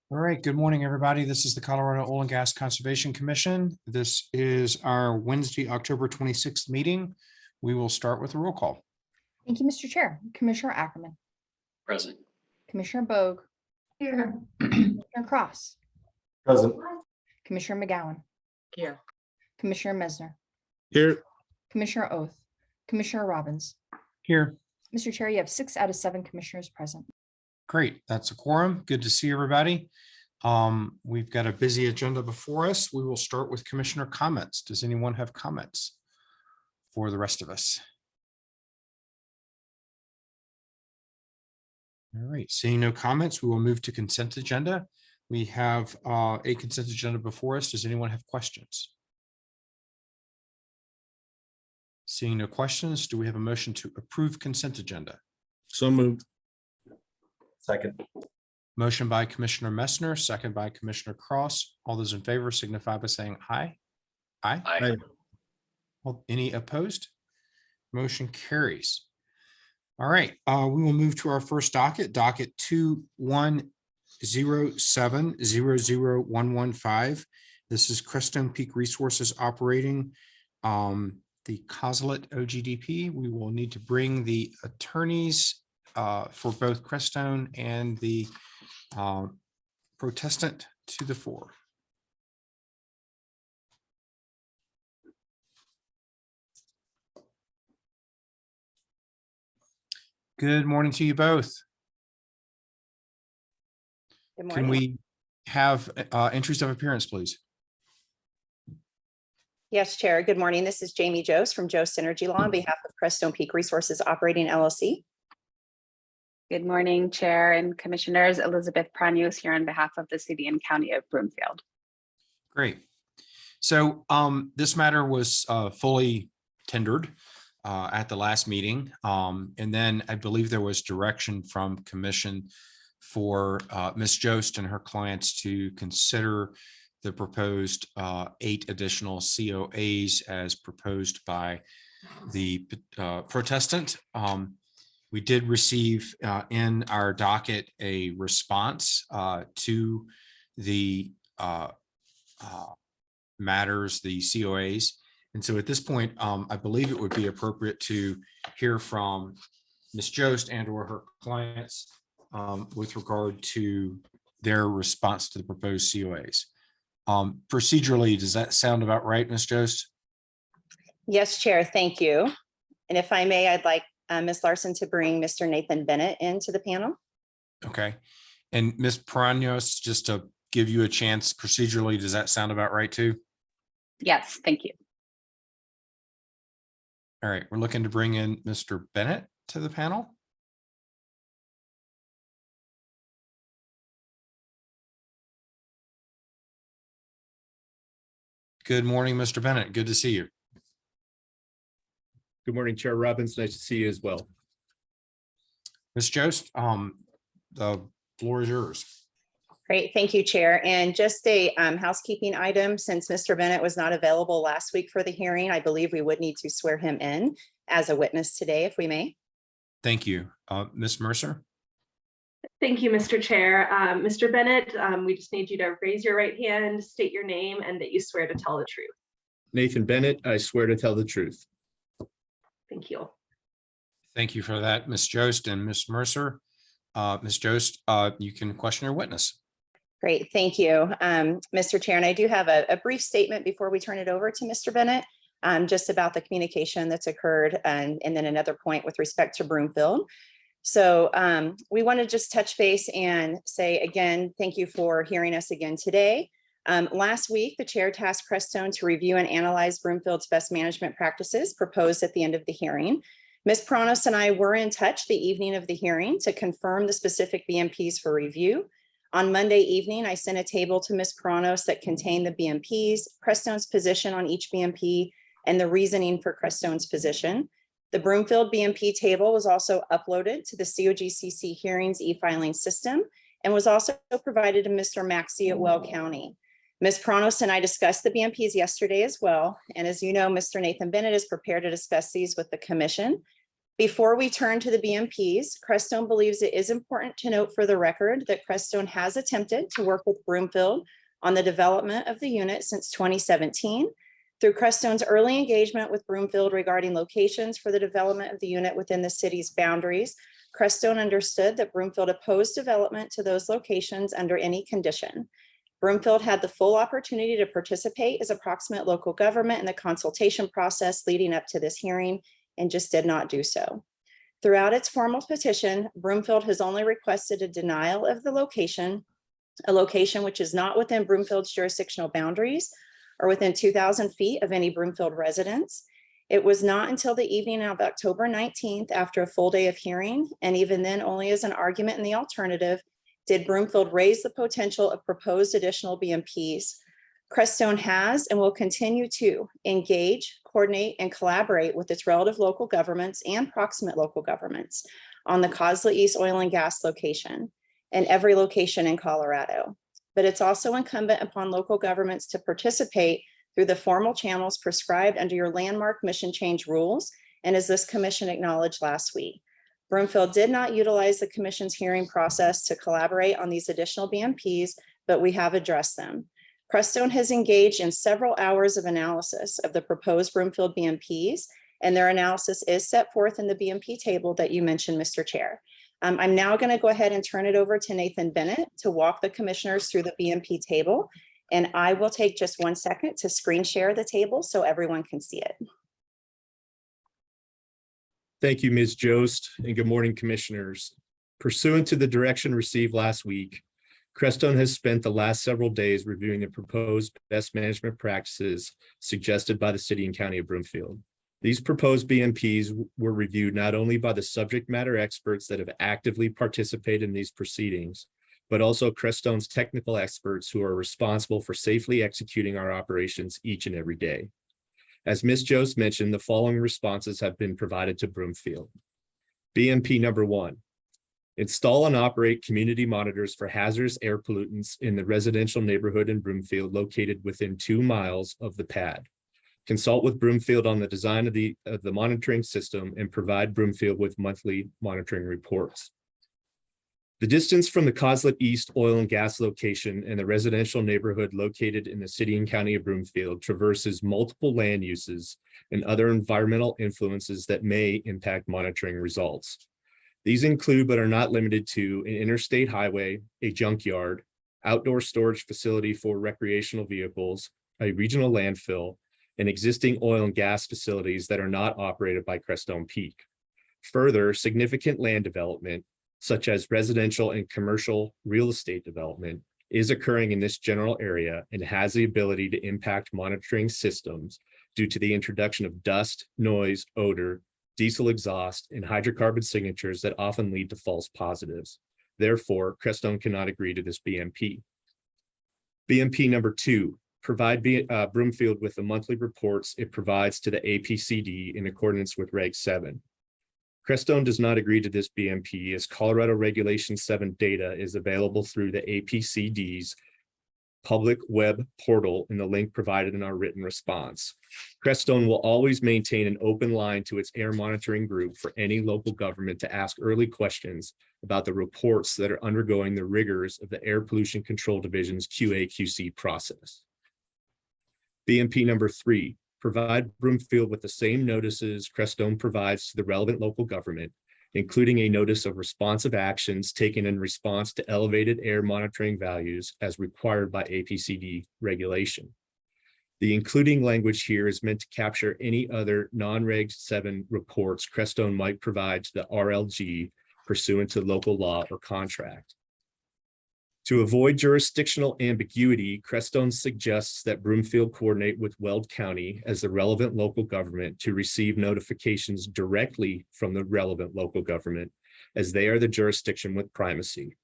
All right, good morning, everybody. This is the Colorado Oil and Gas Conservation Commission. This is our Wednesday, October 26th meeting. We will start with a roll call. Thank you, Mr. Chair. Commissioner Ackerman. Present. Commissioner Bogue. Here. Commissioner Cross. Present. Commissioner McGowan. Here. Commissioner Mesner. Here. Commissioner Oath. Commissioner Robbins. Here. Mr. Chair, you have 6 out of 7 commissioners present. Great, that's a quorum. Good to see everybody. We've got a busy agenda before us. We will start with commissioner comments. Does anyone have comments for the rest of us? All right, seeing no comments, we will move to consent agenda. We have a consent agenda before us. Does anyone have questions? Seeing no questions, do we have a motion to approve consent agenda? So moved. Second. Motion by Commissioner Messner, second by Commissioner Cross. All those in favor signify by saying aye. Aye. Aye. Well, any opposed? Motion carries. All right, we will move to our first docket, docket 2107-00115. This is Crestone Peak Resources operating the COSLET OGDP. We will need to bring the attorneys for both Crestone and the protestant to the fore. Good morning to you both. Good morning. Can we have entries of appearance, please? Yes, Chair. Good morning. This is Jamie Jose from Jose Synergy Law on behalf of Crestone Peak Resources Operating LLC. Good morning, Chair and Commissioners. Elizabeth Pranius here on behalf of the City and County of Broomfield. Great. So this matter was fully tendered at the last meeting. And then I believe there was direction from Commission for Ms. Jost and her clients to consider the proposed 8 additional COAs as proposed by the protestant. We did receive in our docket a response to the matters, the COAs. And so at this point, I believe it would be appropriate to hear from Ms. Jost and or her clients with regard to their response to the proposed COAs. Procedurally, does that sound about right, Ms. Jost? Yes, Chair. Thank you. And if I may, I'd like Ms. Larson to bring Mr. Nathan Bennett into the panel. Okay. And Ms. Pranios, just to give you a chance procedurally, does that sound about right too? Yes, thank you. All right, we're looking to bring in Mr. Bennett to the panel. Good morning, Mr. Bennett. Good to see you. Good morning, Chair Robbins. Nice to see you as well. Ms. Jost, the floor is yours. Great. Thank you, Chair. And just a housekeeping item, since Mr. Bennett was not available last week for the hearing, I believe we would need to swear him in as a witness today, if we may. Thank you. Ms. Mercer. Thank you, Mr. Chair. Mr. Bennett, we just need you to raise your right hand, state your name, and that you swear to tell the truth. Nathan Bennett, I swear to tell the truth. Thank you. Thank you for that, Ms. Jost and Ms. Mercer. Ms. Jost, you can question your witness. Great. Thank you, Mr. Chair. And I do have a brief statement before we turn it over to Mr. Bennett, just about the communication that's occurred, and then another point with respect to Broomfield. So we want to just touch base and say again, thank you for hearing us again today. Last week, the chair tasked Crestone to review and analyze Broomfield's best management practices proposed at the end of the hearing. Ms. Pranos and I were in touch the evening of the hearing to confirm the specific BMPs for review. On Monday evening, I sent a table to Ms. Pranos that contained the BMPs, Crestone's position on each BMP, and the reasoning for Crestone's position. The Broomfield BMP table was also uploaded to the COGCC hearings e-filing system and was also provided to Mr. Maxey at Well County. Ms. Pranos and I discussed the BMPs yesterday as well. And as you know, Mr. Nathan Bennett is prepared to discuss these with the commission. Before we turn to the BMPs, Crestone believes it is important to note for the record that Crestone has attempted to work with Broomfield on the development of the unit since 2017. Through Crestone's early engagement with Broomfield regarding locations for the development of the unit within the city's boundaries, Crestone understood that Broomfield opposed development to those locations under any condition. Broomfield had the full opportunity to participate as a proximate local government in the consultation process leading up to this hearing and just did not do so. Throughout its formal petition, Broomfield has only requested a denial of the location, a location which is not within Broomfield's jurisdictional boundaries or within 2,000 feet of any Broomfield residents. It was not until the evening of October 19th, after a full day of hearing, and even then only as an argument in the alternative, did Broomfield raise the potential of proposed additional BMPs. Crestone has and will continue to engage, coordinate, and collaborate with its relative local governments and proximate local governments on the Cosley East oil and gas location and every location in Colorado. But it's also incumbent upon local governments to participate through the formal channels prescribed under your landmark mission change rules, and as this commission acknowledged last week. Broomfield did not utilize the commission's hearing process to collaborate on these additional BMPs, but we have addressed them. Crestone has engaged in several hours of analysis of the proposed Broomfield BMPs, and their analysis is set forth in the BMP table that you mentioned, Mr. Chair. I'm now going to go ahead and turn it over to Nathan Bennett to walk the commissioners through the BMP table, and I will take just 1 second to screen share the table so everyone can see it. Thank you, Ms. Jost, and good morning, commissioners. Pursuant to the direction received last week, Crestone has spent the last several days reviewing the proposed best management practices suggested by the city and county of Broomfield. These proposed BMPs were reviewed not only by the subject matter experts that have actively participated in these proceedings, but also Crestone's technical experts who are responsible for safely executing our operations each and every day. As Ms. Jost mentioned, the following responses have been provided to Broomfield. BMP number 1, install and operate community monitors for hazardous air pollutants in the residential neighborhood in Broomfield located within 2 miles of the pad. Consult with Broomfield on the design of the monitoring system and provide Broomfield with monthly monitoring reports. The distance from the Cosley East oil and gas location and the residential neighborhood located in the city and county of Broomfield traverses multiple land uses and other environmental influences that may impact monitoring results. These include, but are not limited to, an interstate highway, a junkyard, outdoor storage facility for recreational vehicles, a regional landfill, and existing oil and gas facilities that are not operated by Crestone Peak. Further, significant land development, such as residential and commercial real estate development, is occurring in this general area and has the ability to impact monitoring systems due to the introduction of dust, noise, odor, diesel exhaust, and hydrocarbon signatures that often lead to false positives. Therefore, Crestone cannot agree to this BMP. BMP number 2, provide Broomfield with the monthly reports it provides to the APCD in accordance with Reg 7. Crestone does not agree to this BMP as Colorado Regulation 7 data is available through the APCD's public web portal in the link provided in our written response. Crestone will always maintain an open line to its air monitoring group for any local government to ask early questions about the reports that are undergoing the rigors of the Air Pollution Control Division's QA/QC process. BMP number 3, provide Broomfield with the same notices Crestone provides to the relevant local government, including a notice of responsive actions taken in response to elevated air monitoring values as required by APCD regulation. The including language here is meant to capture any other non-Reg 7 reports Crestone might provide to the RLG pursuant to local law or contract. To avoid jurisdictional ambiguity, Crestone suggests that Broomfield coordinate with Weld County as the relevant local government to receive notifications directly from the relevant local government, as they are the jurisdiction with primacy.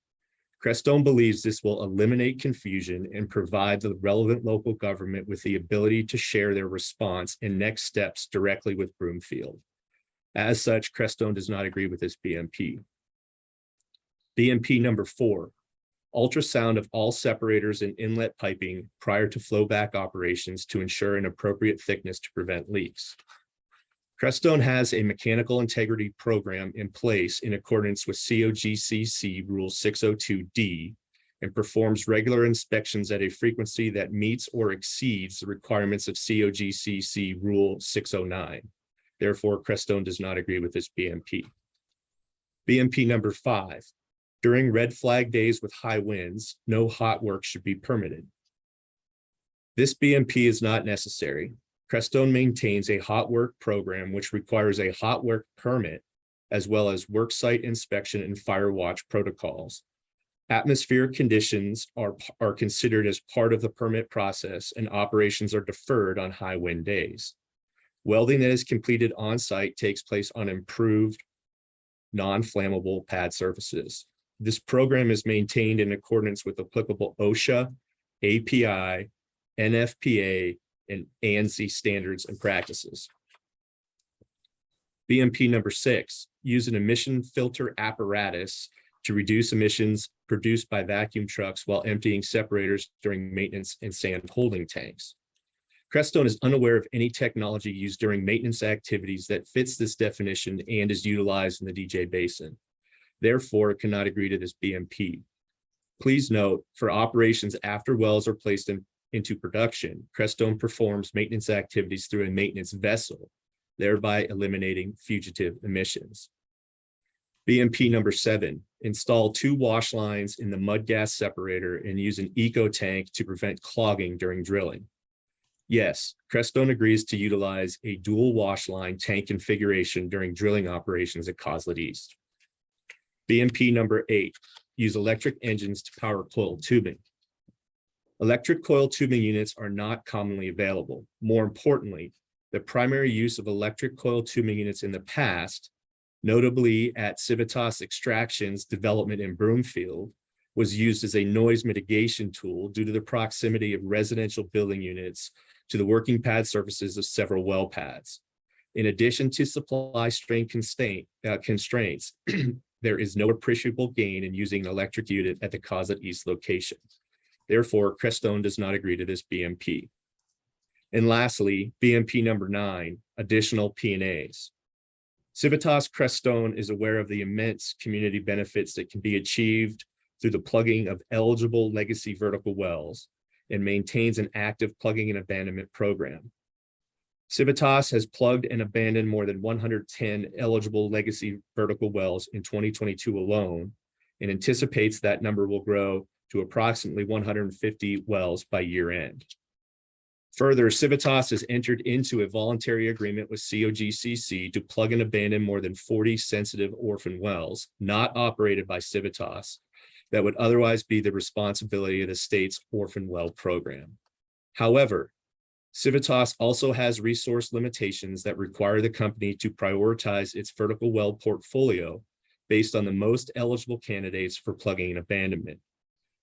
Crestone believes this will eliminate confusion and provide the relevant local government with the ability to share their response and next steps directly with Broomfield. As such, Crestone does not agree with this BMP. BMP number 4, ultrasound of all separators and inlet piping prior to flowback operations to ensure an appropriate thickness to prevent leaks. Crestone has a mechanical integrity program in place in accordance with COGCC Rule 602D and performs regular inspections at a frequency that meets or exceeds the requirements of COGCC Rule 609. Therefore, Crestone does not agree with this BMP. BMP number 5. During red flag days with high winds, no hot work should be permitted. This BMP is not necessary. Crestone maintains a hot work program which requires a hot work permit, as well as worksite inspection and fire watch protocols. Atmospheric conditions are considered as part of the permit process, and operations are deferred on high wind days. Welding that is completed on site takes place on improved non-flammable pad surfaces. This program is maintained in accordance with applicable OSHA, API, NFPA, and ANSI standards and practices. BMP number 6, use an emission filter apparatus to reduce emissions produced by vacuum trucks while emptying separators during maintenance and sand holding tanks. Crestone is unaware of any technology used during maintenance activities that fits this definition and is utilized in the DJ Basin. Therefore, it cannot agree to this BMP. Please note, for operations after wells are placed into production, Crestone performs maintenance activities through a maintenance vessel, thereby eliminating fugitive emissions. BMP number 7, install 2 wash lines in the mud gas separator and use an eco tank to prevent clogging during drilling. Yes, Crestone agrees to utilize a dual wash line tank configuration during drilling operations at Coslet East. BMP number 8, use electric engines to power coiled tubing. Electric coil tubing units are not commonly available. More importantly, the primary use of electric coil tubing units in the past, notably at Civitas Extraction's development in Broomfield, was used as a noise mitigation tool due to the proximity of residential building units to the working pad surfaces of several well pads. In addition to supply strain constraints, there is no appreciable gain in using an electric unit at the Coslet East location. Therefore, Crestone does not agree to this BMP. And lastly, BMP number 9, additional P&As. Civitas Crestone is aware of the immense community benefits that can be achieved through the plugging of eligible legacy vertical wells and maintains an active plugging and abandonment program. Civitas has plugged and abandoned more than 110 eligible legacy vertical wells in 2022 alone, and anticipates that number will grow to approximately 150 wells by year end. Further, Civitas has entered into a voluntary agreement with COGCC to plug and abandon more than 40 sensitive orphan wells not operated by Civitas that would otherwise be the responsibility of the state's orphan well program. However, Civitas also has resource limitations that require the company to prioritize its vertical well portfolio based on the most eligible candidates for plugging and abandonment.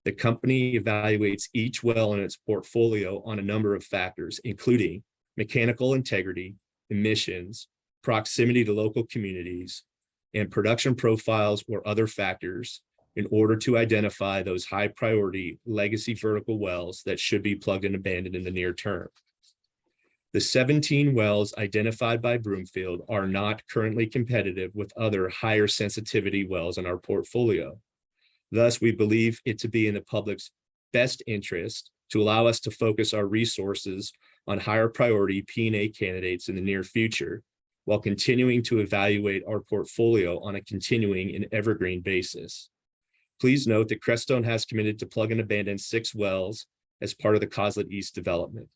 The company evaluates each well in its portfolio on a number of factors, including mechanical integrity, emissions, proximity to local communities, and production profiles or other factors in order to identify those high priority legacy vertical wells that should be plugged and abandoned in the near term. The 17 wells identified by Broomfield are not currently competitive with other higher sensitivity wells in our portfolio. Thus, we believe it to be in the public's best interest to allow us to focus our resources on higher priority P&A candidates in the near future, while continuing to evaluate our portfolio on a continuing and evergreen basis. Please note that Crestone has committed to plug and abandon 6 wells as part of the Coslet East development.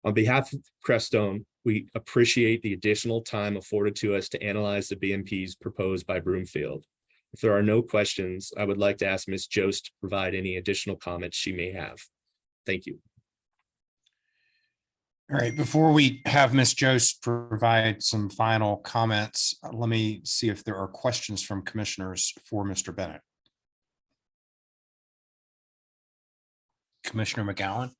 On behalf of Crestone, we appreciate the additional time afforded to us to analyze the BMPs proposed by Broomfield. If there are no questions, I would like to ask Ms. Jost to provide any additional comments she may have. Thank you. All right, before we have Ms. Jost provide some final comments, let me see if there are questions from commissioners for Mr. Bennett. Commissioner McGowan.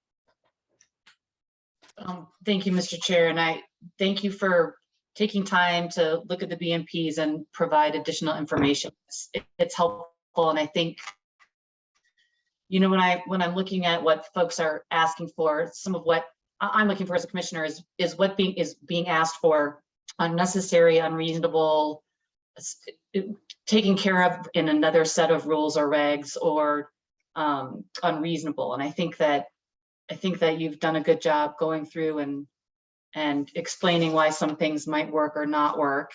Thank you, Mr. Chair, and I thank you for taking time to look at the BMPs and provide additional information. It's helpful, and I think, you know, when I'm looking at what folks are asking for, some of what I'm looking for as a commissioner is what is being asked for unnecessary, unreasonable, taken care of in another set of rules or regs, or unreasonable. And I think that you've done a good job going through and explaining why some things might work or not work.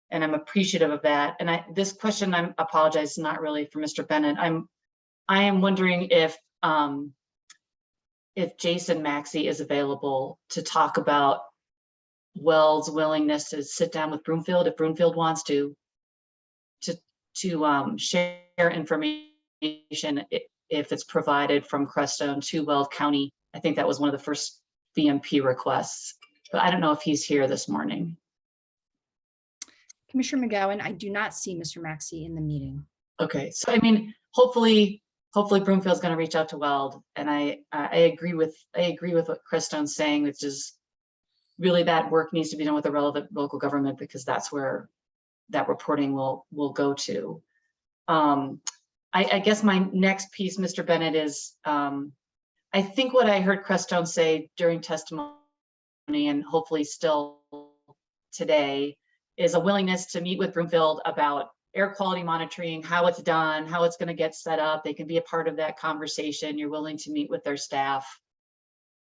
And I'm appreciative of that. And this question, I apologize, not really for Mr. Bennett. I am wondering if Jason Maxey is available to talk about Well's willingness to sit down with Broomfield, if Broomfield wants to share information if it's provided from Crestone to Weld County. I think that was one of the first BMP requests, but I don't know if he's here this morning. Commissioner McGowan, I do not see Mr. Maxey in the meeting. Okay, so I mean, hopefully Broomfield's going to reach out to Weld, and I agree with what Crestone's saying, which is really that work needs to be done with the relevant local government, because that's where that reporting will go to. I guess my next piece, Mr. Bennett, is I think what I heard Crestone say during testimony, and hopefully still today, is a willingness to meet with Broomfield about air quality monitoring, how it's done, how it's going to get set up. They can be a part of that conversation. You're willing to meet with their staff.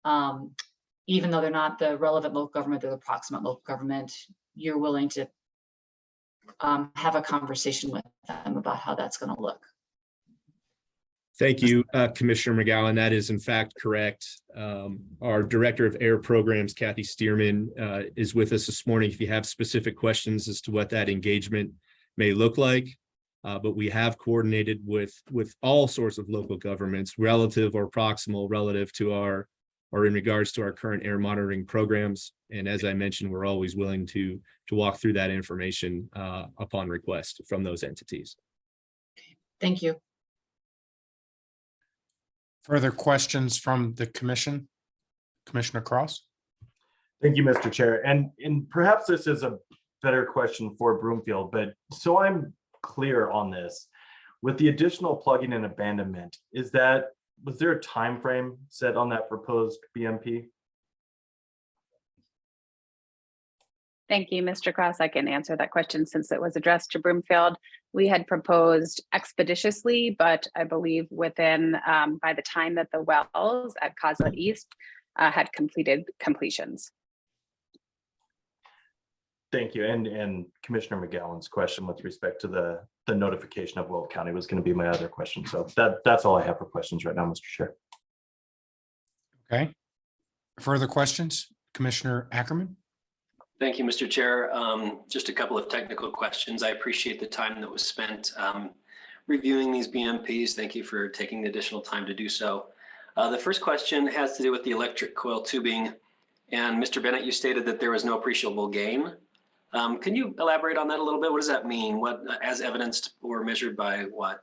Even though they're not the relevant local government, they're the proximate local government, you're willing to have a conversation with them about how that's going to look. Thank you, Commissioner McGowan. That is in fact correct. Our Director of Air Programs, Kathy Stearman, is with us this morning. If you have specific questions as to what that engagement may look like, but we have coordinated with all sorts of local governments, relative or proximal, relative to our, or in regards to our current air monitoring programs. And as I mentioned, we're always willing to walk through that information upon request from those entities. Thank you. Further questions from the commission? Commissioner Cross? Thank you, Mr. Chair. And perhaps this is a better question for Broomfield, but so I'm clear on this, with the additional plugging and abandonment, was there a time frame set on that proposed BMP? Thank you, Mr. Cross. I can answer that question since it was addressed to Broomfield. We had proposed expeditiously, but I believe within by the time that the wells at Coslet East had completed completions. Thank you. And Commissioner McGowan's question with respect to the notification of Weld County was going to be my other question. So that's all I have for questions right now, Mr. Chair. Okay. Further questions? Commissioner Ackerman? Thank you, Mr. Chair. Just a couple of technical questions. I appreciate the time that was spent reviewing these BMPs. Thank you for taking the additional time to do so. The first question has to do with the electric coil tubing. And Mr. Bennett, you stated that there was no appreciable gain. Can you elaborate on that a little bit? What does that mean? What, as evidenced or measured by what?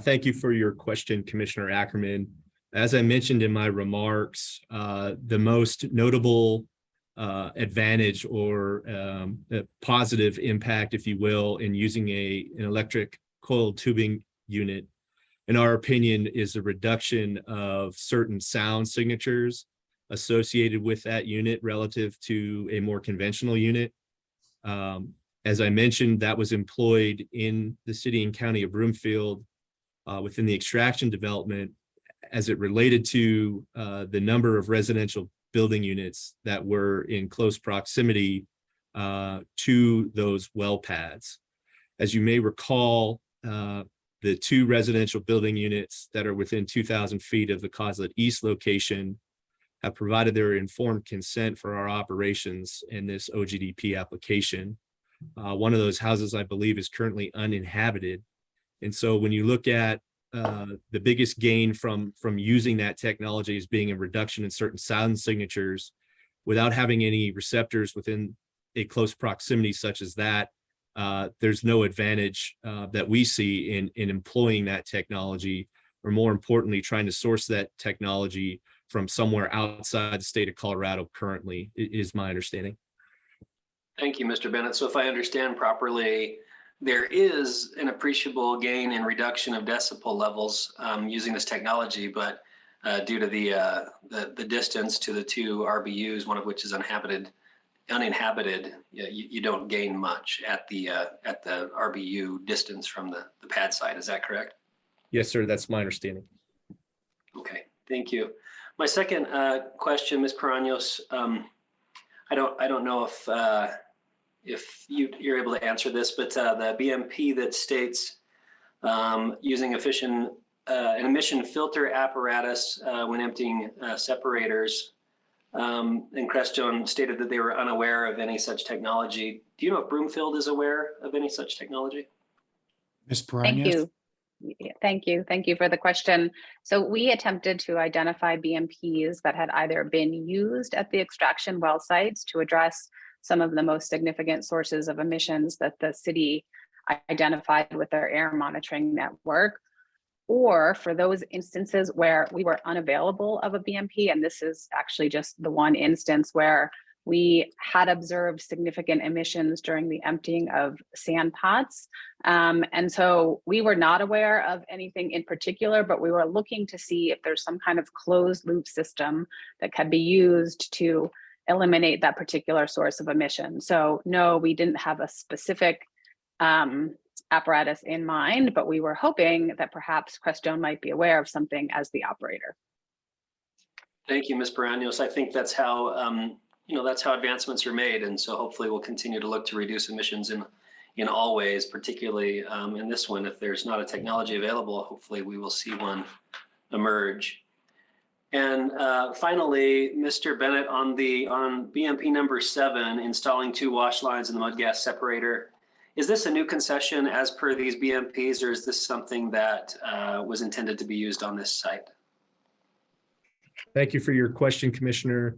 Thank you for your question, Commissioner Ackerman. As I mentioned in my remarks, the most notable advantage or a positive impact, if you will, in using an electric coiled tubing unit, in our opinion, is the reduction of certain sound signatures associated with that unit relative to a more conventional unit. As I mentioned, that was employed in the city and county of Broomfield within the extraction development as it related to the number of residential building units that were in close proximity to those well pads. As you may recall, the two residential building units that are within 2,000 feet of the Coslet East location have provided their informed consent for our operations in this OGDP application. One of those houses, I believe, is currently uninhabited. And so when you look at the biggest gain from using that technology as being a reduction in certain sound signatures without having any receptors within a close proximity such as that, there's no advantage that we see in employing that technology, or more importantly, trying to source that technology from somewhere outside the state of Colorado currently, is my understanding. Thank you, Mr. Bennett. So if I understand properly, there is an appreciable gain in reduction of decibel levels using this technology, but due to the distance to the two RBUs, one of which is uninhabited, uninhabited, you don't gain much at the RBU distance from the pad site. Is that correct? Yes, sir. That's my understanding. Okay, thank you. My second question, Ms. Paraños, I don't know if you're able to answer this, but the BMP that states using an emission filter apparatus when emptying separators, and Crestone stated that they were unaware of any such technology. Do you know if Broomfield is aware of any such technology? Ms. Thank Paraños? you. Yeah, thank you. Thank you for the question. So we attempted to identify BMPs that had either been used at the extraction well sites to address some of the most significant sources of emissions that the city identified with their air monitoring network, or for those instances where we were unavailable of a BMP, and this is actually just the one instance where we had observed significant emissions during the emptying of sand pots. And so we were not aware of anything in particular, but we were looking to see if there's some kind of closed loop system that can be used to eliminate that particular source of emission. So no, we didn't have a specific apparatus in mind, but we were hoping that perhaps Crestone might be aware of something as the operator. Thank you, Ms. Paraños. I think that's how that's how advancements are made, and so hopefully we'll continue to look to reduce emissions in all ways, particularly in this one. If there's not a technology available, hopefully we will see one emerge. And finally, Mr. Bennett, on BMP number 7, installing 2 wash lines in the mud gas separator, is this a new concession as per these BMPs, or is this something that was intended to be used on this site? Thank you for your question, Commissioner.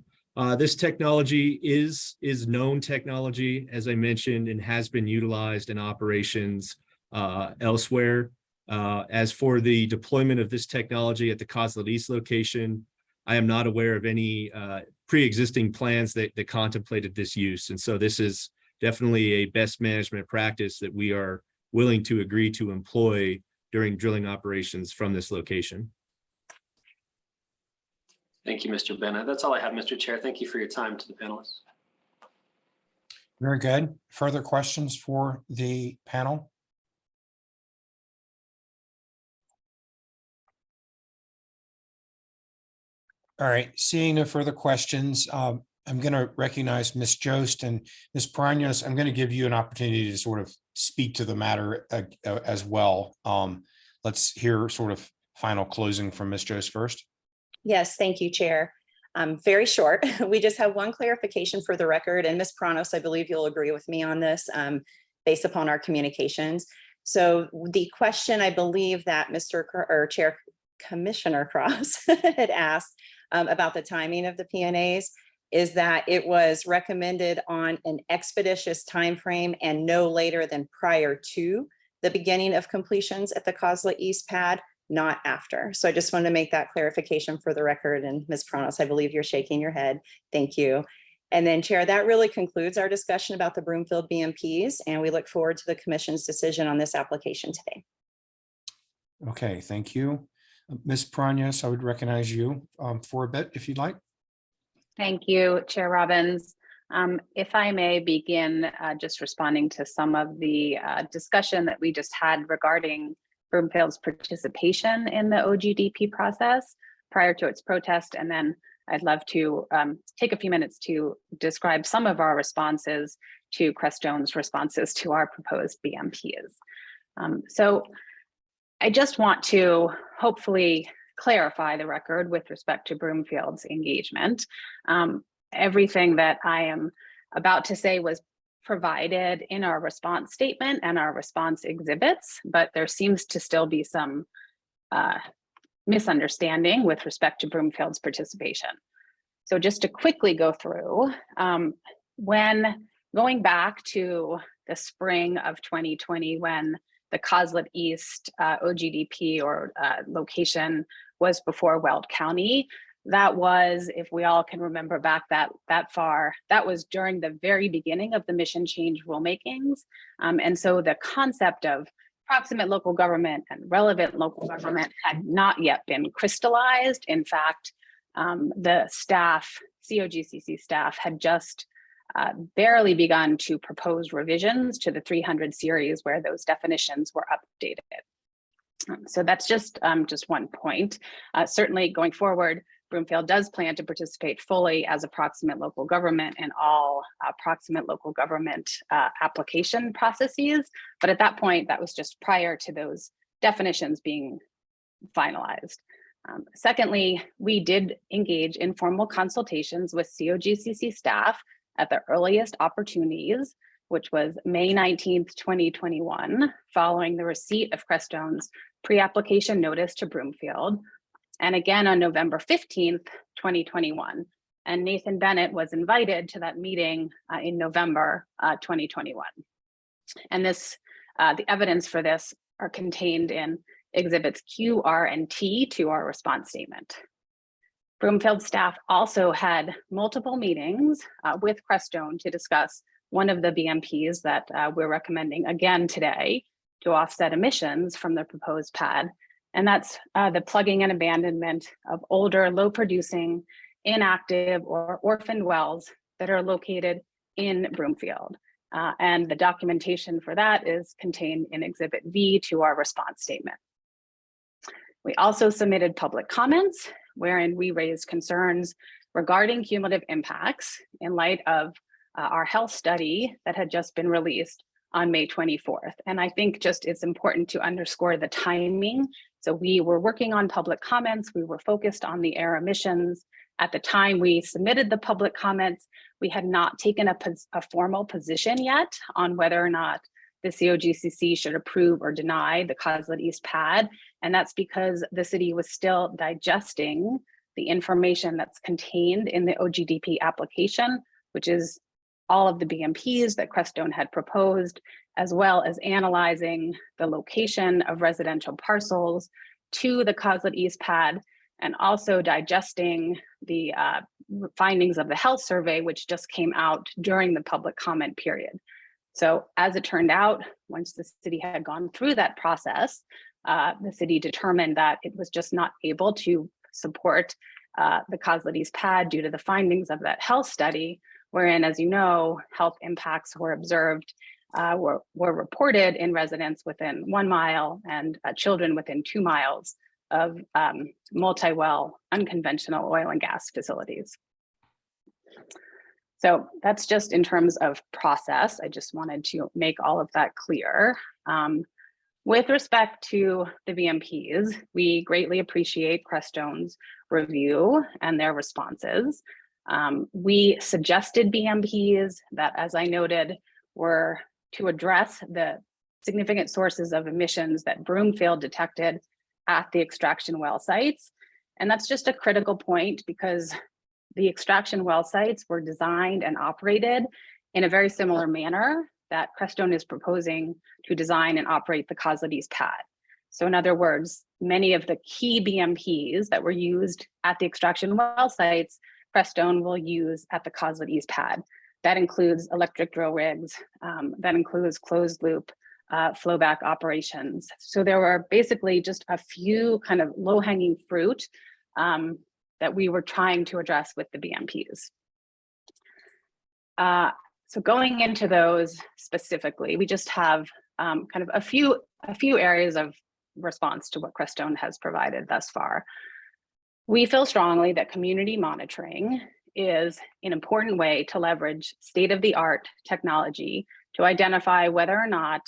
This technology is known technology, as I mentioned, and has been utilized in operations elsewhere. As for the deployment of this technology at the Coslet East location, I am not aware of any pre-existing plans that contemplated this use. And so this is definitely a best management practice that we are willing to agree to employ during drilling operations from this location. Thank you, Mr. Bennett. That's all I have, Mr. Chair. Thank you for your time to the panelists. Very good. Further questions for the panel? All right, seeing no further questions, I'm going to recognize Ms. Jost and Ms. Paraños. I'm going to give you an opportunity to sort of speak to the matter as well. Let's hear sort of final closing from Ms. Jost first. Yes, thank you, Chair. Very short. We just have one clarification for the record, and Ms. Paraños, I believe you'll agree with me on this based upon our communications. So the question I believe that Chair Commissioner Cross had asked about the timing of the P&As is that it was recommended on an expeditious timeframe and no later than prior to the beginning of completions at the Coslet East pad, not after. So I just wanted to make that clarification for the record. And Ms. Paraños, I believe you're shaking your head. Thank you. And then Chair, that really concludes our discussion about the Broomfield BMPs, and we look forward to the Commission's decision on this application today. Okay, thank you. Ms. Paraños, I would recognize you for a bit if you'd like. Thank you, Chair Robbins. If I may begin just responding to some of the discussion that we just had regarding Broomfield's participation in the OGDP process prior to its protest, and then I'd love to take a few minutes to describe some of our responses to Crestone's responses to our proposed BMPs. So I just want to hopefully clarify the record with respect to Broomfield's engagement. Everything that I am about to say was provided in our response statement and our response exhibits, but there seems to still be some misunderstanding with respect to Broomfield's participation. So just to quickly go through, when going back to the spring of 2020, when the Coslet East OGDP or location was before Weld County, that was, if we all can remember back that far, that was during the very beginning of the mission change rulemakings. And so the concept of proximate local government and relevant local government had not yet been crystallized. In fact, the staff, COGCC staff, had just barely begun to propose revisions to the 300 series where those definitions were updated. So that's just one point. Certainly going forward, Broomfield does plan to participate fully as a proximate local government in all proximate local government application processes. But at that point, that was just prior to those definitions being finalized. Secondly, we did engage in formal consultations with COGCC staff at the earliest opportunities, which was May 19th, 2021, following the receipt of Crestone's pre-application notice to Broomfield, and again on November 15th, 2021. And Nathan Bennett was invited to that meeting in November 2021. And this, the evidence for this are contained in exhibits Q, R, and T to our response statement. Broomfield staff also had multiple meetings with Crestone to discuss one of the BMPs that we're recommending again today to offset emissions from the proposed pad. And that's the plugging and abandonment of older, low producing, inactive, or orphaned wells that are located in Broomfield. And the documentation for that is contained in Exhibit V to our response statement. We also submitted public comments wherein we raised concerns regarding cumulative impacts in light of our health study that had just been released on May 24th. And I think just it's important to underscore the timing. So we were working on public comments. We were focused on the air emissions. At the time we submitted the public comments, we had not taken a formal position yet on whether or not the COGCC should approve or deny the Coslet East pad. And that's because the city was still digesting the information that's contained in the OGDP application, which is all of the BMPs that Crestone had proposed, as well as analyzing the location of residential parcels to the Coslet East pad, and also digesting the findings of the health survey, which just came out during the public comment period. So as it turned out, once the city had gone through that process, the city determined that it was just not able to support the Coslet East pad due to the findings of that health study, wherein, as you know, health impacts were observed, were reported in residents within 1 mile and children within 2 miles of multi-well unconventional oil and gas facilities. So that's just in terms of process. I just wanted to make all of that clear. With respect to the BMPs, we greatly appreciate Crestone's review and their responses. We suggested BMPs that, as I noted, were to address the significant sources of emissions that Broomfield detected at the extraction well sites. And that's just a critical point because the extraction well sites were designed and operated in a very similar manner that Crestone is proposing to design and operate the Coslet East pad. So in other words, many of the key BMPs that were used at the extraction well sites, Crestone will use at the Coslet East pad. That includes electric drill rigs, that includes closed loop flowback operations. So there were basically just a few kind of low-hanging fruit that we were trying to address with the BMPs. So going into those specifically, we just have kind of a few areas of response to what Crestone has provided thus far. We feel strongly that community monitoring is an important way to leverage state-of-the-art technology to identify whether or not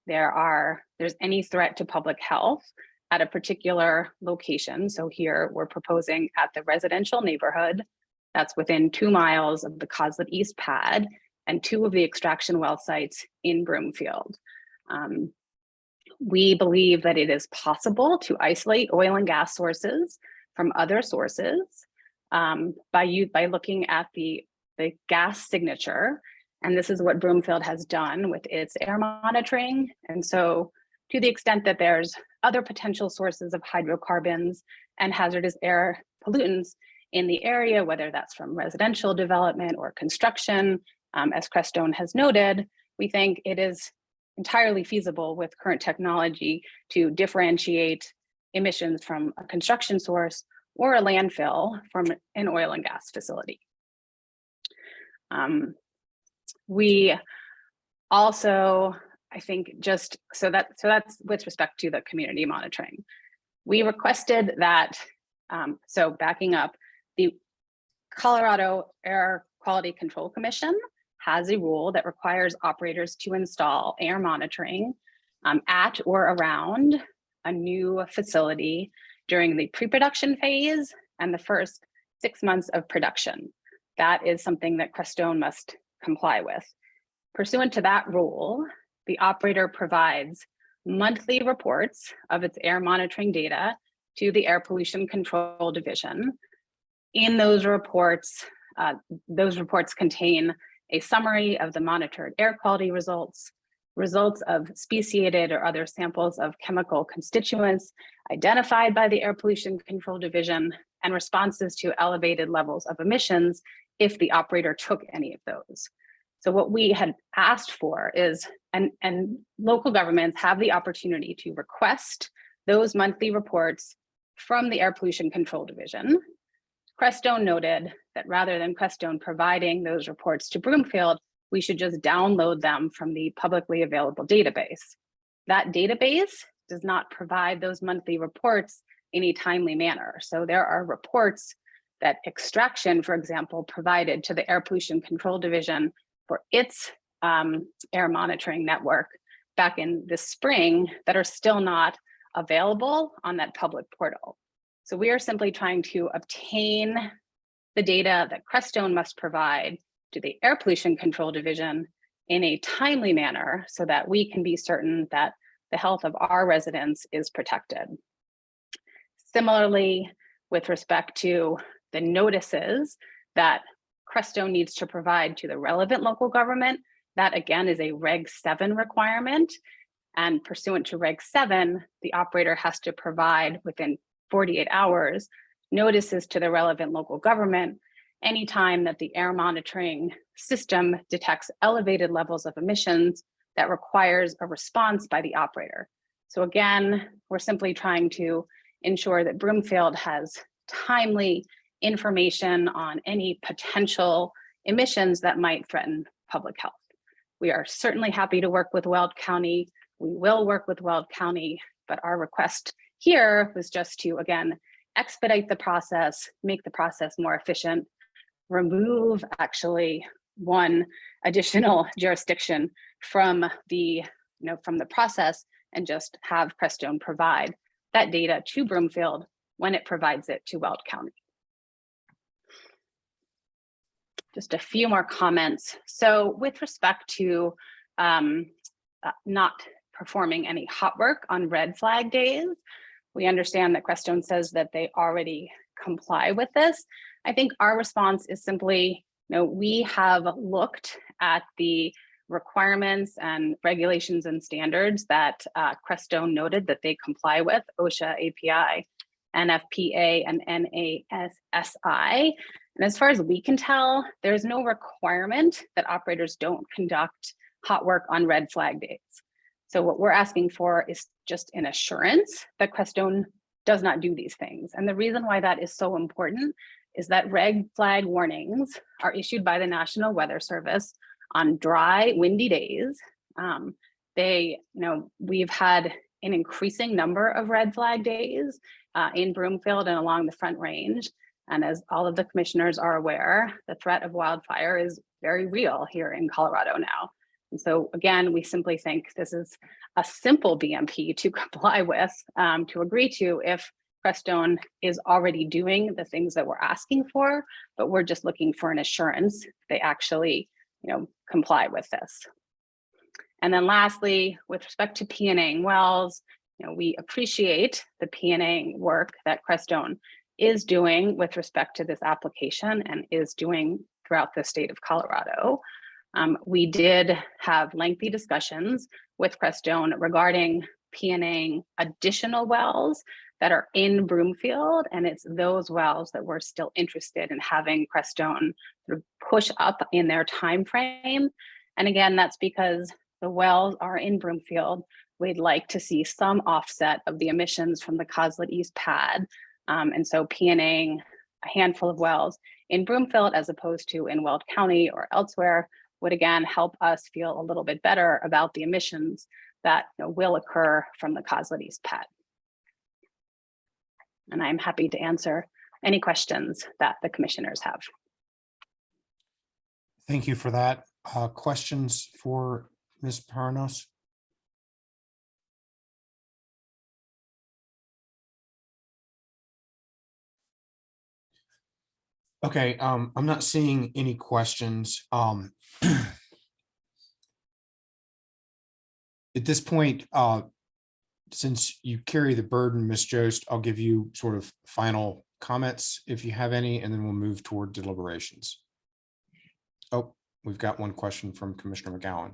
there's any threat to public health at a particular location. So here we're proposing at the residential neighborhood that's within 2 miles of the Coslet East pad and 2 of the extraction well sites in Broomfield. We believe that it is possible to isolate oil and gas sources from other sources by looking at the gas signature. And this is what Broomfield has done with its air monitoring. And so to the extent that there's other potential sources of hydrocarbons and hazardous air pollutants in the area, whether that's from residential development or construction, as Crestone has noted, we think it is entirely feasible with current technology to differentiate emissions from a construction source or a landfill from an oil and gas facility. We also, I think, just so that's with respect to the community monitoring. We requested that, so backing up, the Colorado Air Quality Control Commission has a rule that requires operators to install air monitoring at or around a new facility during the pre-production phase and the first 6 months of production. That is something that Crestone must comply with. Pursuant to that rule, the operator provides monthly reports of its air monitoring data to the Air Pollution Control Division. In those reports contain a summary of the monitored air quality results, results of speciated or other samples of chemical constituents identified by the Air Pollution Control Division, and responses to elevated levels of emissions if the operator took any of those. So what we had asked for is, and local governments have the opportunity to request those monthly reports from the Air Pollution Control Division. Crestone noted that rather than Crestone providing those reports to Broomfield, we should just download them from the publicly available database. That database does not provide those monthly reports in a timely manner. So there are reports that Extraction, for example, provided to the Air Pollution Control Division for its air monitoring network back in the spring that are still not available on that public portal. So we are simply trying to obtain the data that Crestone must provide to the Air Pollution Control Division in a timely manner so that we can be certain that the health of our residents is protected. Similarly, with respect to the notices that Crestone needs to provide to the relevant local government, that again is a Reg 7 requirement. And pursuant to Reg 7, the operator has to provide within 48 hours notices to the relevant local government anytime that the air monitoring system detects elevated levels of emissions that requires a response by the operator. So again, we're simply trying to ensure that Broomfield has timely information on any potential emissions that might threaten public health. We are certainly happy to work with Weld County. We will work with Weld County, but our request here was just to, again, expedite the process, make the process more efficient, remove actually one additional jurisdiction from the, from the process, and just have Crestone provide that data to Broomfield when it provides it to Weld County. Just a few more comments. So with respect to not performing any hot work on red flag days, we understand that Crestone says that they already comply with this. I think our response is simply, we have looked at the requirements and regulations and standards that Crestone noted that they comply with, OSHA, API, NFPA, and NASSI. And as far as we can tell, there's no requirement that operators don't conduct hot work on red flag days. So what we're asking for is just an assurance that Crestone does not do these things. And the reason why that is so important is that red flag warnings are issued by the National Weather Service on dry, windy days. We've had an increasing number of red flag days in Broomfield and along the Front Range. And as all of the commissioners are aware, the threat of wildfire is very real here in Colorado now. And so again, we simply think this is a simple BMP to comply with, to agree to if Crestone is already doing the things that we're asking for, but we're just looking for an assurance they actually, comply with this. And then lastly, with respect to P&Ing wells, we appreciate the P&Ing work that Crestone is doing with respect to this application and is doing throughout the state of Colorado. We did have lengthy discussions with Crestone regarding P&ing additional wells that are in Broomfield, and it's those wells that we're still interested in having Crestone sort of push up in their time frame. And again, that's because the wells are in Broomfield. We'd like to see some offset of the emissions from the Coslet East pad. And so P&ing a handful of wells in Broomfield as opposed to in Weld County or elsewhere would again help us feel a little bit better about the emissions that will occur from the Coslet East pad. And I'm happy to answer any questions that the commissioners have. Thank you for that. Questions for Ms. Paranos? Okay, I'm not seeing any questions. At this point, since you carry the burden, Ms. Jost, I'll give you sort of final comments if you have any, and then we'll move toward deliberations. Oh, we've got one question from Commissioner McGowan.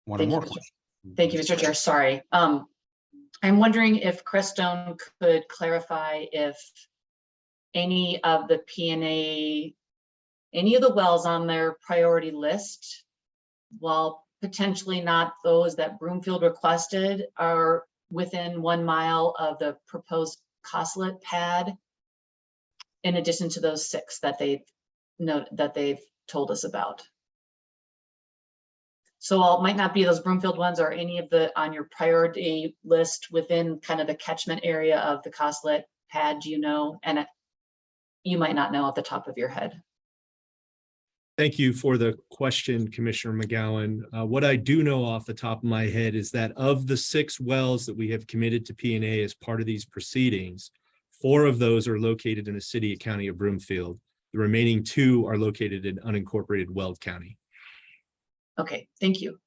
One or more questions. Thank you, Mr. Chair. Sorry. I'm wondering if Crestone could clarify if any of the P&A, any of the wells on their priority list, while potentially not those that Broomfield requested, are within 1 mile of the proposed Coslet pad, in addition to those 6 that they've told us about. So while it might not be those Broomfield ones or any of the on your priority list within kind of the catchment area of the Coslet pad, do you know? And you might not know off the top of your head. Thank you for the question, Commissioner McGowan. What I do know off the top of my head is that of the 6 wells that we have committed to P&A as part of these proceedings, 4 of those are located in the city and county of Broomfield. The remaining 2 are located in unincorporated Weld County. Okay, thank you.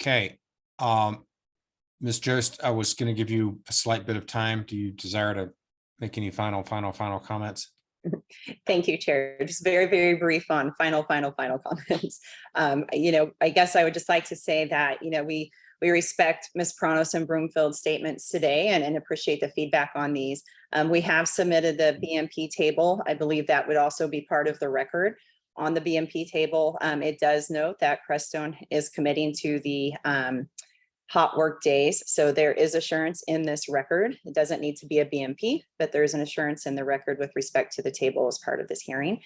Okay. Ms. Jost, I was going to give you a slight bit of time. Do you desire to make any final comments? Thank you, Chair. Just very, very brief on final comments. I guess I would just like to say that, we respect Ms. Pranos and Broomfield's statements today and appreciate the feedback on these. We have submitted the BMP table. I believe that would also be part of the record. On the BMP table, it does note that Crestone is committing to the hot work days. So there is assurance in this record. It doesn't need to be a BMP, but there is an assurance in the record with respect to the table as part of this hearing.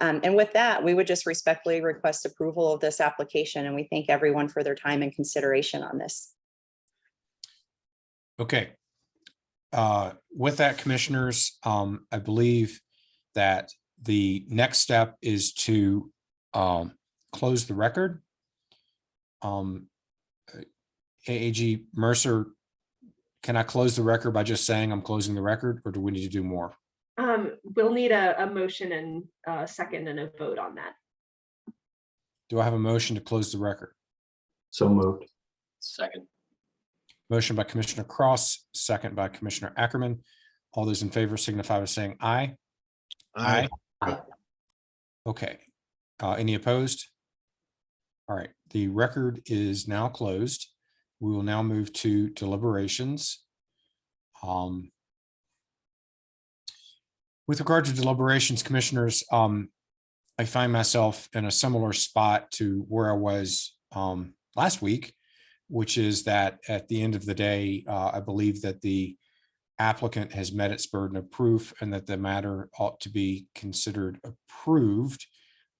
And with that, we would just respectfully request approval of this application, and we thank everyone for their time and consideration on this. Okay. With that, commissioners, I believe that the next step is to close the record. AAG Mercer, can I close the record by just saying I'm closing the record, or do we need to do more? We'll need a motion and a second and a vote on that. Do I have a motion to close the record? So moved. Second. Motion by Commissioner Cross, second by Commissioner Ackerman. All those in favor signify by saying aye. Aye. Okay. Any opposed? All right. The record is now closed. We will now move to deliberations. With regard to deliberations, commissioners, I find myself in a similar spot to where I was last week, which is that at the end of the day, I believe that the applicant has met its burden of proof and that the matter ought to be considered approved.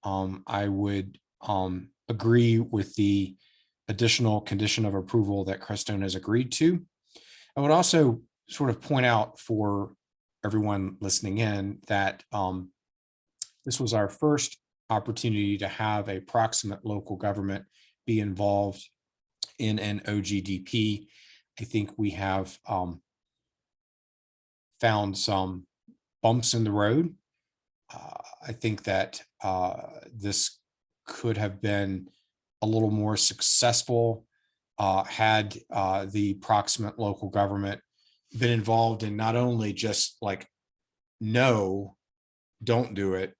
I would agree with the additional condition of approval that Crestone has agreed to. I would also sort of point out for everyone listening in that this was our first opportunity to have a proximate local government be involved in an OGDP. I think we have found some bumps in the road. I think that this could have been a little more successful had the proximate local government been involved in not only just like, no, don't do it,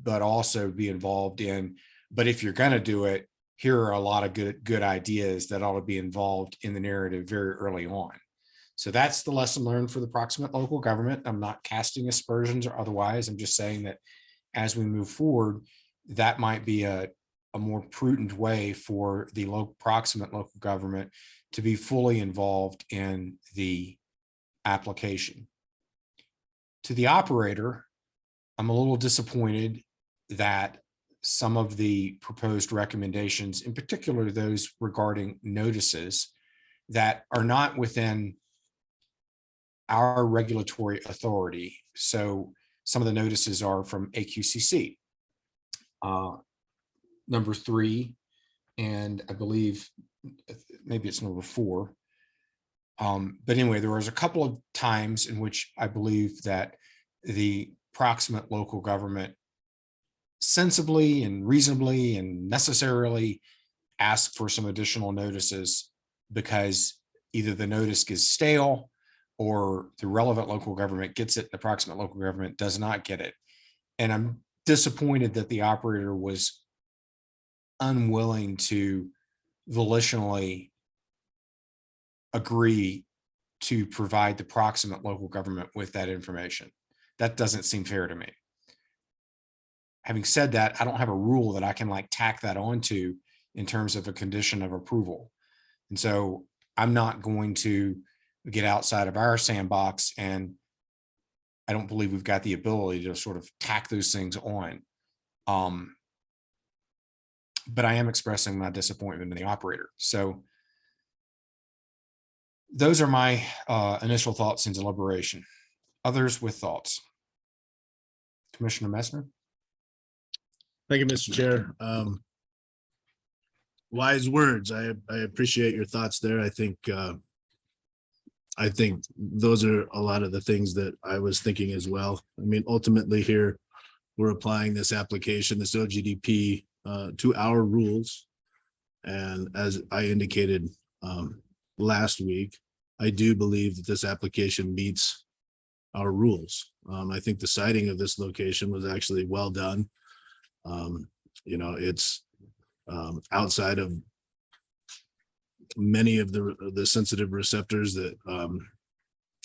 but also be involved in, but if you're going to do it, here are a lot of good ideas that ought to be involved in the narrative very early on. So that's the lesson learned for the proximate local government. I'm not casting aspersions or otherwise. I'm just saying that as we move forward, that might be a more prudent way for the proximate local government to be fully involved in the application. To the operator, I'm a little disappointed that some of the proposed recommendations, in particular those regarding notices that are not within our regulatory authority. So some of the notices are from AQCC. Number 3, and I believe maybe it's number 4. But anyway, there was a couple of times in which I believe that the proximate local government sensibly and reasonably and necessarily asked for some additional notices because either the notice gets stale or the relevant local government gets it, the proximate local government does not get it. And I'm disappointed that the operator was unwilling to volitionally agree to provide the proximate local government with that information. That doesn't seem fair to me. Having said that, I don't have a rule that I can like tack that onto in terms of a condition of approval. And so I'm not going to get outside of our sandbox, and I don't believe we've got the ability to sort of tack those things on. But I am expressing my disappointment in the operator. So those are my initial thoughts in deliberation. Others with thoughts? Commissioner Messner? Thank you, Mr. Chair. Wise words. I appreciate your thoughts there. I think those are a lot of the things that I was thinking as well. I mean, ultimately here, we're applying this application, this OGDP, to our rules. And as I indicated last week, I do believe that this application meets our rules. I think the siting of this location was actually well done. You know, it's outside of many of the sensitive receptors that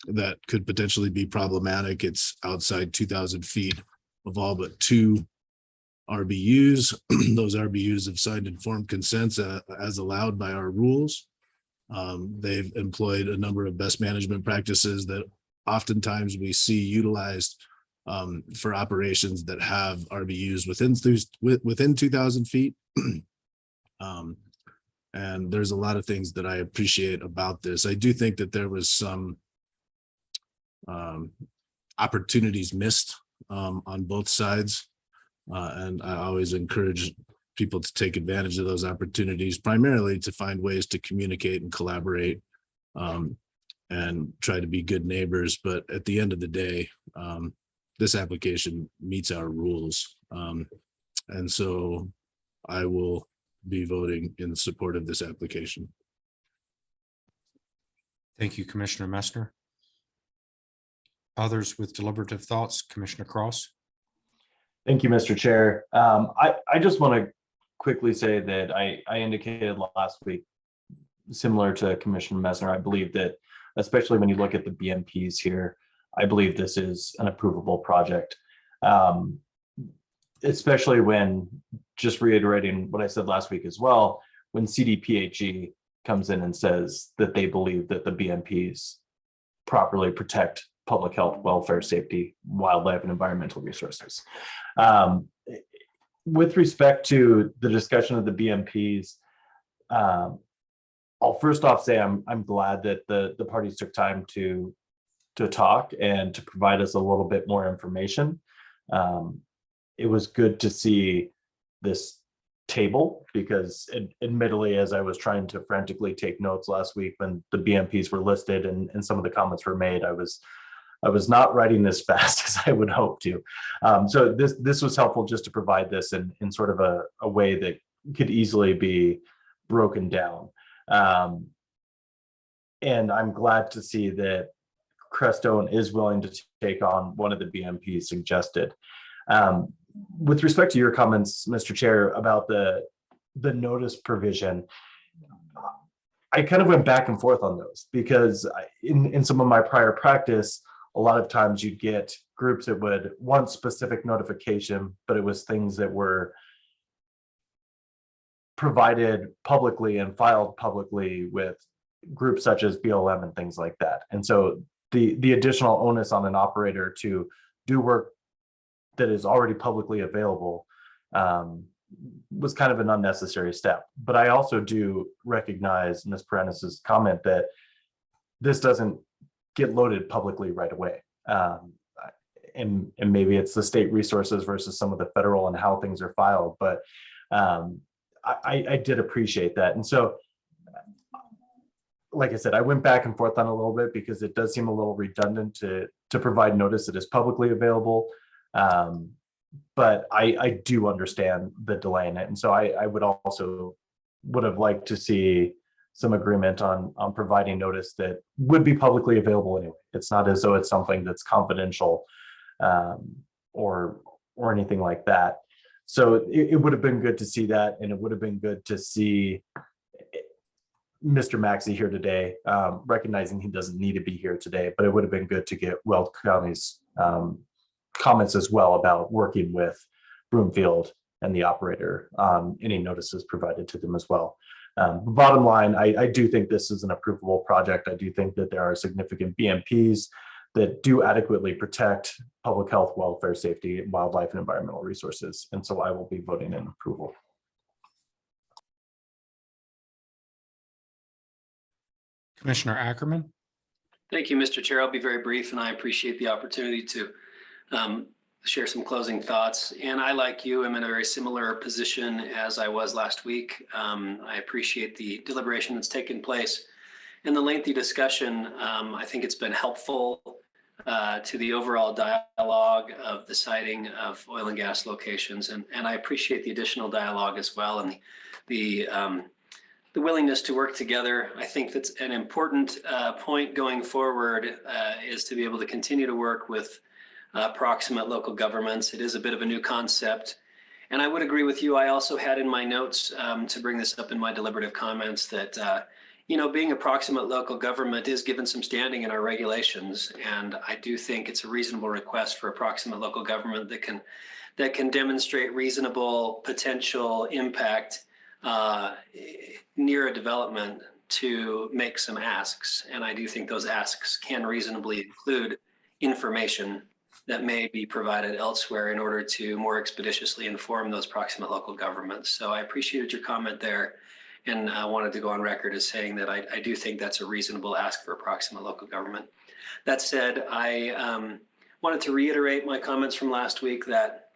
that could potentially be problematic. It's outside 2,000 feet of all but 2 RBUs. Those RBUs have signed informed consents as allowed by our rules. They've employed a number of best management practices that oftentimes we see utilized for operations that have RBUs within 2,000 feet. And there's a lot of things that I appreciate about this. I do think that there was some opportunities missed on both sides. And I always encourage people to take advantage of those opportunities, primarily to find ways to communicate and collaborate and try to be good neighbors. But at the end of the day, this application meets our rules. And so I will be voting in support of this application. Thank you, Commissioner Messner. Others with deliberative thoughts? Commissioner Cross? Thank you, Mr. Chair. I just want to quickly say that I indicated last week, similar to Commissioner Messner, I believe that, especially when you look at the BMPs here, I believe this is an approvable project. Especially when, just reiterating what I said last week as well, when CDPHE comes in and says that they believe that the BMPs properly protect public health, welfare, safety, wildlife, and environmental resources. With respect to the discussion of the BMPs, I'll first off say I'm glad that the parties took time to talk and to provide us a little bit more information. It was good to see this table because admittedly, as I was trying to frantically take notes last week when the BMPs were listed and some of the comments were made, I was not writing this fast as I would hope to. So this was helpful just to provide this in sort of a way that could easily be broken down. And I'm glad to see that Crestone is willing to take on one of the BMPs suggested. With respect to your comments, Mr. Chair, about the notice provision, I kind of went back and forth on those because in some of my prior practice, a lot of times you'd get groups that would want specific notification, but it was things that were provided publicly and filed publicly with groups such as BLM and things like that. And so the additional onus on an operator to do work that is already publicly available was kind of an unnecessary step. But I also do recognize Ms. Parenis's comment that this doesn't get loaded publicly right away. And maybe it's the state resources versus some of the federal and how things are filed, but I did appreciate that. And so, like I said, I went back and forth on a little bit because it does seem a little redundant to provide notice that is publicly available. But I do understand the delay in it. And so I would have liked to see some agreement on providing notice that would be publicly available anyway. It's not as though it's something that's confidential or anything like that. So it would have been good to see that, and it would have been good to see Mr. Maxey here today, recognizing he doesn't need to be here today, but it would have been good to get Weld County's comments as well about working with Broomfield and the operator on any notices provided to them as well. Bottom line, I do think this is an approvable project. I do think that there are significant BMPs that do adequately protect public health, welfare, safety, wildlife, and environmental resources. And so I will be voting in approval. Commissioner Ackerman. Thank you, Mr. Chair. I'll be very brief, and I appreciate the opportunity to share some closing thoughts. And I, like you, am in a very similar position as I was last week. I appreciate the deliberation that's taken place and the lengthy discussion. I think it's been helpful to the overall dialogue of the siting of oil and gas locations. And I appreciate the additional dialogue as well, and the willingness to work together. I think that's an important point going forward, is to be able to continue to work with proximate local governments. It is a bit of a new concept. And I would agree with you. I also had in my notes to bring this up in my deliberative comments that, being a proximate local government is given some standing in our regulations. And I do think it's a reasonable request for a proximate local government that can demonstrate reasonable potential impact near a development to make some asks. And I do think those asks can reasonably include information that may be provided elsewhere in order to more expeditiously inform those proximate local governments. So I appreciated your comment there, and I wanted to go on record as saying that I do think that's a reasonable ask for a proximate local government. That said, I wanted to reiterate my comments from last week that,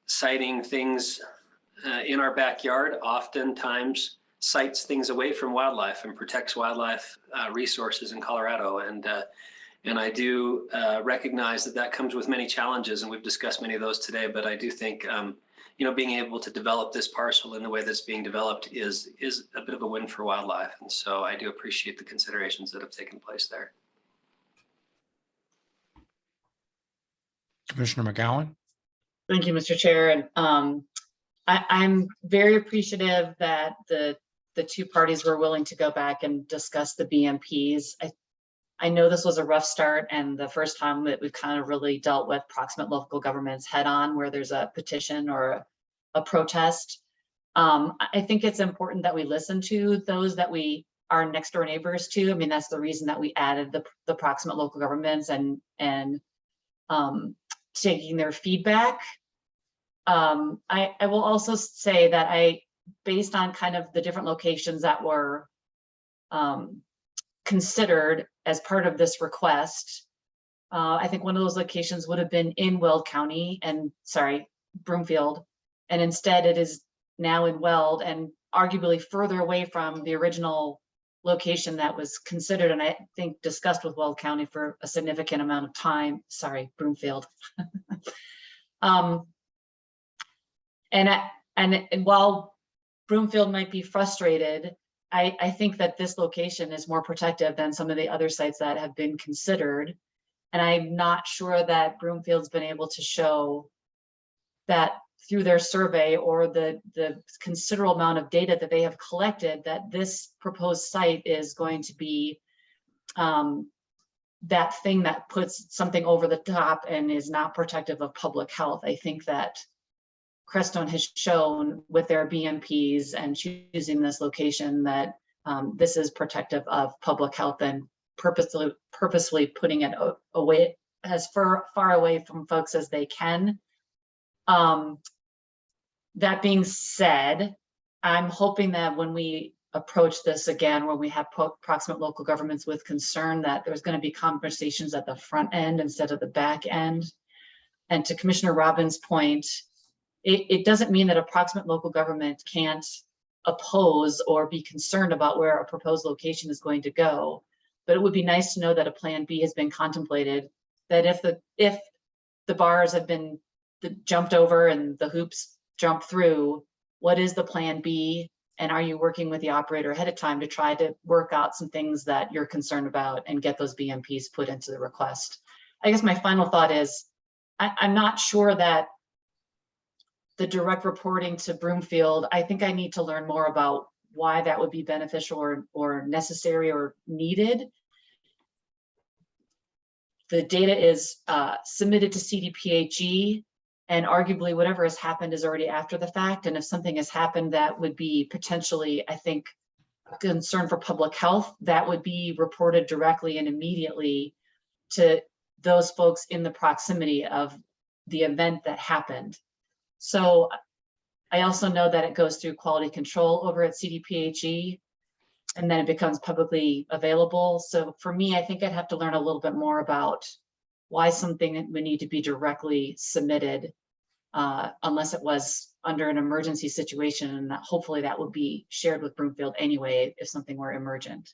citing things in our backyard oftentimes cites things away from wildlife and protects wildlife resources in Colorado. And I do recognize that comes with many challenges, and we've discussed many of those today, but I do think, being able to develop this parcel in the way that's being developed is a bit of a win for wildlife. And so I do appreciate the considerations that have taken place there. Commissioner McGowan. Thank you, Mr. Chair. And I'm very appreciative that the two parties were willing to go back and discuss the BMPs. I know this was a rough start, and the first time that we've kind of really dealt with proximate local governments head on, where there's a petition or a protest. I think it's important that we listen to those that we are next door neighbors to. I mean, that's the reason that we added the proximate local governments and taking their feedback. I will also say that based on kind of the different locations that were considered as part of this request, I think one of those locations would have been in Weld County Broomfield, and instead it is now in Weld and arguably further away from the original location that was considered and I think discussed with Weld County for a significant amount of time. Sorry, Broomfield. And while Broomfield might be frustrated, I think that this location is more protective than some of the other sites that have been considered. And I'm not sure that Broomfield's been able to show that through their survey or the considerable amount of data that they have collected, that this proposed site is going to be that thing that puts something over the top and is not protective of public health. I think that Crestone has shown with their BMPs and choosing this location that this is protective of public health, and purposely putting it away as far away from folks as they can. That being said, I'm hoping that when we approach this again, when we have proximate local governments with concern, that there's going to be conversations at the front end instead of the back end. And to Commissioner Robbins' point, it doesn't mean that a proximate local government can't oppose or be concerned about where a proposed location is going to go. But it would be nice to know that a plan B has been contemplated, that if the bars have been jumped over and the hoops jumped through, what is the plan B? And are you working with the operator ahead of time to try to work out some things that you're concerned about and get those BMPs put into the request? I guess my final thought is, I'm not sure that the direct reporting to Broomfield, I think I need to learn more about why that would be beneficial or necessary or needed. The data is submitted to CDPHE, and arguably whatever has happened is already after the fact. And if something has happened that would be potentially, I think, a concern for public health, that would be reported directly and immediately to those folks in the proximity of the event that happened. So I also know that it goes through quality control over at CDPHE, and then it becomes publicly available. So for me, I think I'd have to learn a little bit more about why something would need to be directly submitted, unless it was under an emergency situation, and that hopefully that would be shared with Broomfield anyway if something were emergent.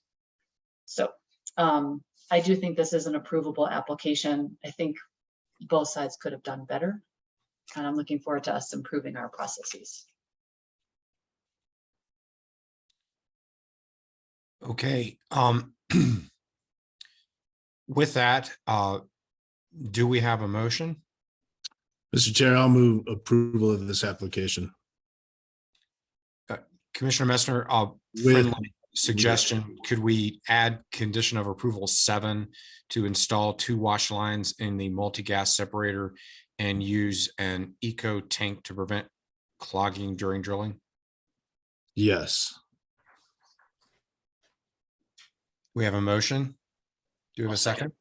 So I do think this is an approvable application. I think both sides could have done better, and I'm looking forward to us improving our processes. Okay. With that, do we have a motion? Mr. Chair, I'll move approval of this application. Commissioner Messner, With- friendly suggestion, could we add condition of approval 7 to install 2 wash lines in the multi-gas separator and use an eco tank to prevent clogging during drilling? Yes. We have a motion. Do we have a second?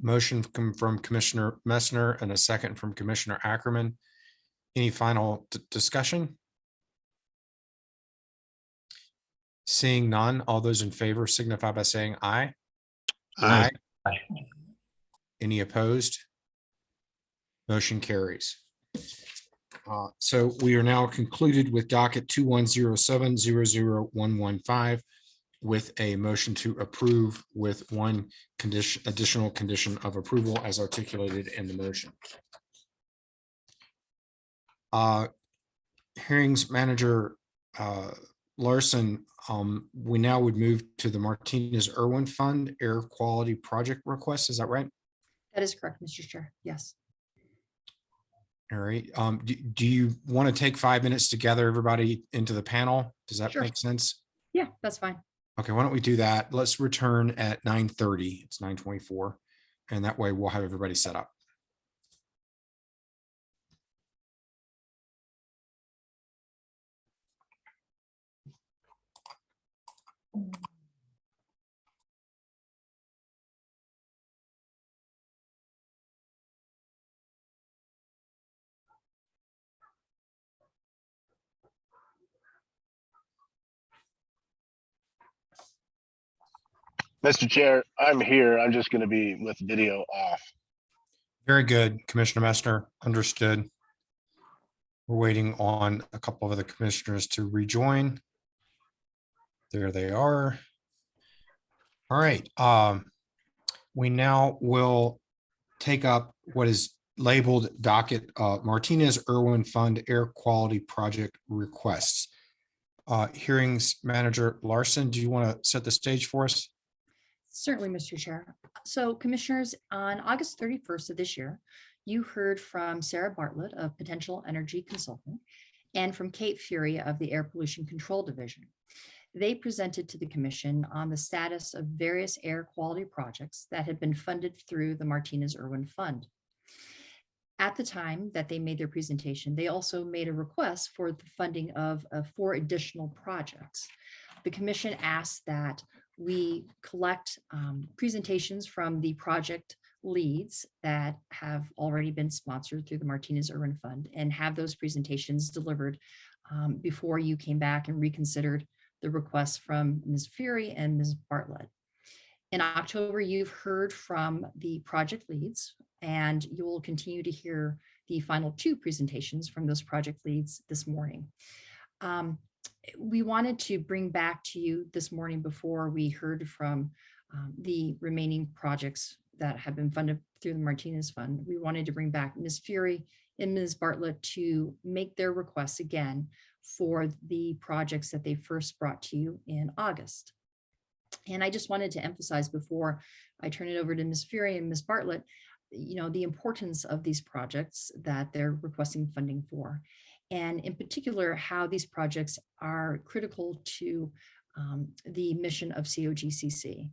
Motion from Commissioner Messner and a second from Commissioner Ackerman. Any final discussion? Seeing none, all those in favor signify by saying aye. Aye. Any opposed? Motion carries. So we are now concluded with docket 2107-00115 with a motion to approve with one condition, additional condition of approval as articulated in the motion. Hearings Manager Larson, we now would move to the Martinez-Irwin Fund Air Quality Project request. Is that right? That is correct, Mr. Chair. Yes. All right. Do you want to take 5 minutes to gather everybody into the panel? Does that Sure. make sense? Yeah, that's fine. Okay, why don't we do that? Let's return at 9:30. It's 9:24. And that way we'll have everybody set up. Mr. Chair, I'm here. I'm just going to be with video off. Very good, Commissioner Messner. Understood. We're waiting on a couple of other commissioners to rejoin. There they are. All right. We now will take up what is labeled docket Martinez-Irwin Fund Air Quality Project requests. Hearings Manager Larson, do you want to set the stage for us? Certainly, Mr. Chair. So Commissioners, on August 31st of this year, you heard from Sarah Bartlett of Potential Energy Consulting and from Kate Fury of the Air Pollution Control Division. They presented to the Commission on the status of various air quality projects that had been funded through the Martinez-Irwin Fund. At the time that they made their presentation, they also made a request for the funding of 4 additional projects. The Commission asked that we collect presentations from the project leads that have already been sponsored through the Martinez Urban Fund and have those presentations delivered before you came back and reconsidered the requests from Ms. Fury and Ms. Bartlett. In October, you've heard from the project leads, and you will continue to hear the final 2 presentations from those project leads this morning. We wanted to bring back to you this morning, before we heard from the remaining projects that have been funded through the Martinez Fund, we wanted to bring back Ms. Fury and Ms. Bartlett to make their requests again for the projects that they first brought to you in August. And I just wanted to emphasize, before I turn it over to Ms. Fury and Ms. Bartlett, the importance of these projects that they're requesting funding for, and in particular, how these projects are critical to the mission of COGCC,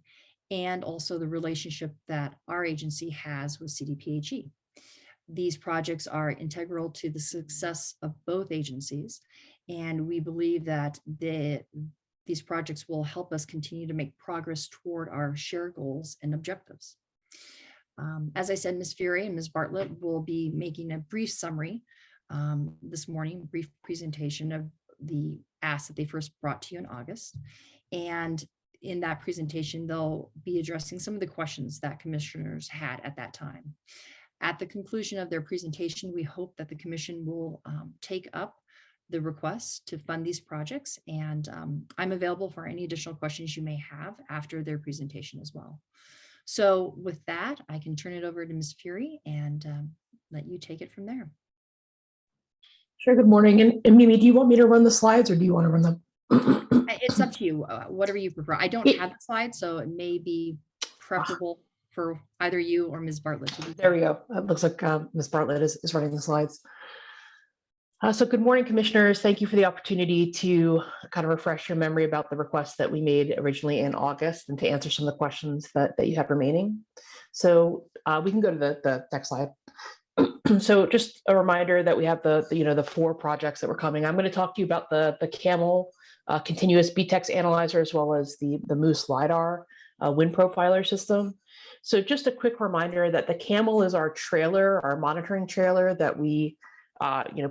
and also the relationship that our agency has with CDPHE. These projects are integral to the success of both agencies, and we believe that these projects will help us continue to make progress toward our shared goals and objectives. As I said, Ms. Fury and Ms. Bartlett will be making a brief summary this morning, brief presentation of the asks that they first brought to you in August. And in that presentation, they'll be addressing some of the questions that commissioners had at that time. At the conclusion of their presentation, we hope that the commission will take up the requests to fund these projects. And I'm available for any additional questions you may have after their presentation as well. So with that, I can turn it over to Ms. Fury and let you take it from there. Sure. Good morning. And Mimi, do you want me to run the slides, or do you want to run them? It's up to you, whatever you prefer. I don't have the slides, so it may be preferable for either you or Ms. Bartlett to do. There we go. It looks like Ms. Bartlett is running the slides. So good morning, commissioners. Thank you for the opportunity to kind of refresh your memory about the request that we made originally in August, and to answer some of the questions that you have remaining. So we can go to the next slide. So just a reminder that we have the 4 projects that were coming. I'm going to talk to you about the CAMEL continuous BTEX analyzer, as well as the Moose LiDAR wind profiler system. So just a quick reminder that the CAMEL is our trailer, our monitoring trailer that we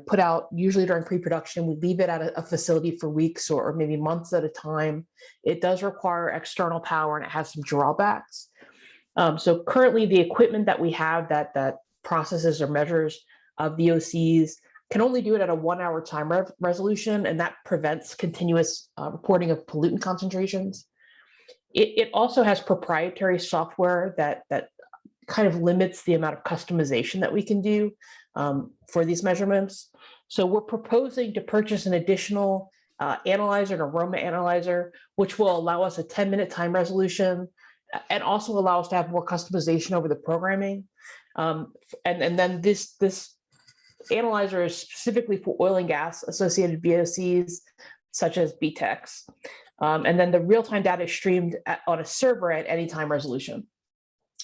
put out usually during pre-production. We leave it at a facility for weeks or maybe months at a time. It does require external power, and it has some drawbacks. So currently, the equipment that we have that processes or measures VOCs can only do it at a 1-hour time resolution, and that prevents continuous reporting of pollutant concentrations. It also has proprietary software that kind of limits the amount of customization that we can do for these measurements. So we're proposing to purchase an additional analyzer, an aroma analyzer, which will allow us a 10-minute time resolution and also allow us to have more customization over the programming. And then this analyzer is specifically for oil and gas associated VOCs, such as BTEX. And then the real-time data is streamed on a server at any time resolution.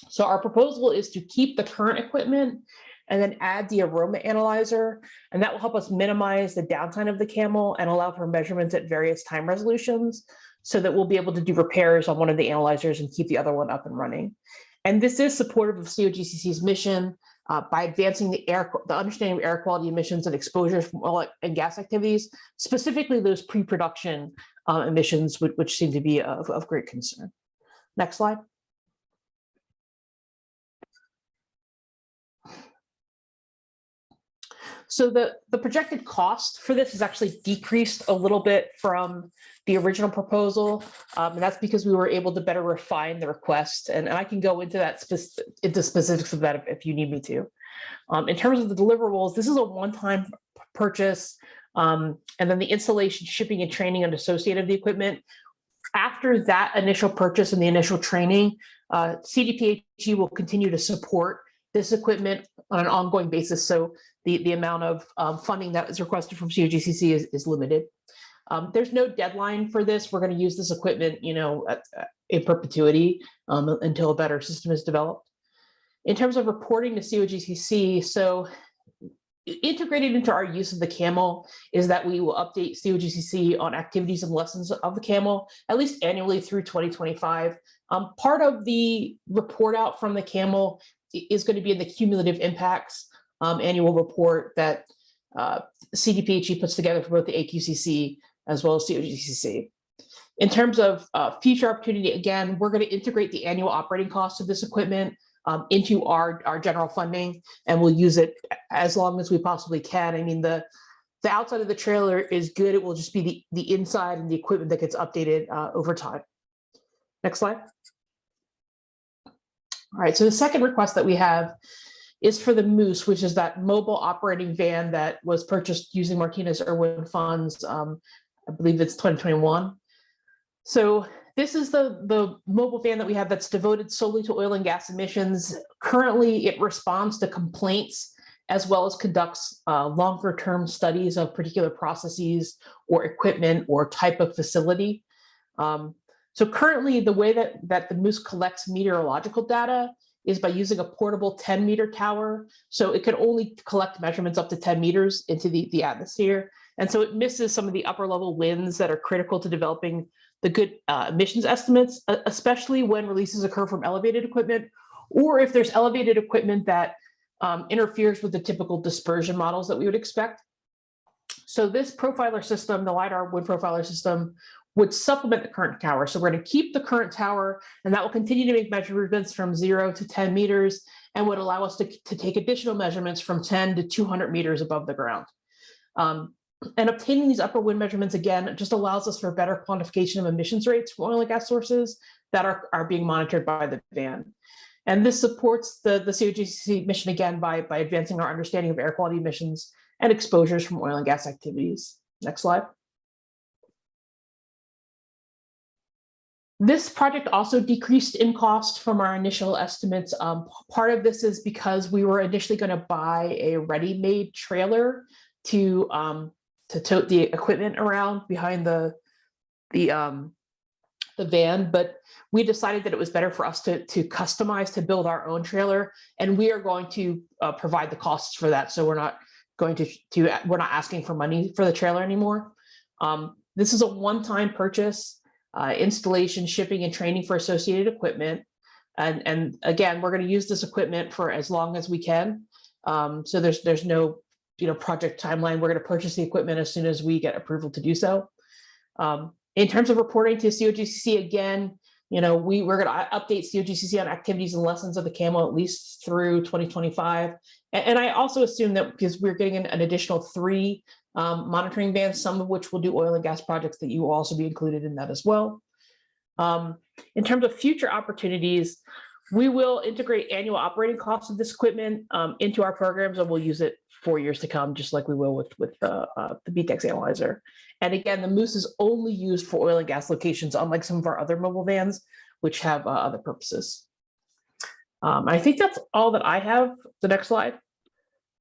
So our proposal is to keep the current equipment and then add the aroma analyzer, and that will help us minimize the downtime of the CAMEL and allow for measurements at various time resolutions, so that we'll be able to do repairs on one of the analyzers and keep the other one up and running. And this is supportive of COGCC's mission by advancing the understanding of air quality emissions and exposures from oil and gas activities, specifically those pre-production emissions, which seem to be of great concern. Next slide. So the projected cost for this is actually decreased a little bit from the original proposal, and that's because we were able to better refine the request. And I can go into that specifics of that if you need me to. In terms of the deliverables, this is a one-time purchase, and then the installation, shipping, and training and associated the equipment. After that initial purchase and the initial training, CDPHE will continue to support this equipment on an ongoing basis. So the amount of funding that is requested from COGCC is limited. There's no deadline for this. We're going to use this equipment, in perpetuity until a better system is developed. In terms of reporting to COGCC, so integrated into our use of the CAMEL is that we will update COGCC on activities and lessons of the CAMEL at least annually through 2025. Part of the report out from the CAMEL is going to be in the cumulative impacts annual report that CDPHE puts together for both the AQCC as well as COGCC. In terms of future opportunity, again, we're going to integrate the annual operating costs of this equipment into our general funding, and we'll use it as long as we possibly can. I mean, the outside of the trailer is good. It will just be the inside and the equipment that gets updated over time. Next slide. All right, so the second request that we have is for the Moose, which is that mobile operating van that was purchased using Martinez-Irwin funds. I believe it's 2021. So this is the mobile van that we have that's devoted solely to oil and gas emissions. Currently, it responds to complaints as well as conducts longer term studies of particular processes or equipment or type of facility. So currently, the way that the Moose collects meteorological data is by using a portable 10-meter tower. So it can only collect measurements up to 10 meters into the atmosphere. And so it misses some of the upper level winds that are critical to developing the good emissions estimates, especially when releases occur from elevated equipment, or if there's elevated equipment that interferes with the typical dispersion models that we would expect. So this profiler system, the LiDAR wind profiler system, would supplement the current tower. So we're going to keep the current tower, and that will continue to make measurements from 0 to 10 meters and would allow us to take additional measurements from 10 to 200 meters above the ground. And obtaining these upper wind measurements, again, just allows us for better quantification of emissions rates from oil and gas sources that are being monitored by the van. And this supports the COGCC mission, again, by advancing our understanding of air quality emissions and exposures from oil and gas activities. Next slide. This project also decreased in cost from our initial estimates. Part of this is because we were initially going to buy a ready-made trailer to tote the equipment around behind the van, but we decided that it was better for us to customize, to build our own trailer, and we are going to provide the costs for that. So we're not going we're not asking for money for the trailer anymore. This is a one-time purchase. Installation, shipping, and training for associated equipment. And again, we're going to use this equipment for as long as we can. So there's no project timeline. We're going to purchase the equipment as soon as we get approval to do so. In terms of reporting to COGCC, again, we're going to update COGCC on activities and lessons of the CAMO at least through 2025. And I also assume that because we're getting an additional 3 monitoring vans, some of which will do oil and gas projects, that you will also be included in that as well. In terms of future opportunities, we will integrate annual operating costs of this equipment into our programs, and we'll use it for years to come, just like we will with the BTEX analyzer. And again, the Moose is only used for oil and gas locations, unlike some of our other mobile vans, which have other purposes. I think that's all that I have. The next slide.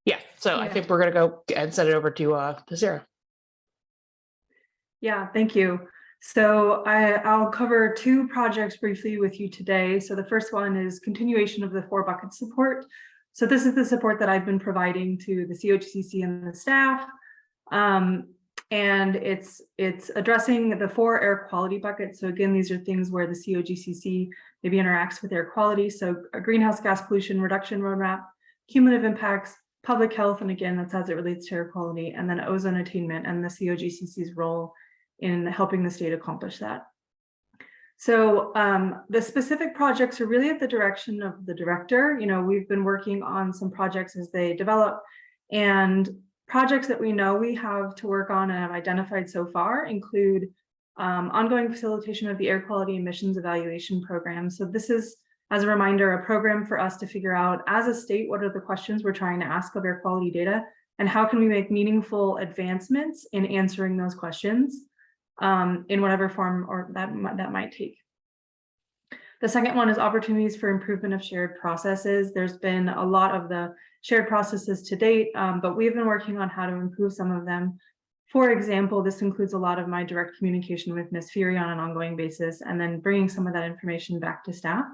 Yeah, so I think we're going to go and send it over to Sarah. Yeah, thank you. So I'll cover 2 projects briefly with you today. So the first one is continuation of the 4 bucket support. So this is the support that I've been providing to the COGCC and the staff. And it's addressing the 4 air quality buckets. So again, these are things where the COGCC maybe interacts with air quality. So a greenhouse gas pollution reduction roadmap, cumulative impacts, public health, and again, that's as it relates to air quality, and then ozone attainment and the COGCC's role in helping the state accomplish that. So the specific projects are really at the direction of the director. We've been working on some projects as they develop, and projects that we know we have to work on and have identified so far include ongoing facilitation of the air quality emissions evaluation program. So this is, as a reminder, a program for us to figure out as a state, what are the questions we're trying to ask of air quality data, and how can we make meaningful advancements in answering those questions in whatever form or that might take. The second one is opportunities for improvement of shared processes. There's been a lot of the shared processes to date, but we've been working on how to improve some of them. For example, this includes a lot of my direct communication with Ms. Fury on an ongoing basis, and then bringing some of that information back to staff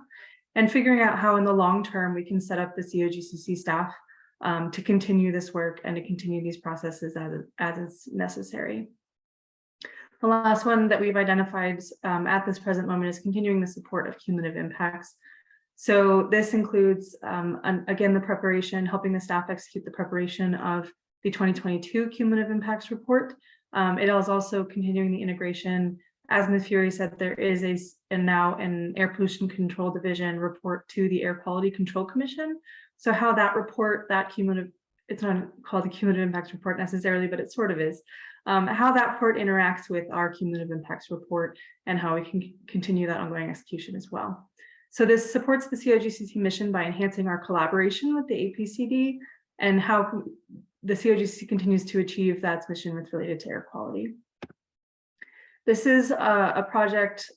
and figuring out how in the long term we can set up the COGCC staff to continue this work and to continue these processes as is necessary. The last one that we've identified at this present moment is continuing the support of cumulative impacts. So this includes, again, the preparation, helping the staff execute the preparation of the 2022 cumulative impacts report. It is also continuing the integration. As Ms. Fury said, there is now an Air Pollution Control Division report to the Air Quality Control Commission. So how that report, that cumulative, it's not called the cumulative impacts report necessarily, but it sort of is, how that report interacts with our cumulative impacts report and how we can continue that ongoing execution as well. So this supports the COGCC mission by enhancing our collaboration with the APCD and how the COGCC continues to achieve that mission with related to air quality. This is a project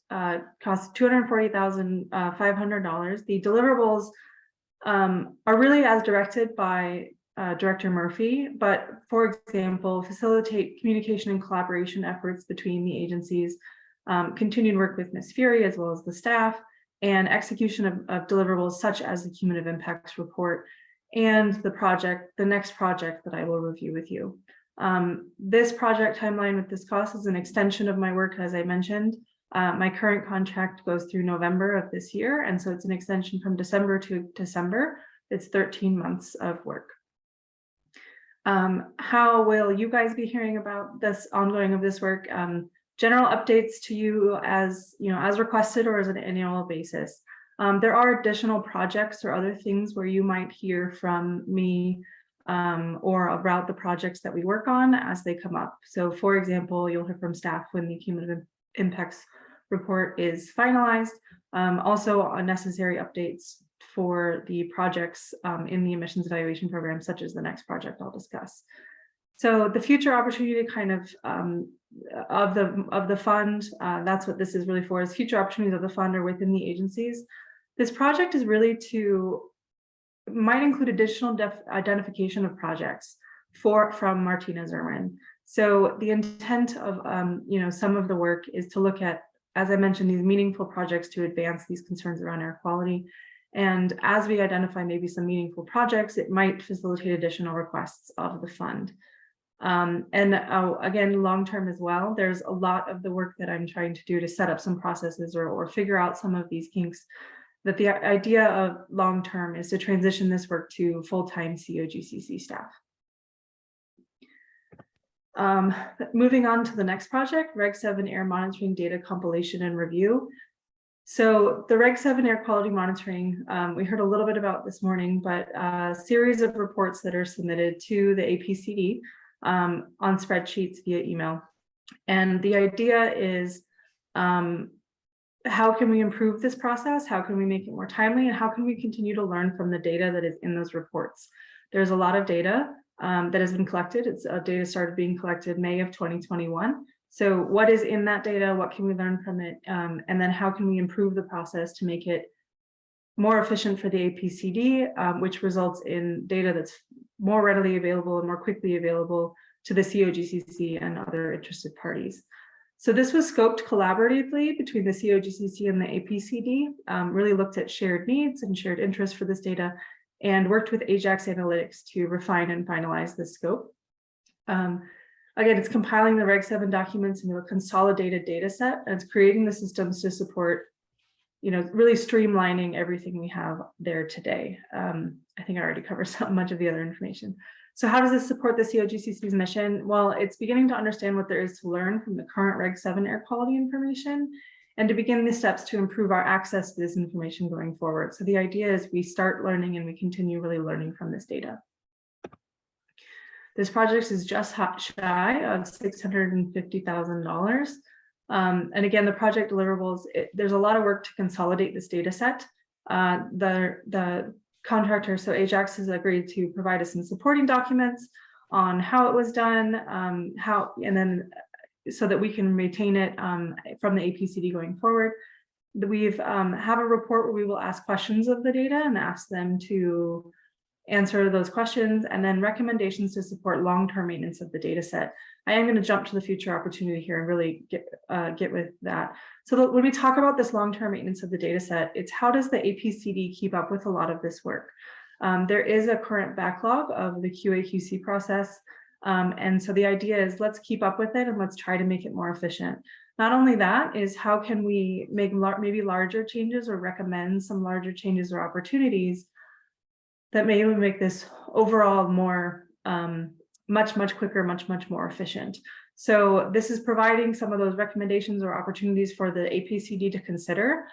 costs $240,500. The deliverables are really as directed by Director Murphy, but for example, facilitate communication and collaboration efforts between the agencies, continued work with Ms. Fury as well as the staff, and execution of deliverables such as the cumulative impacts report and the next project that I will review with you. This project timeline with this cost is an extension of my work, as I mentioned. My current contract goes through November of this year, and so it's an extension from December to December. It's 13 months of work. How will you guys be hearing about this ongoing of this work? General updates to you as requested or as an annual basis. There are additional projects or other things where you might hear from me or about the projects that we work on as they come up. So for example, you'll hear from staff when the cumulative impacts report is finalized. Also necessary updates for the projects in the emissions evaluation program, such as the next project I'll discuss. So the future opportunity kind of the fund, that's what this is really for, is future opportunities of the fund are within the agencies. This project is really might include additional identification of projects from Martinez Irwin. So the intent of some of the work is to look at, as I mentioned, these meaningful projects to advance these concerns around air quality. And as we identify maybe some meaningful projects, it might facilitate additional requests of the fund. Again, long-term as well, there's a lot of the work that I'm trying to do to set up some processes or figure out some of these kinks, that the idea of long-term is to transition this work to full-time COGCC staff. Moving on to the next project, Reg 7 air monitoring data compilation and review. So the Reg 7 air quality monitoring, we heard a little bit about this morning, but a series of reports that are submitted to the APCD on spreadsheets via email. And the idea is, how can we improve this process? How can we make it more timely? And how can we continue to learn from the data that is in those reports? There's a lot of data that has been collected. Data started being collected May of 2021. So what is in that data? What can we learn from it? And then how can we improve the process to make it more efficient for the APCD, which results in data that's more readily available and more quickly available to the COGCC and other interested parties. So this was scoped collaboratively between the COGCC and the APCD, really looked at shared needs and shared interests for this data, and worked with Ajax Analytics to refine and finalize the scope. Again, it's compiling the Reg 7 documents into a consolidated data set, and it's creating the systems to support, really streamlining everything we have there today. I think I already covered much of the other information. So how does this support the COGCC's mission? Well, it's beginning to understand what there is to learn from the current Reg 7 air quality information and to begin the steps to improve our access to this information going forward. So the idea is we start learning and we continue really learning from this data. This project is just shy of $650,000. And again, the project deliverables, there's a lot of work to consolidate this data set. The contractor, so Ajax, has agreed to provide us some supporting documents on how it was done, and then so that we can maintain it from the APCD going forward. We've have a report where we will ask questions of the data and ask them to answer those questions, and then recommendations to support long-term maintenance of the data set. I am going to jump to the future opportunity here and really get with that. So when we talk about this long-term maintenance of the data set, it's how does the APCD keep up with a lot of this work? There is a current backlog of the QA/QC process. And so the idea is let's keep up with it and let's try to make it more efficient. Not only that is how can we make maybe larger changes or recommend some larger changes or opportunities that may even make this overall more much quicker, much more efficient. So this is providing some of those recommendations or opportunities for the APCD to consider.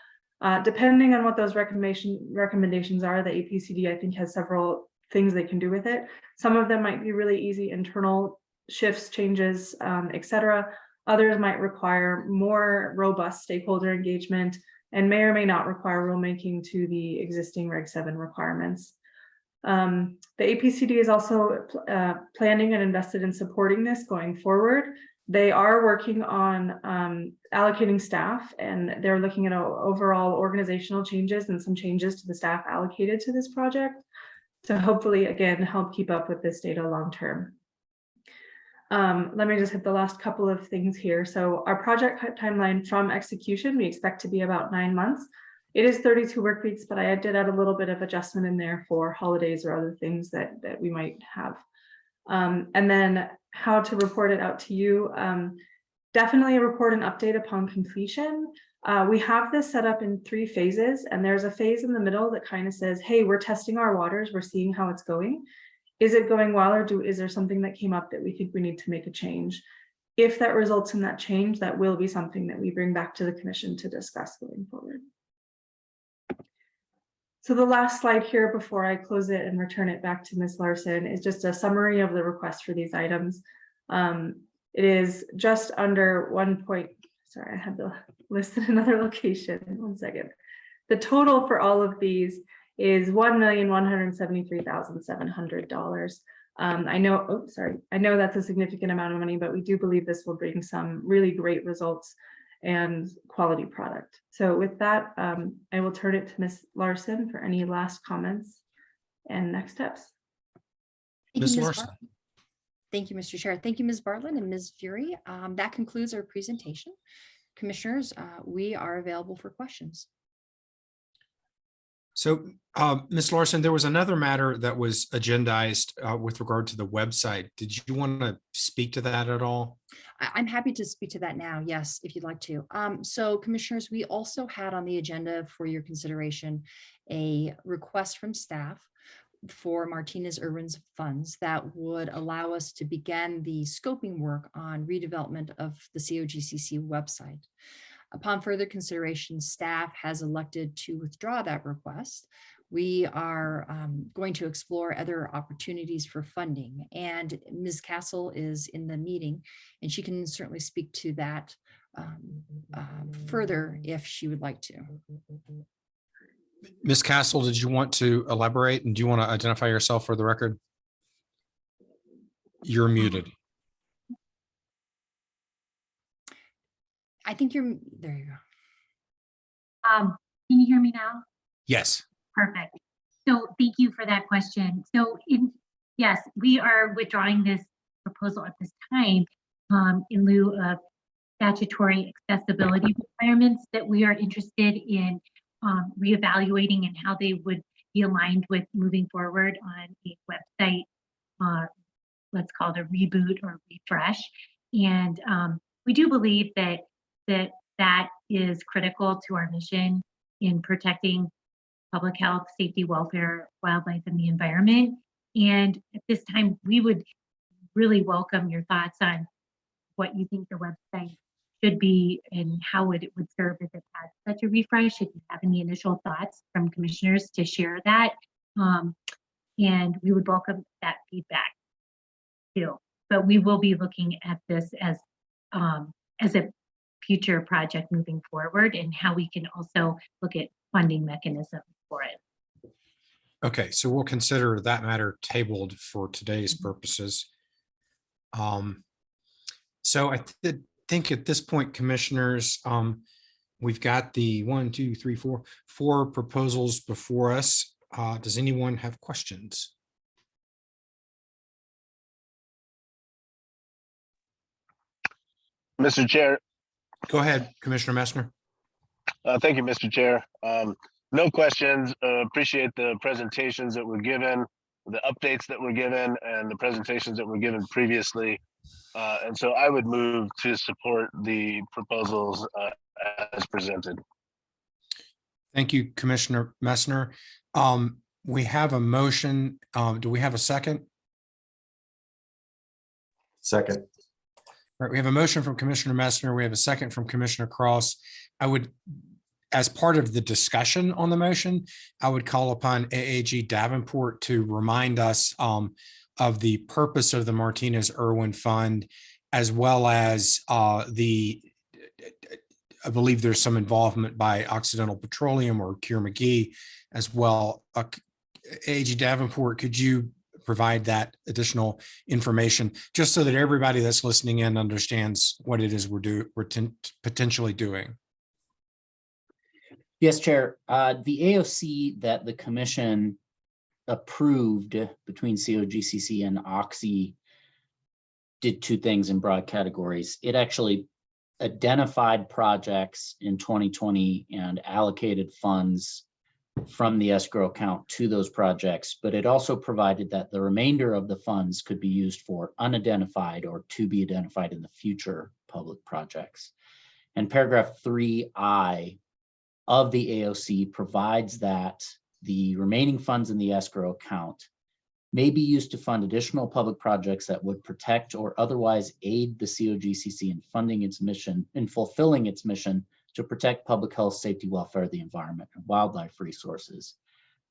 Depending on what those recommendations are, the APCD I think has several things they can do with it. Some of them might be really easy internal shifts, changes, etc. Others might require more robust stakeholder engagement and may or may not require rulemaking to the existing Reg 7 requirements. The APCD is also planning and invested in supporting this going forward. They are working on allocating staff, and they're looking at overall organizational changes and some changes to the staff allocated to this project to hopefully, again, help keep up with this data long term. Let me just hit the last couple of things here. So our project timeline from execution, we expect to be about 9 months. It is 32 work weeks, but I did add a little bit of adjustment in there for holidays or other things that we might have. And then how to report it out to you. Definitely report an update upon completion. We have this set up in 3 phases, and there's a phase in the middle that kind of says, hey, we're testing our waters, we're seeing how it's going. Is it going well, or is there something that came up that we think we need to make a change? If that results in that change, that will be something that we bring back to the commission to discuss going forward. So the last slide here before I close it and return it back to Ms. Larson is just a summary of the request for these items. It is just under 1 point, sorry, I had to list in another location, 1 second. The total for all of these is $1,173,700. I know, oh, sorry, I know that's a significant amount of money, but we do believe this will bring some really great results and quality product. So with that, I will turn it to Ms. Larson for any last comments and next steps. Thank Ms. you, Larson. Bartlett. Thank you, Mr. Chair. Thank you, Ms. Bartlett and Ms. Fury. That concludes our presentation. Commissioners, we are available for questions. So, Ms. Larson, there was another matter that was agendized with regard to the website. Did you want to speak to that at all? I'm happy to speak to that now, yes, if you'd like to. So commissioners, we also had on the agenda for your consideration a request from staff for Martinez Irwin's funds that would allow us to begin the scoping work on redevelopment of the COGCC website. Upon further consideration, staff has elected to withdraw that request. We are going to explore other opportunities for funding, and Ms. Castle is in the meeting, and she can certainly speak to that further if she would like to. Ms. Castle, did you want to elaborate, and do you want to identify yourself for the record? You're muted. I think you're, there you go. Can you hear me now? Yes. Perfect. So thank you for that question. So yes, we are withdrawing this proposal at this time in lieu of statutory accessibility requirements that we are interested in reevaluating and how they would be aligned with moving forward on a website, let's call it a reboot or refresh. And we do believe that is critical to our mission in protecting public health, safety, welfare, wildlife, and the environment. And at this time, we would really welcome your thoughts on what you think the website should be and how it would serve if it had such a refresh. If you have any initial thoughts from commissioners to share that, and we would welcome that feedback too. But we will be looking at this as a future project moving forward and how we can also look at funding mechanisms for it. Okay, so we'll consider that matter tabled for today's purposes. So I think at this point, commissioners, we've got the 4 proposals before us. Does anyone have questions? Mr. Chair. Go ahead, Commissioner Messner. Thank you, Mr. Chair. No questions. Appreciate the presentations that were given, the updates that were given, and the presentations that were given previously. And so I would move to support the proposals as presented. Thank you, Commissioner Messner. We have a motion. Do we have a second? Second. All right, we have a motion from Commissioner Messner. We have a second from Commissioner Cross. I would, as part of the discussion on the motion, I would call upon AAG Davenport to remind us of the purpose of the Martinez-Irwin Fund, as well as I believe there's some involvement by Occidental Petroleum or Kier McGee as well. AAG Davenport, could you provide that additional information just so that everybody that's listening in understands what it is we're potentially doing? Yes, Chair. The AOC that the commission approved between COGCC and OXY did two things in broad categories. It actually identified projects in 2020 and allocated funds from the escrow account to those projects, but it also provided that the remainder of the funds could be used for unidentified or to be identified in the future public projects. And paragraph 3I of the AOC provides that the remaining funds in the escrow account may be used to fund additional public projects that would protect or otherwise aid the COGCC in funding its mission, in fulfilling its mission to protect public health, safety, welfare, the environment, and wildlife resources.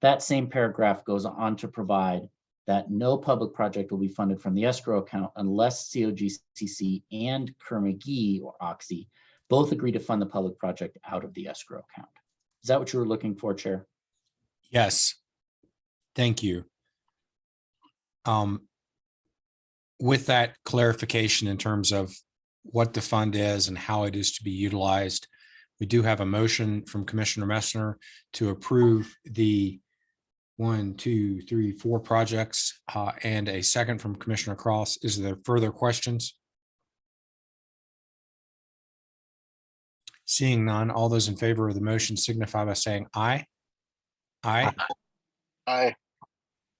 That same paragraph goes on to provide that no public project will be funded from the escrow account unless COGCC and Kier McGee or OXY both agree to fund the public project out of the escrow account. Is that what you were looking for, Chair? Yes. Thank you. With that clarification in terms of what the fund is and how it is to be utilized, we do have a motion from Commissioner Messner to approve the 1, 2, 3, 4 projects and a second from Commissioner Cross. Is there further questions? Seeing none, all those in favor of the motion signify by saying aye. Aye. Aye.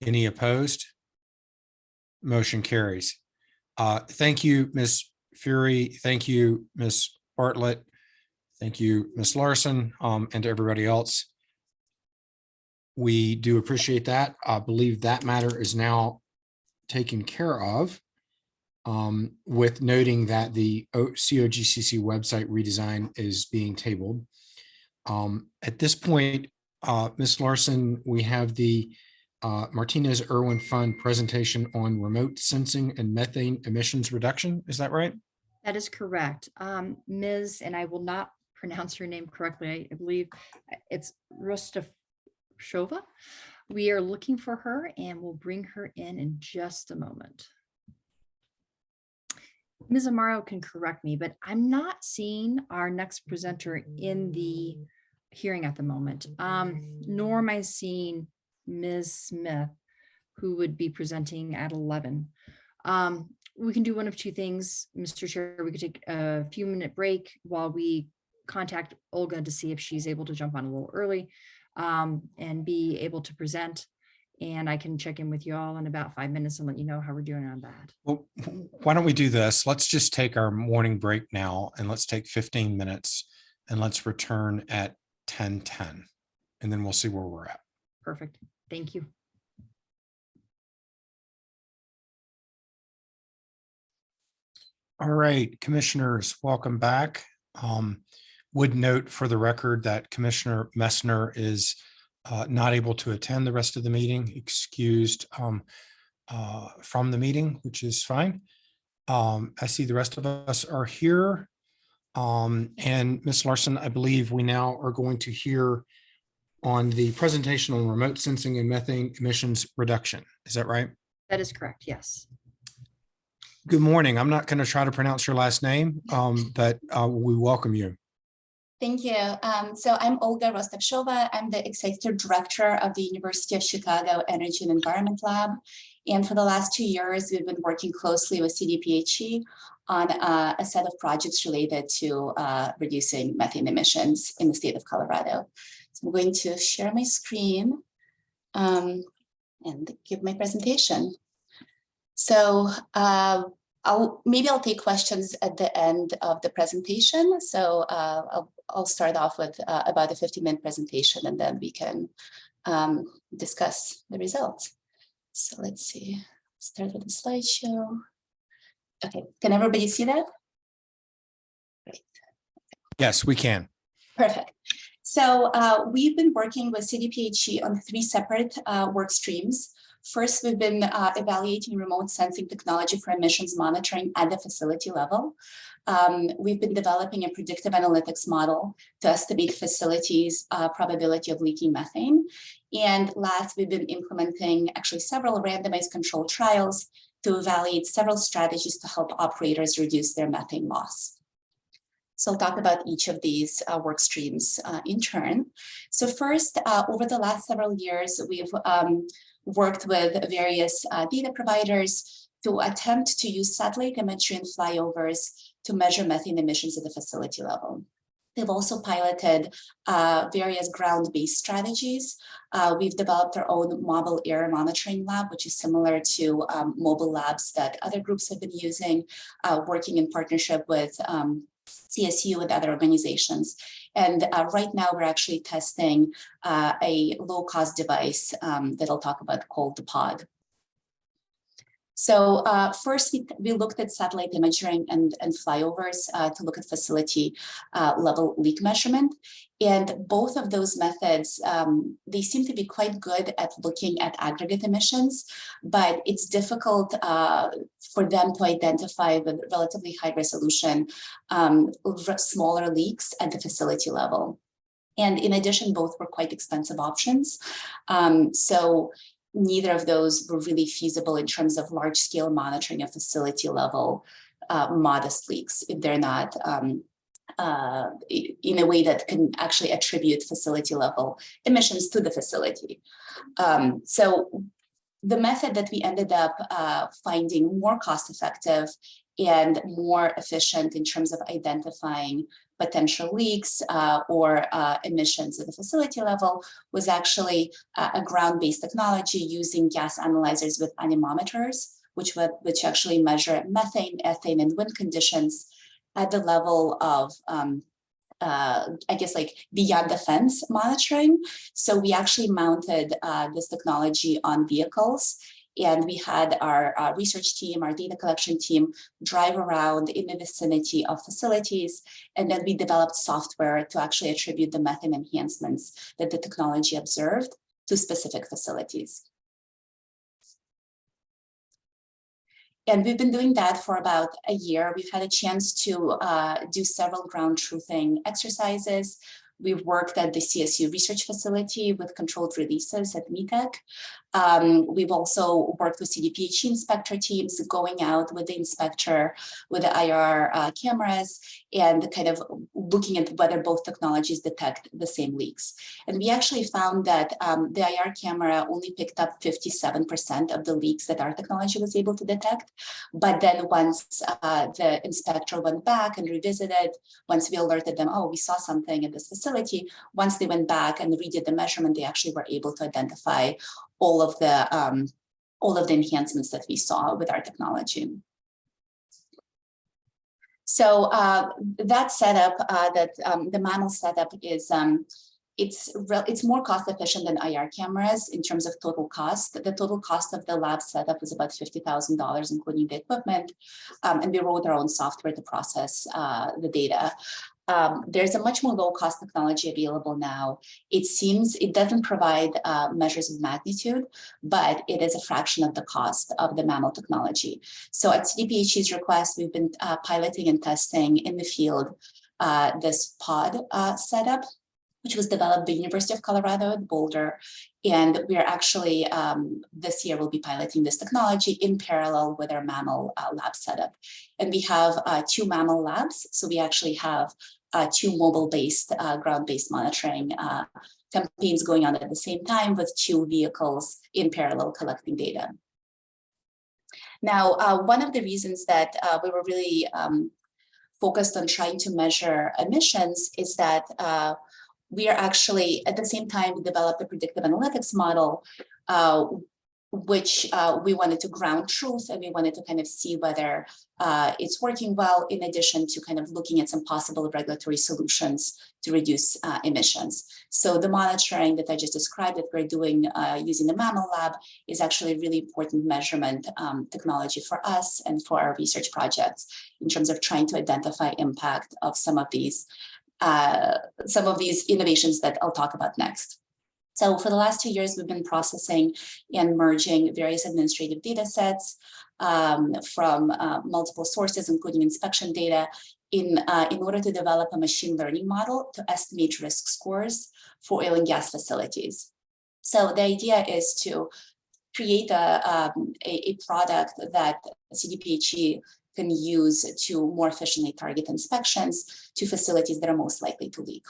Any opposed? Motion carries. Thank you, Ms. Fury. Thank you, Ms. Bartlett. Thank you, Ms. Larson, and to everybody else. We do appreciate that. I believe that matter is now taken care of, with noting that the COGCC website redesign is being tabled. At this point, Ms. Larson, we have the Martinez-Irwin Fund presentation on remote sensing and methane emissions reduction. Is that right? That is correct. Ms., and I will not pronounce her name correctly, I believe it's Rostashova. We are looking for her and we'll bring her in just a moment. Ms. Amaro can correct me, but I'm not seeing our next presenter in the hearing at the moment, nor am I seeing Ms. Smith, who would be presenting at 11. We can do one of two things, Mr. Chair. We could take a few-minute break while we contact Olga to see if she's able to jump on a little early and be able to present. And I can check in with you all in about 5 minutes and let you know how we're doing on that. Well, why don't we do this? Let's just take our morning break now and let's take 15 minutes and let's return at 10:10 and then we'll see where we're at. Perfect. Thank you. All right, commissioners, welcome back. Would note for the record that Commissioner Messner is not able to attend the rest of the meeting, excused from the meeting, which is fine. I see the rest of us are here. And Ms. Larson, I believe we now are going to hear on the presentation on remote sensing and methane emissions reduction. Is that right? That is correct, yes. Good morning. I'm not going to try to pronounce your last name, but we welcome you. Thank you. So I'm Olga Rostashova. I'm the Executive Director of the University of Chicago Energy and Environment Lab. And for the last 2 years, we've been working closely with CDPHE on a set of projects related to reducing methane emissions in the state of Colorado. So I'm going to share my screen and give my presentation. So Maybe I'll take questions at the end of the presentation. So I'll start off with about a 15-minute presentation, and then we can discuss the results. So let's see, start with the slideshow. Okay, can everybody see that? Great. Yes, we can. Perfect. So we've been working with CDPHE on 3 separate work streams. First, we've been evaluating remote sensing technology for emissions monitoring at the facility level. We've been developing a predictive analytics model to estimate facilities' probability of leaking methane. And last, we've been implementing actually several randomized controlled trials to evaluate several strategies to help operators reduce their methane loss. So I'll talk about each of these work streams in turn. So first, over the last several years, we've worked with various data providers to attempt to use satellite imagery and flyovers to measure methane emissions at the facility level. They've also piloted various ground-based strategies. We've developed our own mobile air monitoring lab, which is similar to mobile labs that other groups have been using, working in partnership with CSU and other organizations. And right now we're actually testing a low-cost device that I'll talk about called the pod. So first, we looked at satellite imaging and flyovers to look at facility level leak measurement. And both of those methods, they seem to be quite good at looking at aggregate emissions, but it's difficult for them to identify with relatively high resolution smaller leaks at the facility level. And in addition, both were quite expensive options. So neither of those were really feasible in terms of large scale monitoring of facility level modest leaks if they're not in a way that can actually attribute facility level emissions to the facility. So the method that we ended up finding more cost effective and more efficient in terms of identifying potential leaks or emissions at the facility level was actually a ground-based technology using gas analyzers with anemometers, which actually measure methane, ethane, and wind conditions at the level of, I guess, like beyond the fence monitoring. So we actually mounted this technology on vehicles. And we had our research team, our data collection team, drive around in the vicinity of facilities. And then we developed software to actually attribute the methane enhancements that the technology observed to specific facilities. And we've been doing that for about a year. We've had a chance to do several ground truthing exercises. We've worked at the CSU research facility with controlled releases at METEC. We've also worked with CDPHE inspector teams going out with the inspector with the IR cameras and kind of looking at whether both technologies detect the same leaks. And we actually found that the IR camera only picked up 57% of the leaks that our technology was able to detect. But then once the inspector went back and revisited, once we alerted them, oh, we saw something at this facility, once they went back and redid the measurement, they actually were able to identify all of the enhancements that we saw with our technology. So that setup, the MAML setup is it's more cost efficient than IR cameras in terms of total cost. The total cost of the lab setup was about $50,000, including the equipment, and we wrote our own software to process the data. There's a much more low-cost technology available now. It doesn't provide measures of magnitude, but it is a fraction of the cost of the MAML technology. So at CDPHE's request, we've been piloting and testing in the field this pod setup, which was developed at the University of Colorado at Boulder. And we're actually, this year, we'll be piloting this technology in parallel with our MAML lab setup. And we have 2 MAML labs. So we actually have 2 mobile-based, ground-based monitoring campaigns going on at the same time with 2 vehicles in parallel collecting data. Now, one of the reasons that we were really focused on trying to measure emissions is that we are actually, at the same time, we developed a predictive analytics model. which we wanted to ground truth, and we wanted to kind of see whether it's working well, in addition to kind of looking at some possible regulatory solutions to reduce emissions. So the monitoring that I just described that we're doing using the Mammal Lab is actually a really important measurement technology for us and for our research projects in terms of trying to identify impact of some of these innovations that I'll talk about next. So for the last 2 years, we've been processing and merging various administrative data sets from multiple sources, including inspection data, in order to develop a machine learning model to estimate risk scores for oil and gas facilities. So the idea is to create a product that CDPHE can use to more efficiently target inspections to facilities that are most likely to leak.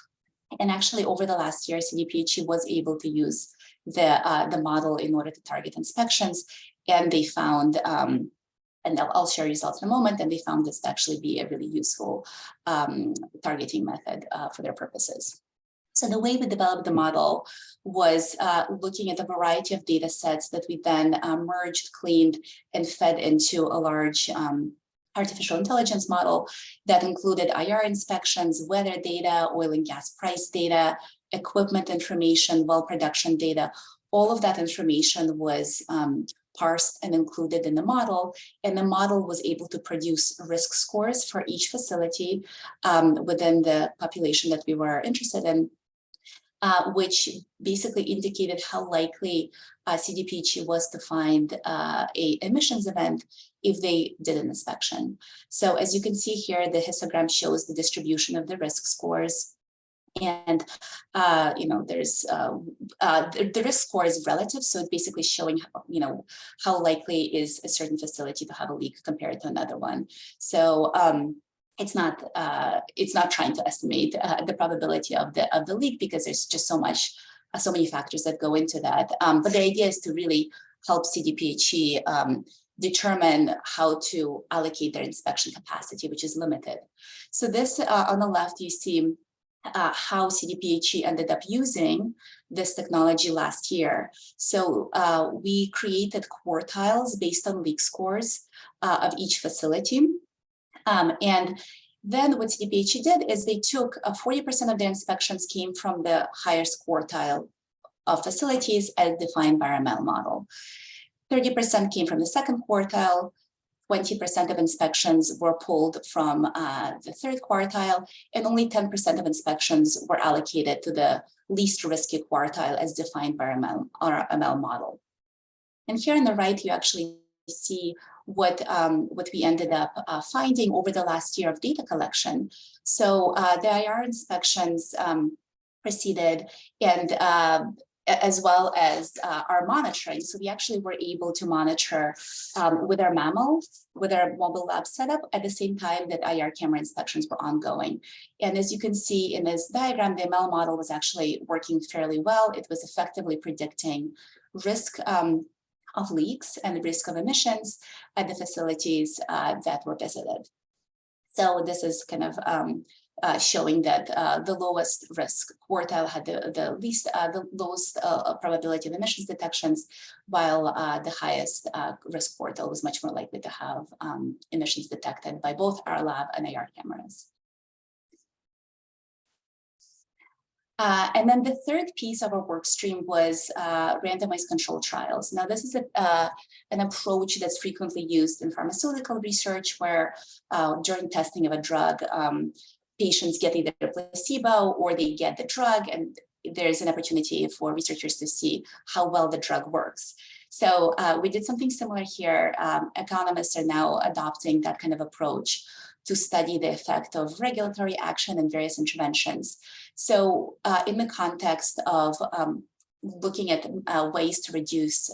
And actually, over the last year, CDPHE was able to use the model in order to target inspections, and they found, and I'll share results in a moment, and they found this to actually be a really useful targeting method for their purposes. So the way we developed the model was looking at a variety of data sets that we then merged, cleaned, and fed into a large artificial intelligence model that included IR inspections, weather data, oil and gas price data, equipment information, well production data. All of that information was parsed and included in the model, and the model was able to produce risk scores for each facility within the population that we were interested in, which basically indicated how likely CDPHE was to find a emissions event if they did an inspection. So as you can see here, the histogram shows the distribution of the risk scores. And, there's the risk score is relative. So it's basically showing, how likely is a certain facility to have a leak compared to another one. So it's not trying to estimate the probability of the leak, because there's just so many factors that go into that. But the idea is to really help CDPHE determine how to allocate their inspection capacity, which is limited. So this on the left, you see how CDPHE ended up using this technology last year. So we created quartiles based on leak scores of each facility. And then what CDPHE did is they took 40% of their inspections came from the highest quartile of facilities as defined by our ML model. 30% came from the second quartile, 20% of inspections were pulled from the third quartile, and only 10% of inspections were allocated to the least risky quartile as defined by our ML model. And here on the right, you actually see what we ended up finding over the last year of data collection. So the IR inspections proceeded, and as well as our monitoring. So we actually were able to monitor with our mobile lab setup at the same time that IR camera inspections were ongoing. And as you can see in this diagram, the ML model was actually working fairly well. It was effectively predicting risk of leaks and risk of emissions at the facilities that were visited. So this is kind of showing that the lowest risk quartile had the lowest probability of emissions detections, while the highest risk quartile was much more likely to have emissions detected by both our lab and AR cameras. And then the third piece of our work stream was randomized controlled trials. Now, this is an approach that's frequently used in pharmaceutical research, where during testing of a drug, patients get either a placebo or they get the drug, and there's an opportunity for researchers to see how well the drug works. So we did something similar here. Economists are now adopting that kind of approach to study the effect of regulatory action and various interventions. So in the context of looking at ways to reduce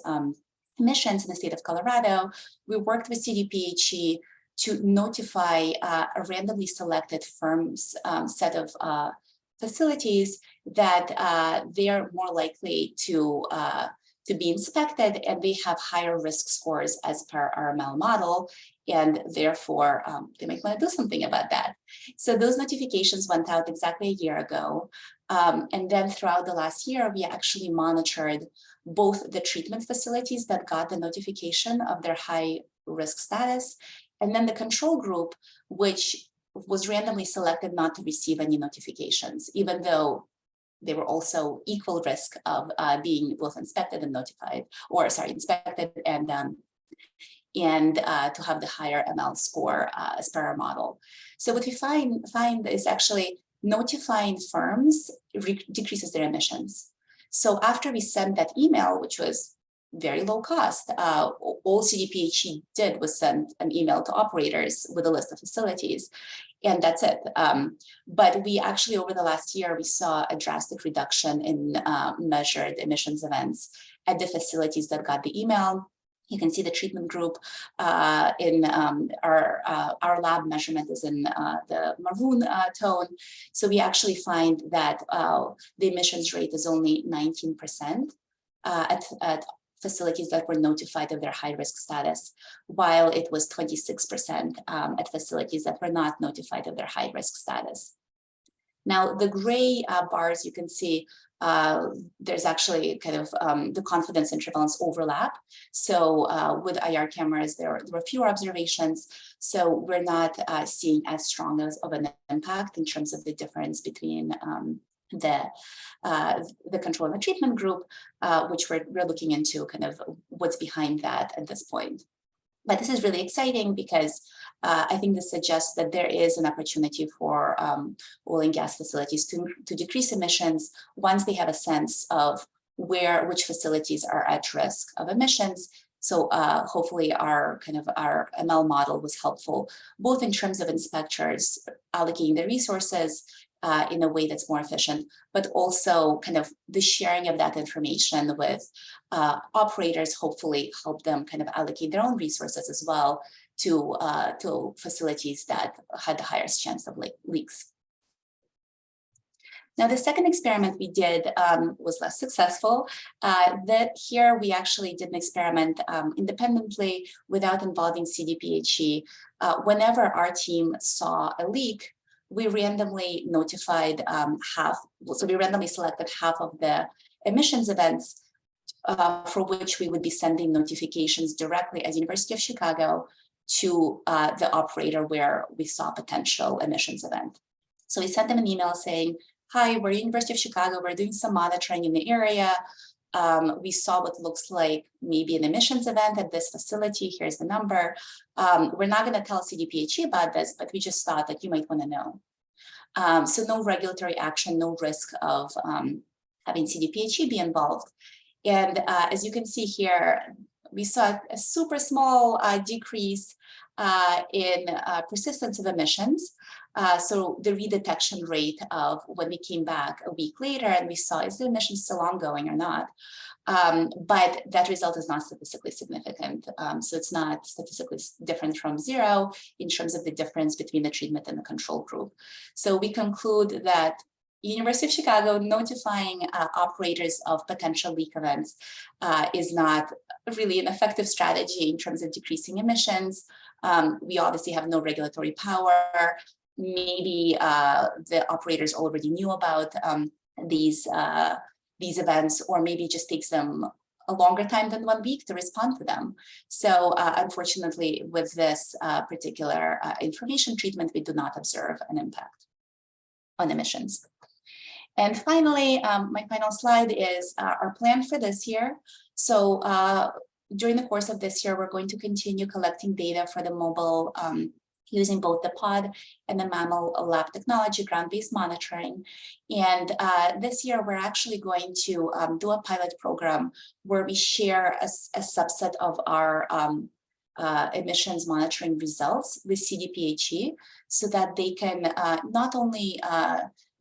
emissions in the state of Colorado, we worked with CDPHE to notify a randomly selected firm's set of facilities that they are more likely to be inspected, and they have higher risk scores as per our ML model, and therefore they might want to do something about that. So those notifications went out exactly a year ago. And then throughout the last year, we actually monitored both the treatment facilities that got the notification of their high risk status, and then the control group, which was randomly selected not to receive any notifications, even though they were also equal risk of being both inspected and notified, or sorry, inspected and to have the higher ML score as per our model. So what we find is actually notifying firms decreases their emissions. So after we sent that email, which was very low cost, all CDPHE did was send an email to operators with a list of facilities, and that's it. But we actually, over the last year, we saw a drastic reduction in measured emissions events at the facilities that got the email. You can see the treatment group in our lab measurement is in the maroon tone. So we actually find that the emissions rate is only 19% at facilities that were notified of their high risk status, while it was 26% at facilities that were not notified of their high risk status. Now, the gray bars, you can see there's actually kind of the confidence intervals overlap. So with IR cameras, there were fewer observations. So we're not seeing as strong of an impact in terms of the difference between the control and the treatment group, which we're looking into kind of what's behind that at this point. But this is really exciting because I think this suggests that there is an opportunity for oil and gas facilities to decrease emissions once they have a sense of which facilities are at risk of emissions. So hopefully our ML model was helpful, both in terms of inspectors allocating the resources in a way that's more efficient, but also kind of the sharing of that information with operators, hopefully help them kind of allocate their own resources as well to facilities that had the highest chance of leaks. Now, the second experiment we did was less successful. Here we actually did an experiment independently without involving CDPHE. Whenever our team saw a leak, we randomly notified we randomly selected half of the emissions events for which we would be sending notifications directly as University of Chicago to the operator where we saw potential emissions event. So we sent them an email saying, hi, we're University of Chicago, we're doing some monitoring in the area. We saw what looks like maybe an emissions event at this facility. Here's the number. We're not going to tell CDPHE about this, but we just thought that you might want to know. So no regulatory action, no risk of having CDPHE be involved. And as you can see here, we saw a super small decrease in persistence of emissions. So the redetection rate of when we came back a week later and we saw, is the emission still ongoing or not? But that result is not statistically significant. So it's not statistically different from zero in terms of the difference between the treatment and the control group. So we conclude that University of Chicago notifying operators of potential leak events is not really an effective strategy in terms of decreasing emissions. We obviously have no regulatory power. Maybe the operators already knew about these events, or maybe it just takes them a longer time than 1 week to respond to them. So unfortunately, with this particular information treatment, we do not observe an impact on emissions. And finally, my final slide is our plan for this year. So during the course of this year, we're going to continue collecting data for the mobile using both the pod and the mammal lab technology, ground-based monitoring. And this year, we're actually going to do a pilot program where we share a subset of our emissions monitoring results with CDPHE so that they can not only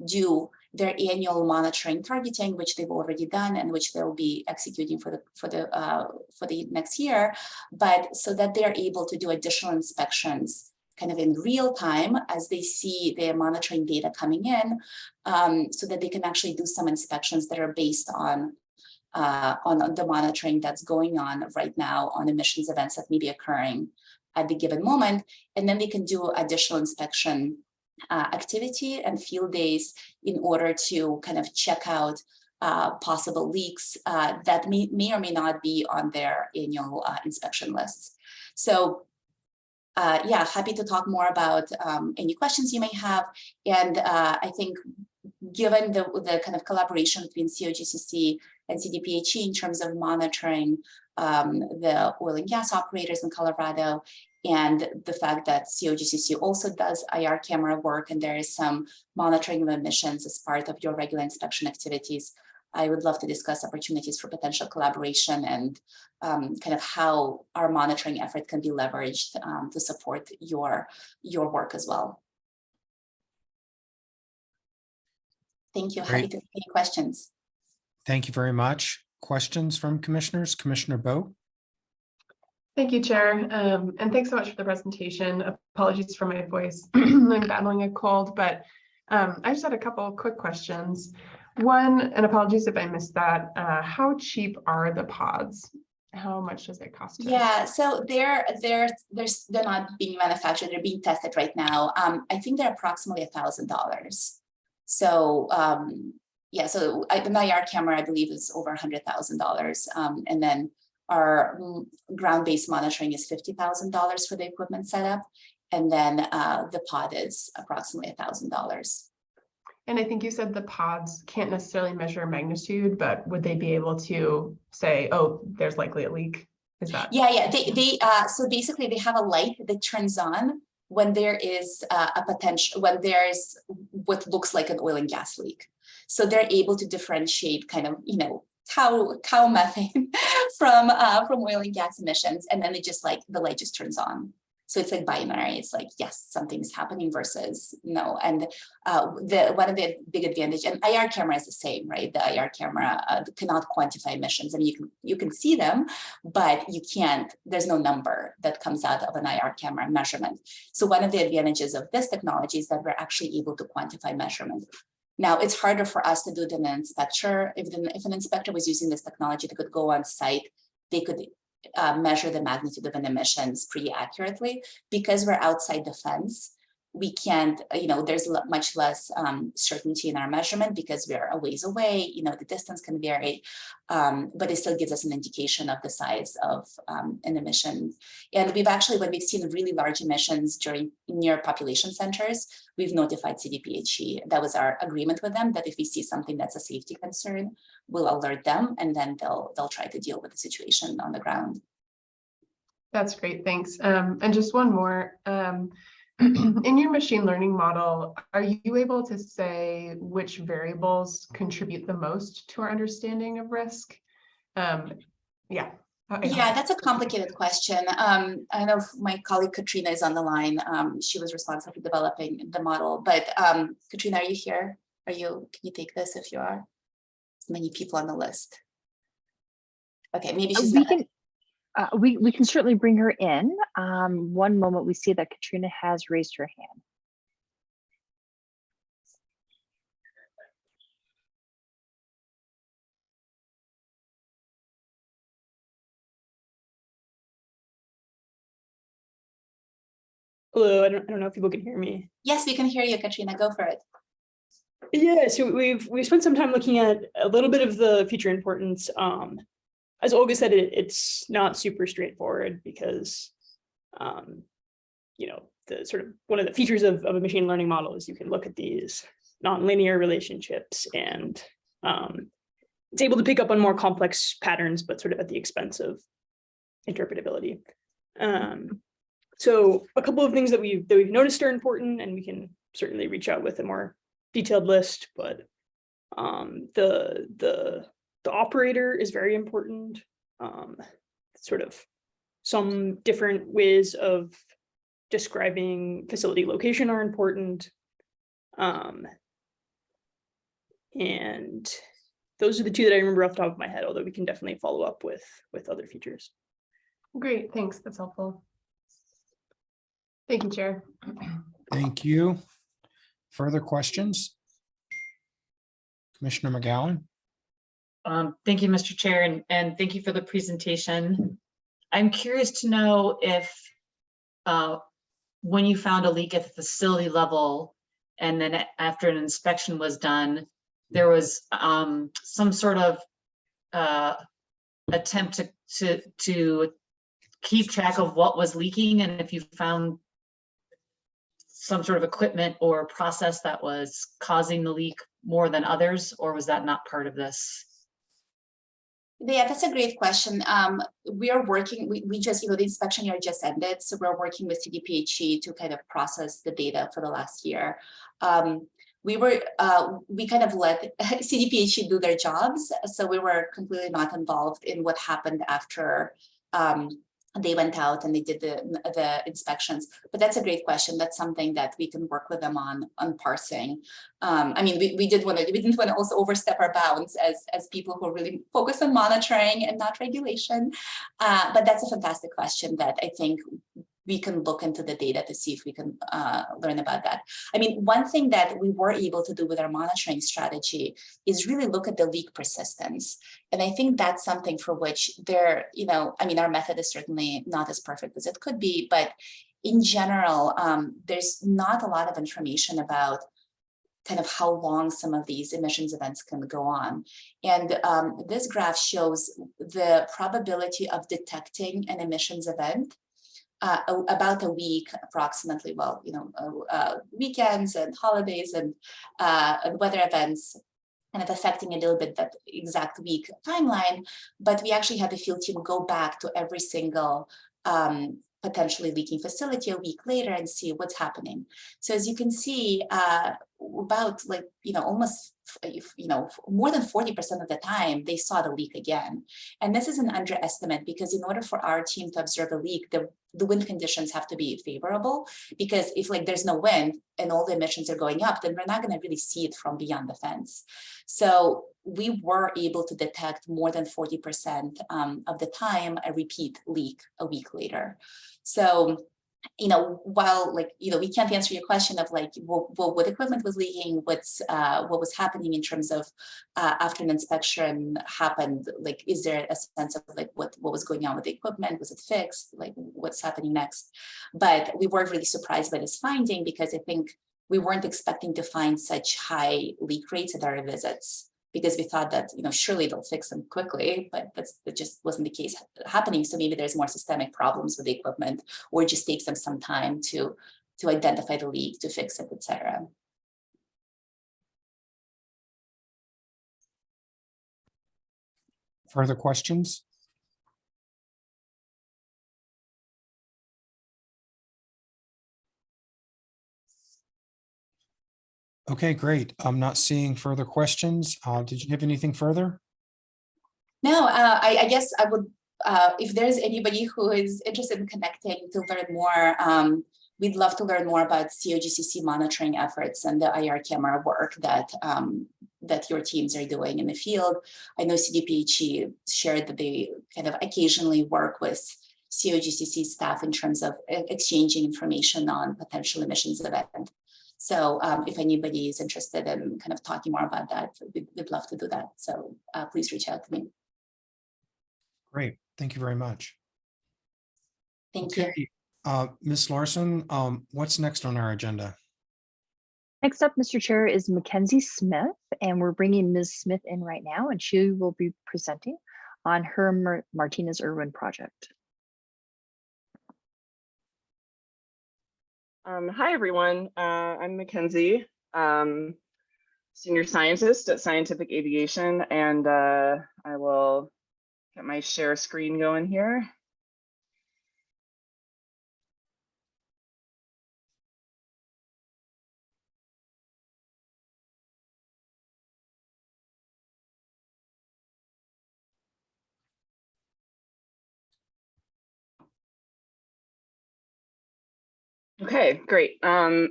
do their annual monitoring targeting, which they've already done and which they'll be executing for the next year, but so that they're able to do additional inspections kind of in real time as they see their monitoring data coming in, so that they can actually do some inspections that are based on the monitoring that's going on right now on emissions events that may be occurring at the given moment. And then they can do additional inspection activity and field days in order to kind of check out possible leaks that may or may not be on their annual inspection lists. So yeah, happy to talk more about any questions you may have. And I think given the kind of collaboration between COGCC and CDPHE in terms of monitoring the oil and gas operators in Colorado, and the fact that COGCC also does IR camera work, and there is some monitoring of emissions as part of your regular inspection activities, I would love to discuss opportunities for potential collaboration and kind of how our monitoring effort can be leveraged to support your work as well. Thank you. Happy to take any questions. Thank you very much. Questions from commissioners? Commissioner Bowe? Thank you, Chair. And thanks so much for the presentation. Apologies for my voice. I'm battling a cold, but I just had a couple quick questions. One, and apologies if I missed that, how cheap are the pods? How much does it cost? Yeah, so they're not being manufactured, they're being tested right now. I think they're approximately $1,000. So yeah, so an IR camera, I believe, is over $100,000. And then our ground-based monitoring is $50,000 for the equipment setup. And then the pod is approximately $1,000. And I think you said the pods can't necessarily measure magnitude, but would they be able to say, oh, there's likely a leak? Is that? Yeah, so basically they have a light that turns on when there is a potential, when there's what looks like an oil and gas leak. So they're able to differentiate kind of, you know, cow methane from oil and gas emissions. And then they just like, the light just turns on. So it's like binary. It's like, yes, something's happening versus no. And one of the big advantage, and IR camera is the same, right? The IR camera cannot quantify emissions. I mean, you can see them, but you can't, there's no number that comes out of an IR camera measurement. So one of the advantages of this technology is that we're actually able to quantify measurement. Now, it's harder for us to do than an inspector. If an inspector was using this technology, they could go on site, they could measure the magnitude of an emissions pretty accurately. Because we're outside the fence, we can't, you know, there's much less certainty in our measurement because we're a ways away, you know, the distance can vary, but it still gives us an indication of the size of an emission. And we've actually, when we've seen really large emissions near population centers, we've notified CDPHE. That was our agreement with them, that if we see something that's a safety concern, we'll alert them, and then they'll try to deal with the situation on the ground. That's great, thanks. And just one more. In your machine learning model, are you able to say which variables contribute the most to our understanding of risk? Yeah. Yeah, that's a complicated question. I know my colleague Katrina is on the line. She was responsible for developing the model, but Katrina, are you here? Can you take this if you are? There's many people on the list. Okay, maybe she's not. We can certainly bring her in. One moment, we see that Katrina has raised her hand. Hello, I don't know if people can hear me. Yes, we can hear you, Katrina. Go for it. Yeah, so we've spent some time looking at a little bit of the feature importance. As Olga said, it's not super straightforward because, you know, the sort of one of the features of a machine learning model is you can look at these nonlinear relationships, and it's able to pick up on more complex patterns, but sort of at the expense of interpretability. So a couple of things that we've noticed are important, and we can certainly reach out with a more detailed list, but the operator is very important. Sort of some different ways of describing facility location are important. And those are the two that I remember off the top of my head, although we can definitely follow up with other features. Great, thanks, that's helpful. Thank you, Chair. Thank you. Further questions? Commissioner McGowan? Thank you, Mr. Chair, and thank you for the presentation. I'm curious to know if when you found a leak at the facility level, And then after an inspection was done, there was some sort of attempt to keep track of what was leaking, and if you found some sort of equipment or process that was causing the leak more than others, or was that not part of this? Yeah, that's a great question. We are working, we just, the inspection year just ended, so we're working with CDPHE to kind of process the data for the last year. We kind of let CDPHE do their jobs, so we were completely not involved in what happened after they went out and they did the inspections. But that's a great question. That's something that we can work with them on parsing. I mean, we didn't want to also overstep our bounds as people who really focus on monitoring and not regulation. But that's a fantastic question that I think we can look into the data to see if we can learn about that. I mean, one thing that we were able to do with our monitoring strategy is really look at the leak persistence. And I think that's something for which I mean, our method is certainly not as perfect as it could be, but in general, there's not a lot of information about kind of how long some of these emissions events can go on. And this graph shows the probability of detecting an emissions event about a week approximately, weekends and holidays and weather events kind of affecting a little bit that exact week timeline, but we actually had the field team go back to every single potentially leaking facility a week later and see what's happening. So as you can see, about almost more than 40% of the time they saw the leak again. And this is an underestimate because in order for our team to observe a leak, the wind conditions have to be favorable, because if there's no wind and all the emissions are going up, then we're not going to really see it from beyond the fence. So we were able to detect more than 40% of the time a repeat leak a week later. So while we can't answer your question of what equipment was leaking, what was happening in terms of after an inspection happened, is there a sense of what was going on with the equipment? Was it fixed? What's happening next? But we were really surprised by this finding because I think we weren't expecting to find such high leak rates at our visits, because we thought that surely they'll fix them quickly, but that just wasn't the case happening. So maybe there's more systemic problems with the equipment, or it just takes them some time to identify the leak, to fix it, etc. Further questions? Okay, great. I'm not seeing further questions. Did you have anything further? No, I guess I would, if there's anybody who is interested in connecting to learn more, we'd love to learn more about COGCC monitoring efforts and the IR camera work that your teams are doing in the field. I know CDPHE shared that they kind of occasionally work with COGCC staff in terms of exchanging information on potential emissions event. So if anybody is interested in kind of talking more about that, we'd love to do that. So please reach out to me. Great. Thank you very much. Thank you. Ms. Larson, what's next on our agenda? Next up, Mr. Chair, is Mackenzie Smith, and we're bringing Ms. Smith in right now, and she will be presenting on her Martinez-Irwin project. Hi, everyone. I'm Mackenzie, senior scientist at Scientific Aviation, and I will get my share screen going here. Okay, great. All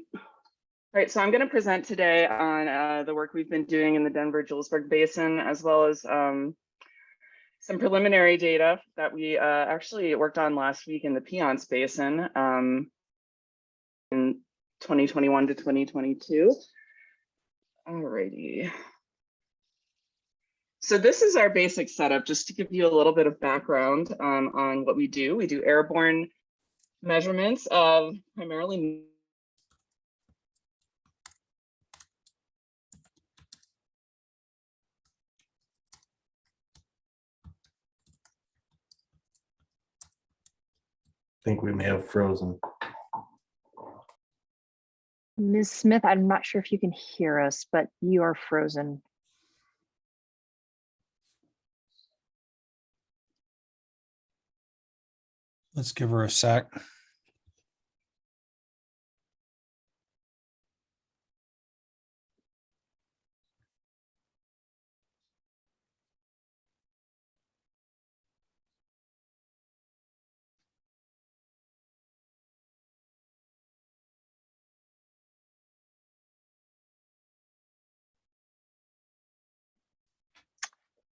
right, so I'm going to present today on the work we've been doing in the Denver-Julesburg Basin, as well as some preliminary data that we actually worked on last week in the Piceance Basin in 2021 to 2022. All righty. So this is our basic setup, just to give you a little bit of background on what we do. We do airborne measurements of primarily think we may have frozen. Ms. Smith, I'm not sure if you can hear us, but you are frozen. Let's give her a sec.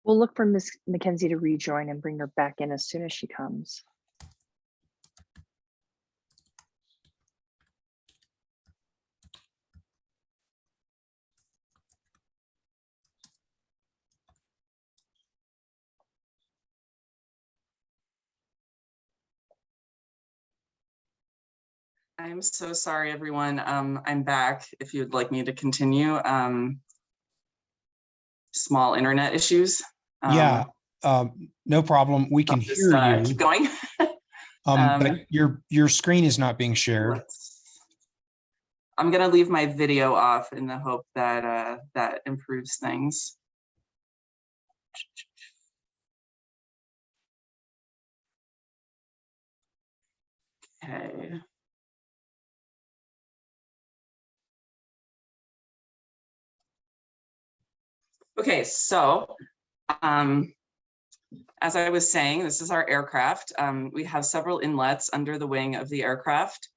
We'll look for Ms. Mackenzie to rejoin and bring her back in as soon as she comes. I'm so sorry, everyone. I'm back. If you'd like me to continue, small internet issues. Yeah, no problem. We can Just hear you. keep going. But your screen is not being shared. I'm gonna leave my video off in the hope that that improves things. Okay. Okay, so as I was saying, this is our aircraft. We have several inlets under the wing of the aircraft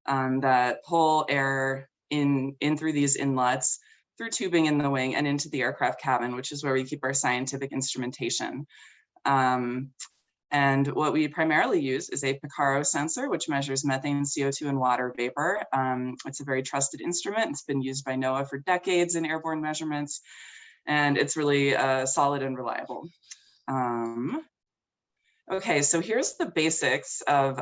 that pull air in through these inlets, through tubing in the wing and into the aircraft cabin, which is where we keep our scientific instrumentation. And what we primarily use is a Picaro sensor, which measures methane, CO2, and water vapor. It's a very trusted instrument. It's been used by NOAA for decades in airborne measurements, and it's really solid and reliable. Okay, so here's the basics of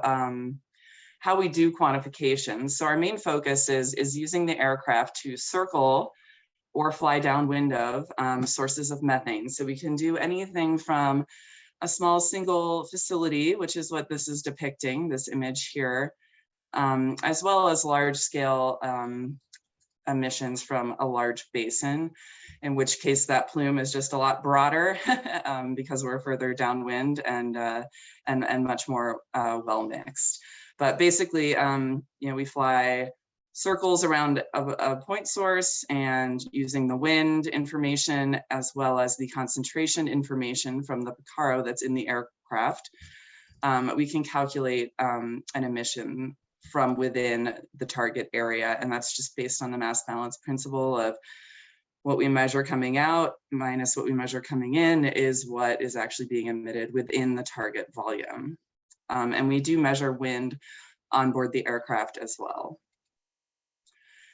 how we do quantification. So our main focus is using the aircraft to circle or fly downwind of sources of methane. So we can do anything from a small single facility, which is what this is depicting, this image here, as well as large scale emissions from a large basin, in which case that plume is just a lot broader because we're further downwind and much more well mixed. But basically, you know, we fly circles around a point source, and using the wind information as well as the concentration information from the Picaro that's in the aircraft, we can calculate an emission from within the target area. And that's just based on the mass balance principle of what we measure coming out minus what we measure coming in is what is actually being emitted within the target volume. And we do measure wind on board the aircraft as well.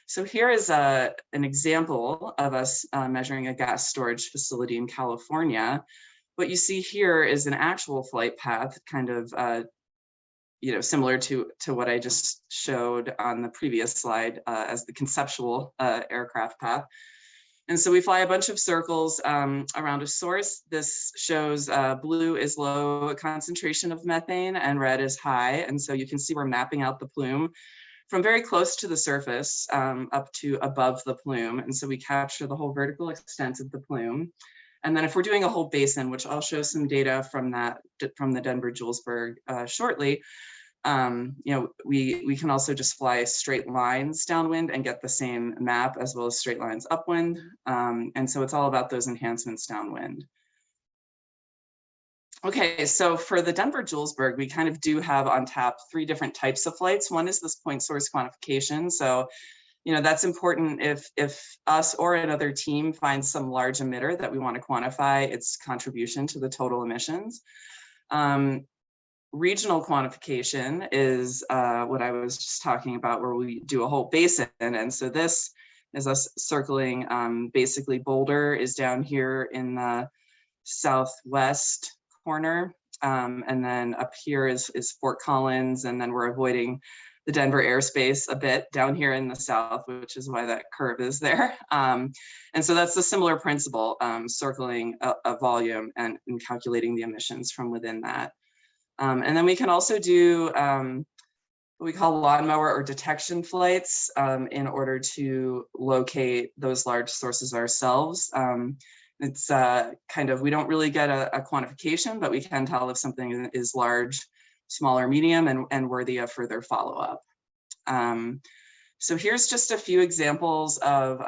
So here is an example of us measuring a gas storage facility in California. What you see here is an actual flight path, kind of you know, similar to what I just showed on the previous slide as the conceptual aircraft path. And so we fly a bunch of circles around a source. This shows blue is low concentration of methane and red is high. And so you can see we're mapping out the plume from very close to the surface up to above the plume. And so we capture the whole vertical extent of the plume. And then if we're doing a whole basin, which I'll show some data from that, from the Denver-Julesburg shortly, you know, we can also just fly straight lines downwind and get the same map as well as straight lines upwind. And so it's all about those enhancements downwind. Okay, so for the Denver-Julesburg, we kind of do have on tap 3 different types of flights. One is this point source quantification. So, you know, that's important if us or another team finds some large emitter that we want to quantify its contribution to the total emissions. Regional quantification is what I was just talking about, where we do a whole basin. And so this is us circling, basically Boulder is down here in the southwest corner. And then up here is Fort Collins. And then we're avoiding the Denver airspace a bit down here in the south, which is why that curve is there. And so that's a similar principle, circling a volume and calculating the emissions from within that. And then we can also do what we call lawnmower or detection flights in order to locate those large sources ourselves. It's kind of, we don't really get a quantification, but we can tell if something is large, small, or medium, and worthy of further follow-up. So here's just a few examples of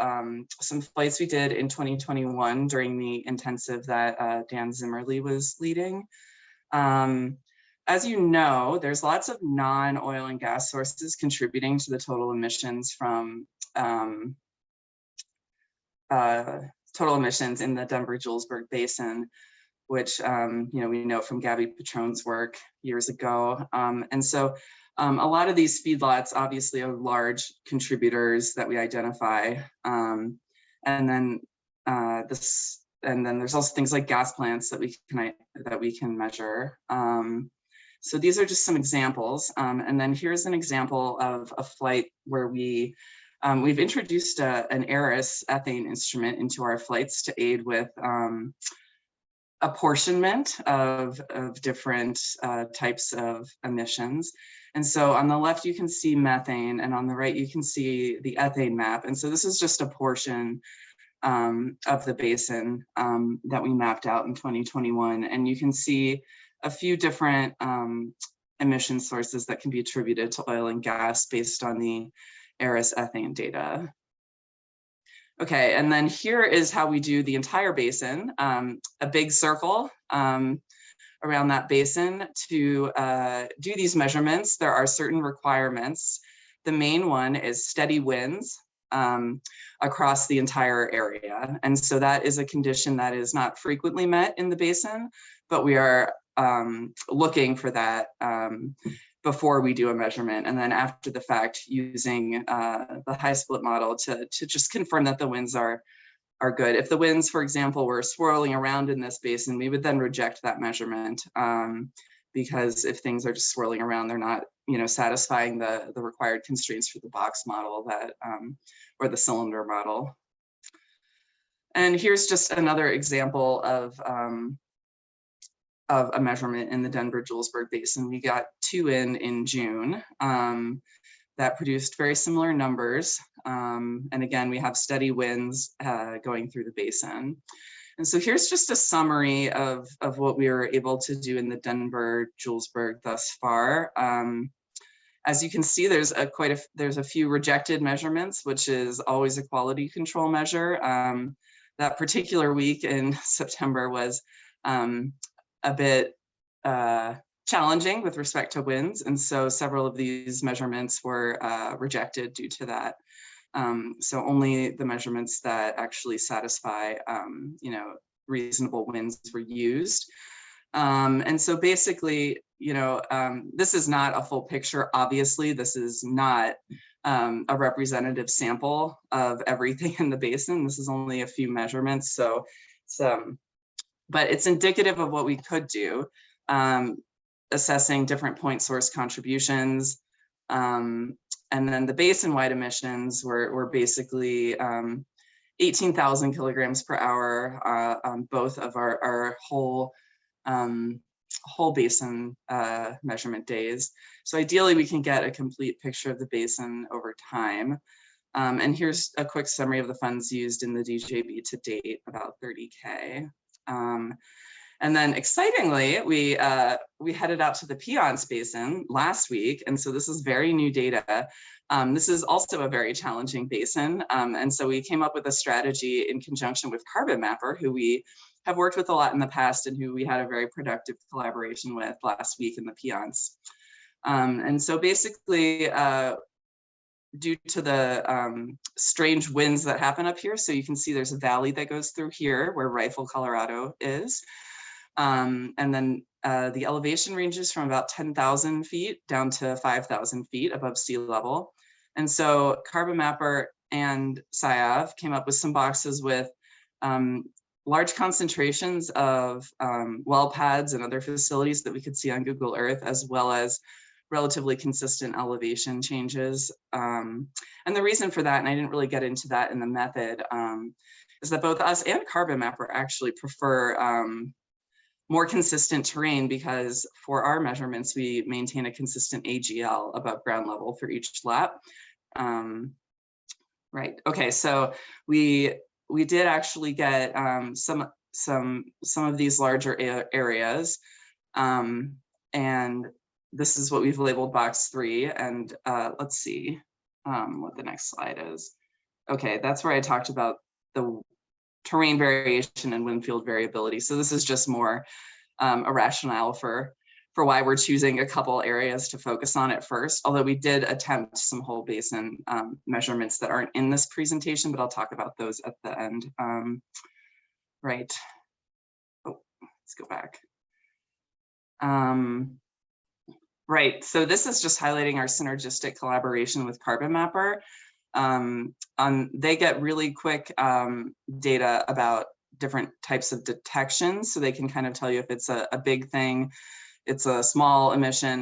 some flights we did in 2021 during the intensive that Dan Zimmerly was leading. As you know, there's lots of non-oil and gas sources contributing to the total emissions from total emissions in the Denver-Julesburg Basin, which we know from Gabby Patron's work years ago. And so a lot of these feedlots obviously are large contributors that we identify. And then there's also things like gas plants that we can measure. So these are just some examples. And then here's an example of a flight where we've introduced an ARIS ethane instrument into our flights to aid with apportionment of different types of emissions. And so on the left, you can see methane, and on the right, you can see the ethane map. And so this is just a portion of the basin that we mapped out in 2021. And you can see a few different emission sources that can be attributed to oil and gas based on the ARIS ethane data. Okay, and then here is how we do the entire basin, a big circle around that basin. To do these measurements, there are certain requirements. The main one is steady winds across the entire area. And so that is a condition that is not frequently met in the basin, but we are looking for that before we do a measurement, and then after the fact using the high split model to just confirm that the winds are good. If the winds, for example, were swirling around in this basin, we would then reject that measurement because if things are just swirling around, they're not satisfying the required constraints for the box model that or the cylinder model. And here's just another example of a measurement in the Denver-Julesburg Basin. We got 2 in June that produced very similar numbers. And again, we have steady winds going through the basin. And so here's just a summary of what we were able to do in the Denver-Julesburg thus far. As you can see, there's a few rejected measurements, which is always a quality control measure. That particular week in September was a bit challenging with respect to winds. And so several of these measurements were rejected due to that. So only the measurements that actually satisfy, reasonable winds were used. And so basically, this is not a full picture. Obviously, this is not a representative sample of everything in the basin. This is only a few measurements. So it's, but it's indicative of what we could do, assessing different point source contributions. And then the basin-wide emissions were basically 18,000 kilograms per hour on both of our whole basin measurement days. So ideally, we can get a complete picture of the basin over time. And here's a quick summary of the funds used in the DJB to date, about 30K. And then excitingly, we headed out to the Piceance Basin last week. And so this is very new data. This is also a very challenging basin. And so we came up with a strategy in conjunction with Carbon Mapper, who we have worked with a lot in the past and who we had a very productive collaboration with last week in the Piceance. And so basically, due to the strange winds that happen up here, so you can see there's a valley that goes through here where Rifle, Colorado is. And then the elevation ranges from about 10,000 feet down to 5,000 feet above sea level. And so Carbon Mapper and SciAv came up with some boxes with large concentrations of well pads and other facilities that we could see on Google Earth, as well as relatively consistent elevation changes. And the reason for that, and I didn't really get into that in the method, is that both us and Carbon Mapper actually prefer more consistent terrain because for our measurements, we maintain a consistent AGL above ground level for each lap. Right, okay, so we did actually get some of these larger areas. And this is what we've labeled box 3. And let's see what the next slide is. Okay, that's where I talked about the terrain variation and wind field variability. So this is just more a rationale for why we're choosing a couple areas to focus on at first, although we did attempt some whole basin measurements that aren't in this presentation, but I'll talk about those at the end. Right, oh, let's go back. Right, so this is just highlighting our synergistic collaboration with Carbon Mapper. They get really quick data about different types of detections, so they can kind of tell you if it's a big thing, it's a small emission.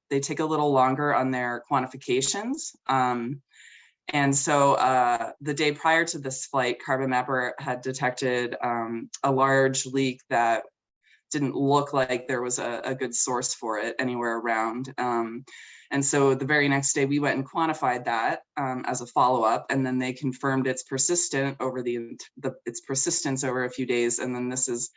They take a little longer on their quantifications. And so the day prior to this flight, Carbon Mapper had detected a large leak that didn't look like there was a good source for it anywhere around. And so the very next day we went and quantified that as a follow-up, and then they confirmed it's persistent over its persistence over a few days. And then this is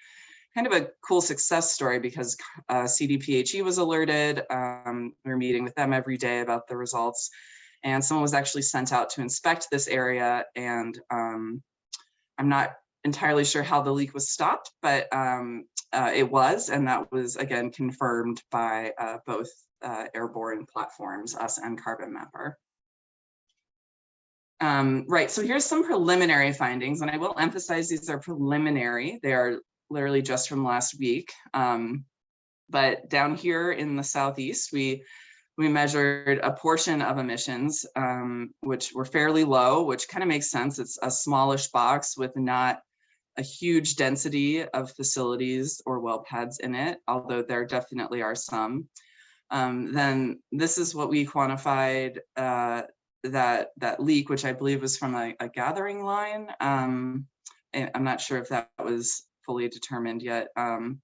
kind of a cool success story because CDPHE was alerted. We were meeting with them every day about the results, and someone was actually sent out to inspect this area. And I'm not entirely sure how the leak was stopped, but it was, and that was again confirmed by both airborne platforms, us and Carbon Mapper. Right, so here's some preliminary findings, and I will emphasize these are preliminary. They are literally just from last week. But down here in the southeast, we measured a portion of emissions, which were fairly low, which kind of makes sense. It's a smallish box with not a huge density of facilities or well pads in it, although there definitely are some. Then this is what we quantified, that leak, which I believe was from a gathering line. I'm not sure if that was fully determined yet. And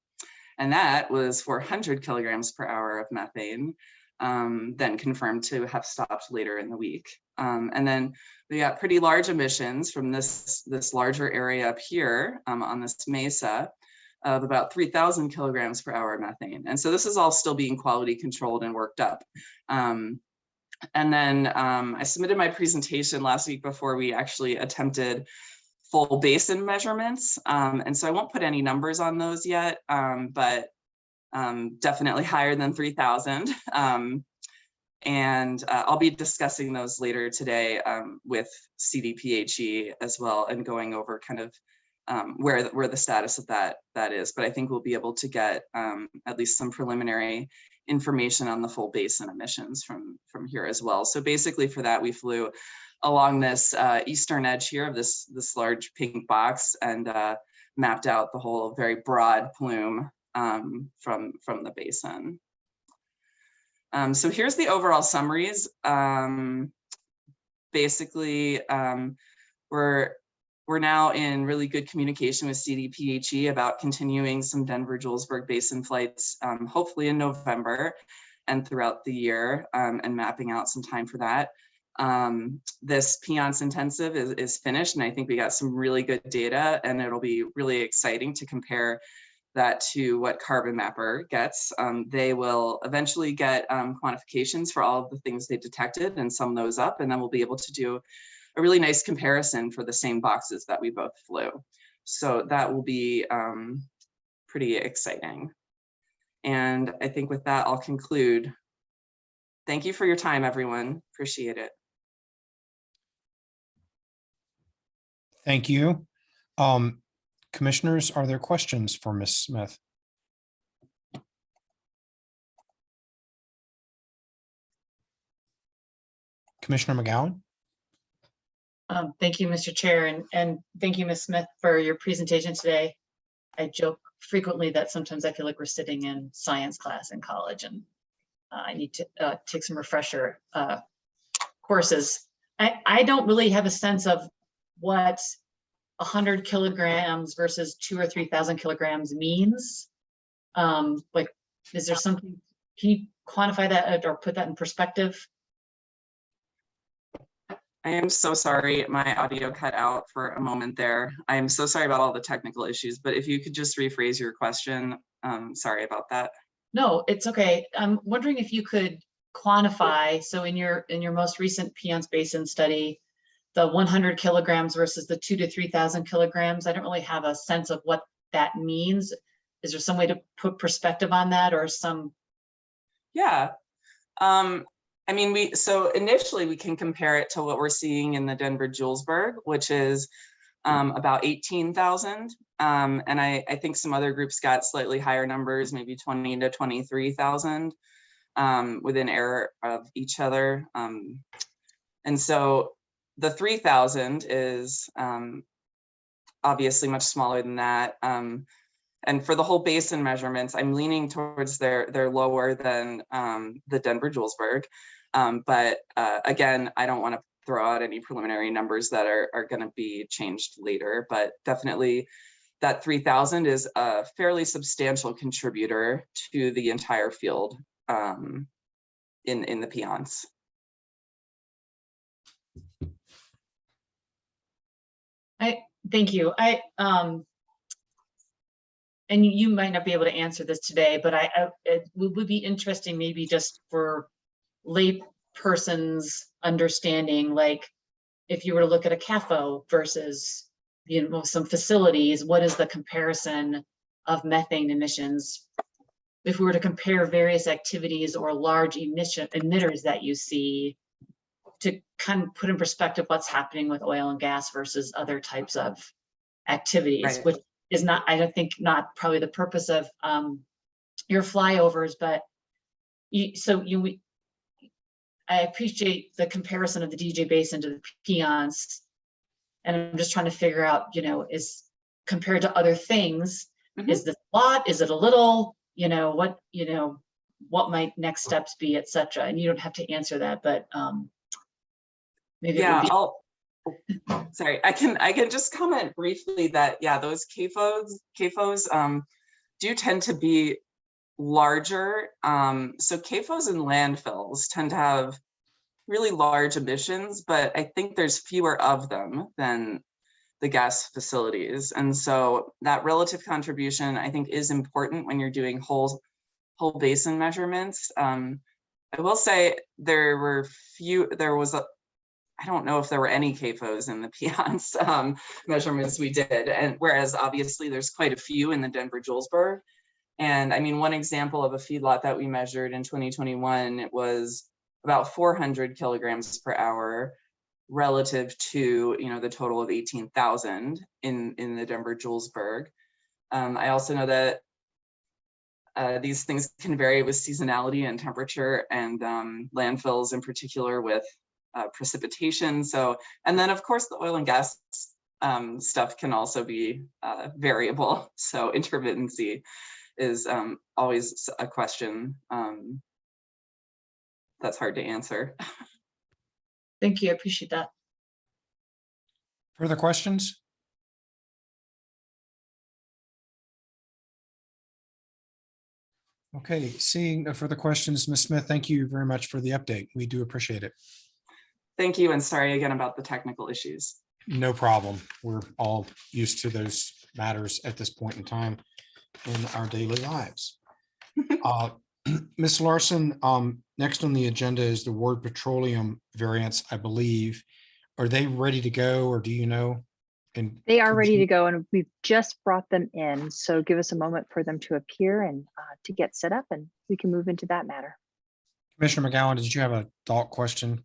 that was 400 kilograms per hour of methane, then confirmed to have stopped later in the week. And then we got pretty large emissions from this larger area up here on this mesa of about 3,000 kilograms per hour of methane. And so this is all still being quality controlled and worked up. And then I submitted my presentation last week before we actually attempted full basin measurements. And so I won't put any numbers on those yet, but definitely higher than 3,000. And I'll be discussing those later today with CDPHE as well, and going over kind of where the status of that is. But I think we'll be able to get at least some preliminary information on the full basin emissions from here as well. So basically for that, we flew along this eastern edge here of this large pink box and mapped out the whole very broad plume from the basin. So here's the overall summaries. Basically, we're now in really good communication with CDPHE about continuing some Denver-Julesburg Basin flights, hopefully in November and throughout the year, and mapping out some time for that. This PIONS intensive is finished, and I think we got some really good data, and it'll be really exciting to compare that to what Carbon Mapper gets. They will eventually get quantifications for all of the things they detected and sum those up, and then we'll be able to do a really nice comparison for the same boxes that we both flew. So that will be pretty exciting. And I think with that, I'll conclude. Thank you for your time, everyone. Appreciate it. Thank you. Commissioners, are there questions for Ms. Smith? Commissioner McGowan? Thank you, Mr. Chair, and thank you, Ms. Smith, for your presentation today. I joke frequently that sometimes I feel like we're sitting in science class in college, and I need to take some refresher courses. I don't really have a sense of what 100 kilograms versus 2,000 or 3,000 kilograms means? Like, is there something, can you quantify that or put that in perspective? I am so sorry, my audio cut out for a moment there. I am so sorry about all the technical issues, but if you could just rephrase your question, sorry about that. No, it's okay. I'm wondering if you could quantify, so in your most recent Piceance Basin study, the 100 kilograms versus the 2,000 to 3,000 kilograms, I don't really have a sense of what that means. Is there some way to put perspective on that or some? Yeah. I mean, so initially we can compare it to what we're seeing in the Denver Julesburg, which is about 18,000. And I think some other groups got slightly higher numbers, maybe 20 to 23,000 within error of each other. And so the 3,000 is obviously much smaller than that. And for the whole basin measurements, I'm leaning towards they're lower than the Denver Julesburg. But again, I don't want to throw out any preliminary numbers that are going to be changed later, but definitely that 3,000 is a fairly substantial contributor to the entire field in the Piceance. Thank you. And you might not be able to answer this today, but it would be interesting maybe just for lay person's understanding, like if you were to look at a CAFO versus, you know, some facilities, what is the comparison of methane emissions? If we were to compare various activities or large emitters that you see, to kind of put in perspective what's happening with oil and gas versus other types of activities, Right. Which is not, I don't think, not probably the purpose of your flyovers, but I appreciate the comparison of the DJ Basin to the Piceance, and I'm just trying to figure out, you know, is compared to other things, is this a lot? Is it a little? You know, what might next steps be, et cetera? And you don't have to answer that, but maybe Yeah, it would be. Sorry, I can just comment briefly that, yeah, those CAFOs do tend to be larger. So CAFOs and landfills tend to have really large emissions, but I think there's fewer of them than the gas facilities. And so that relative contribution, I think, is important when you're doing whole basin measurements. I will say I don't know if there were any CAFOs in the Piceance measurements we did. And whereas obviously there's quite a few in the Denver Julesburg. And I mean, one example of a feedlot that we measured in 2021, it was about 400 kilograms per hour relative to, you know, the total of 18,000 in the Denver Julesburg. I also know that these things can vary with seasonality and temperature, and landfills in particular with precipitation. So, and then of course the oil and gas stuff can also be variable. So intermittency is always a question that's hard to answer. Thank you, I appreciate that. Further questions? Okay, seeing no further questions, Ms. Smith, thank you very much for the update. We do appreciate it. Thank you, and sorry again about the technical issues. No problem. We're all used to those matters at this point in time in our daily lives. Ms. Larson, next on the agenda is the Ward Petroleum variance, I believe. Are they ready to go, or do you know? And They are ready to go, and we've just brought them in. So give us a moment for them to appear and to get set up, and we can move into that matter. Commissioner McGowan, did you have a thought question?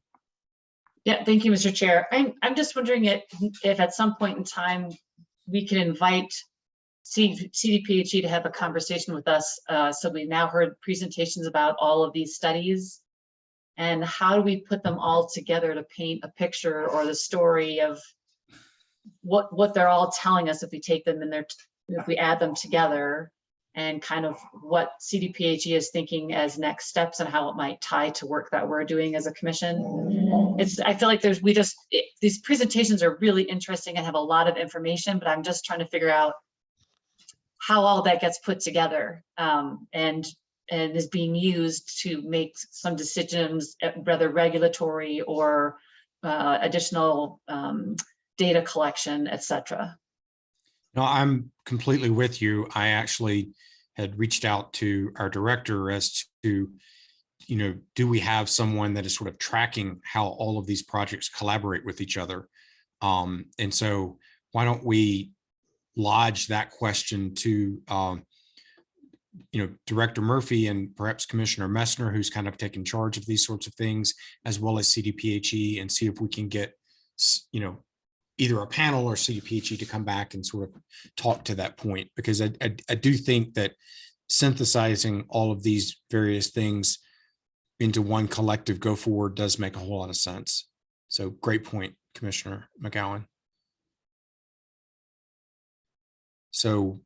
Yeah, thank you, Mr. Chair. I'm just wondering if at some point in time we can invite CDPHE to have a conversation with us. So we've now heard presentations about all of these studies, and how do we put them all together to paint a picture or the story of what they're all telling us if we take them in there, if we add them together. and kind of what CDPHE is thinking as next steps and how it might tie to work that we're doing as a commission. I feel like these presentations are really interesting and have a lot of information, but I'm just trying to figure out how all that gets put together and is being used to make some decisions, whether regulatory or additional data collection, et cetera. No, I'm completely with you. I actually had reached out to our director as to, do we have someone that is sort of tracking how all of these projects collaborate with each other? And so why don't we lodge that question to, Director Murphy and perhaps Commissioner Messner, who's kind of taken charge of these sorts of things, as well as CDPHE, and see if we can get, either a panel or CDPHE to come back and sort of talk to that point, because I do think that synthesizing all of these various things into one collective go forward does make a whole lot of sense. So great point, Commissioner McGowan. So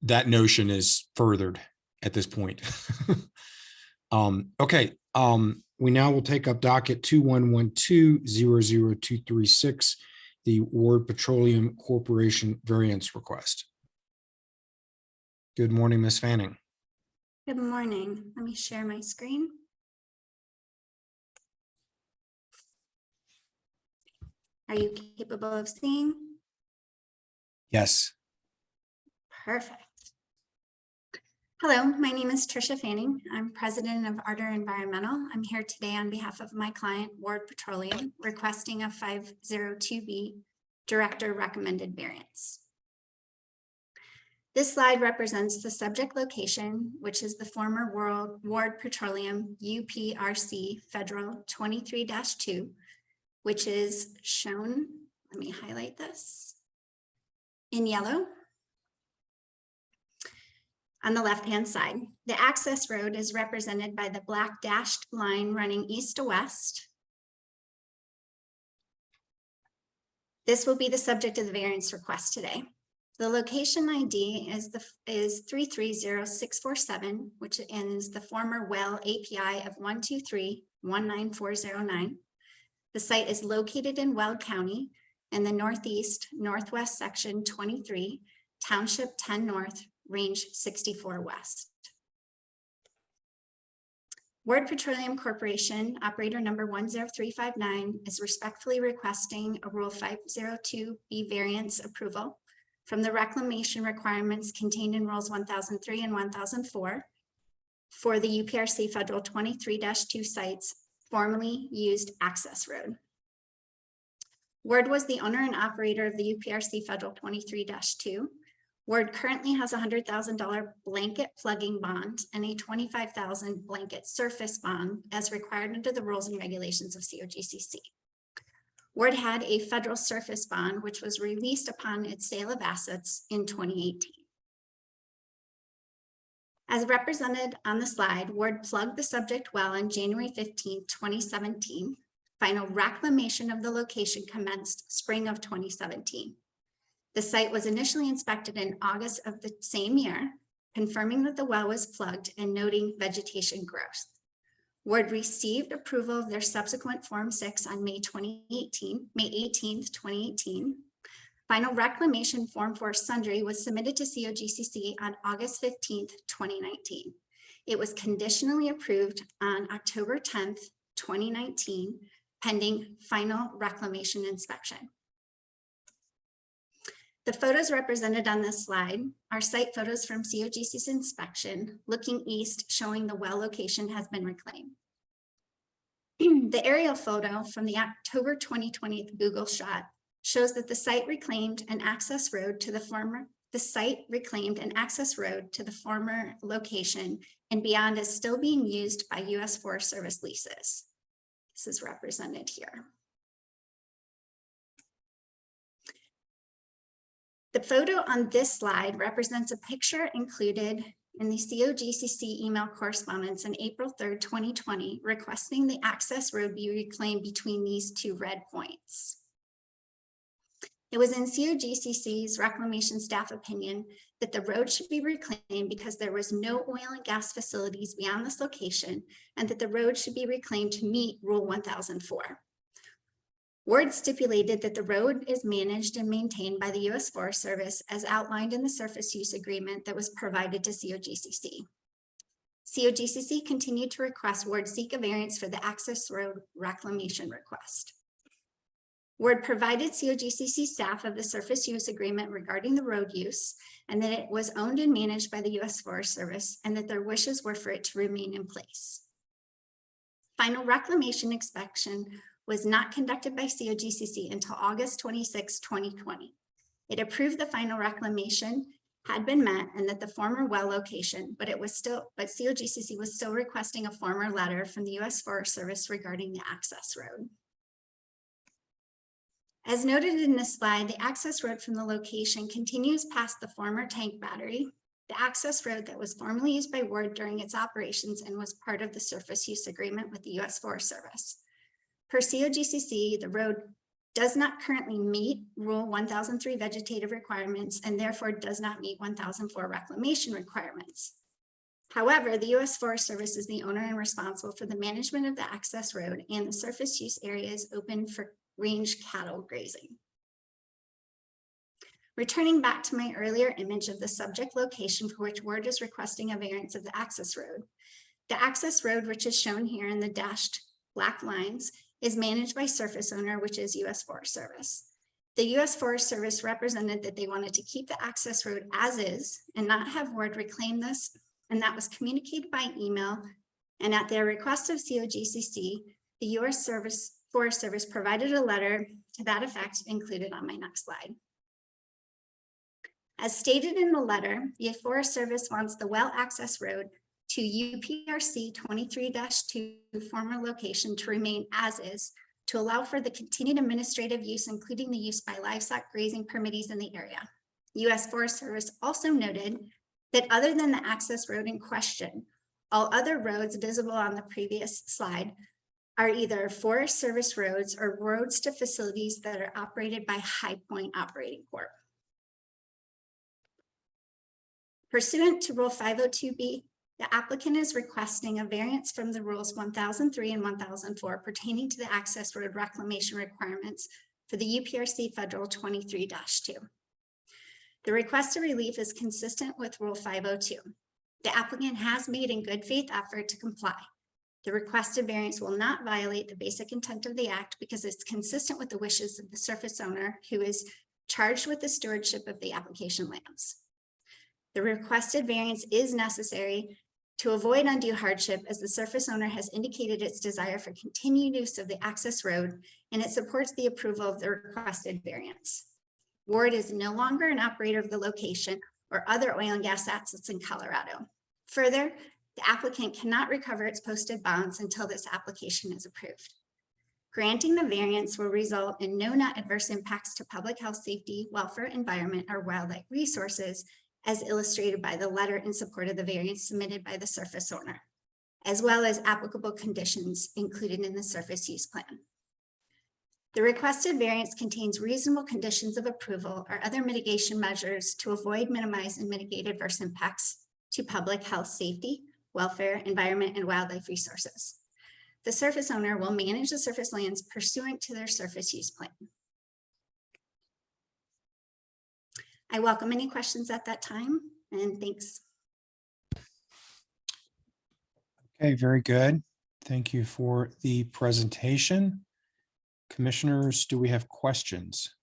that notion is furthered at this point. Okay. We now will take up docket 2112-00236, the Ward Petroleum Corporation variance request. Good morning, Ms. Fanning. Good morning. Let me share my screen. Are you capable of seeing? Yes. Perfect. Hello, my name is Tricia Fanning. I'm president of Ardor Environmental. I'm here today on behalf of my client, Ward Petroleum, requesting a 502B director recommended variance. This slide represents the subject location, which is the former Ward Petroleum UPRC Federal 23-2, which is shown, let me highlight this, in yellow. On the left-hand side, the access road is represented by the black dashed line running east to west. This will be the subject of the variance request today. The location ID is 330647, which is the former well API of 123-19409. The site is located in Weld County in the northwest section 23, Township 10 North, Range 64 West. Ward Petroleum Corporation, operator number 10359, is respectfully requesting a Rule 502B variance approval from the reclamation requirements contained in Rules 1003 and 1004 for the UPRC Federal 23-2 sites formerly used access road. Ward was the owner and operator of the UPRC Federal 23-2. Ward currently has a $100,000 blanket plugging bond and a $25,000 blanket surface bond as required under the rules and regulations of COGCC. Ward had a federal surface bond, which was released upon its sale of assets in 2018. As represented on the slide, Ward plugged the subject well on January 15, 2017. Final reclamation of the location commenced spring of 2017. The site was initially inspected in August of the same year, confirming that the well was plugged and noting vegetation growth. Ward received approval of their subsequent Form 6 on May 18th, 2018. Final reclamation Form 4 sundry was submitted to COGCC on August 15th, 2019. It was conditionally approved on October 10th, 2019, pending final reclamation inspection. The photos represented on this slide are site photos from COGCC's inspection, looking east, showing the well location has been reclaimed. The aerial photo from the October 2020 Google shot shows that the site reclaimed an access road to the former location and beyond is still being used by U.S. Forest Service leases. This is represented here. The photo on this slide represents a picture included in the COGCC email correspondence on April 3rd, 2020, requesting the access road be reclaimed between these two red points. It was in COGCC's reclamation staff opinion that the road should be reclaimed because there was no oil and gas facilities beyond this location, and that the road should be reclaimed to meet Rule 1004. Ward stipulated that the road is managed and maintained by the U.S. Forest Service as outlined in the surface use agreement that was provided to COGCC. COGCC continued to request Ward seek a variance for the access road reclamation request. Ward provided COGCC staff of the surface use agreement regarding the road use and that it was owned and managed by the U.S. Forest Service and that their wishes were for it to remain in place. Final reclamation inspection was not conducted by COGCC until August 26, 2020. It approved the final reclamation had been met and that the former well location, but COGCC was still requesting a former letter from the U.S. Forest Service regarding the access road. As noted in this slide, the access road from the location continues past the former tank battery, the access road that was formerly used by Ward during its operations and was part of the surface use agreement with the U.S. Forest Service. Per COGCC, the road does not currently meet Rule 1003 vegetative requirements and therefore does not meet 1004 reclamation requirements. However, the U.S. Forest Service is the owner and responsible for the management of the access road, and the surface use area is open for range cattle grazing. Returning back to my earlier image of the subject location for which Ward is requesting a variance of the access road. The access road, which is shown here in the dashed black lines, is managed by surface owner, which is U.S. Forest Service. The U.S. Forest Service represented that they wanted to keep the access road as is and not have Ward reclaim this, and that was communicated by email. And at their request of COGCC, the U.S. Forest Service provided a letter to that effect included on my next slide. As stated in the letter, the Forest Service wants the well access road to UPRC 23-2 former location to remain as is to allow for the continued administrative use, including the use by livestock grazing permittees in the area. U.S. Forest Service also noted that other than the access road in question, all other roads visible on the previous slide are either Forest Service roads or roads to facilities that are operated by High Point Operating Corp. Pursuant to Rule 502B, the applicant is requesting a variance from the rules 1003 and 1004 pertaining to the access road reclamation requirements for the UPRC Federal 23-2. The requested relief is consistent with Rule 502. The applicant has made in good faith effort to comply. The requested variance will not violate the basic intent of the act because it's consistent with the wishes of the surface owner who is charged with the stewardship of the application lands. The requested variance is necessary to avoid undue hardship as the surface owner has indicated its desire for continued use of the access road, and it supports the approval of the requested variance. Ward is no longer an operator of the location or other oil and gas assets in Colorado. Further, the applicant cannot recover its posted bonds until this application is approved. Granting the variance will result in no net adverse impacts to public health, safety, welfare, environment, or wildlife resources, as illustrated by the letter in support of the variance submitted by the surface owner, as well as applicable conditions included in the surface use plan. The requested variance contains reasonable conditions of approval or other mitigation measures to avoid, minimize, and mitigate adverse impacts to public health, safety, welfare, environment, and wildlife resources. The surface owner will manage the surface lands pursuant to their surface use plan. I welcome any questions at that time, and thanks. Okay, very good. Thank you for the presentation. Commissioners, do we have questions?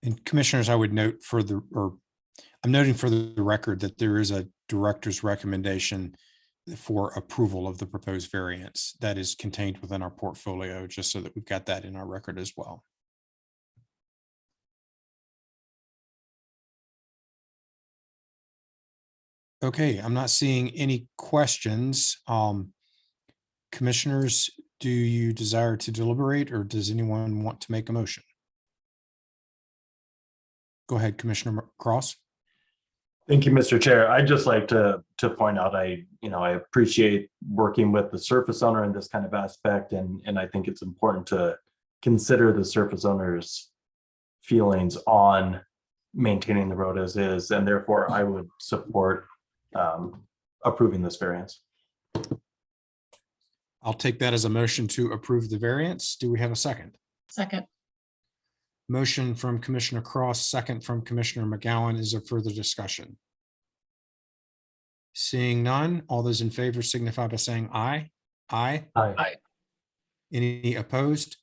And commissioners, I would note I'm noting for the record that there is a director's recommendation for approval of the proposed variance that is contained within our portfolio, just so that we've got that in our record as well. Okay, I'm not seeing any questions. Commissioners, do you desire to deliberate, or does anyone want to make a motion? Go ahead, Commissioner Cross. Thank you, Mr. Chair. I'd just like to point out, I appreciate working with the surface owner in this kind of aspect, and I think it's important to consider the surface owner's feelings on maintaining the road as is, and therefore I would support approving this variance. I'll take that as a motion to approve the variance. Do we have a second? Second. Motion from Commissioner Cross, second from Commissioner McGowan. Is there further discussion? Seeing none, all those in favor signify by saying aye. Aye. Aye. Any opposed?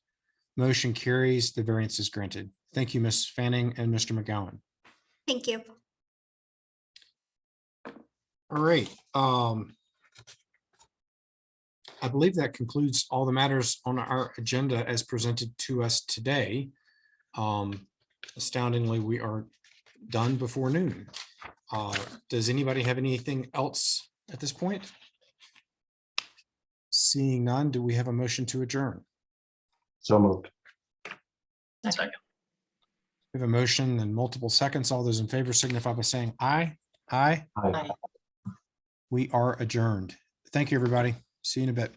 Motion carries. The variance is granted. Thank you, Ms. Fanning and Mr. McGowan. Thank you. All right. I believe that concludes all the matters on our agenda as presented to us today. Astoundingly, we are done before noon. Does anybody have anything else at this point? Seeing none, do we have a motion to adjourn? So moved. Second. We have a motion and multiple seconds. All those in favor signify by saying aye. Aye. Aye. We are adjourned. Thank you, everybody. See you in a bit.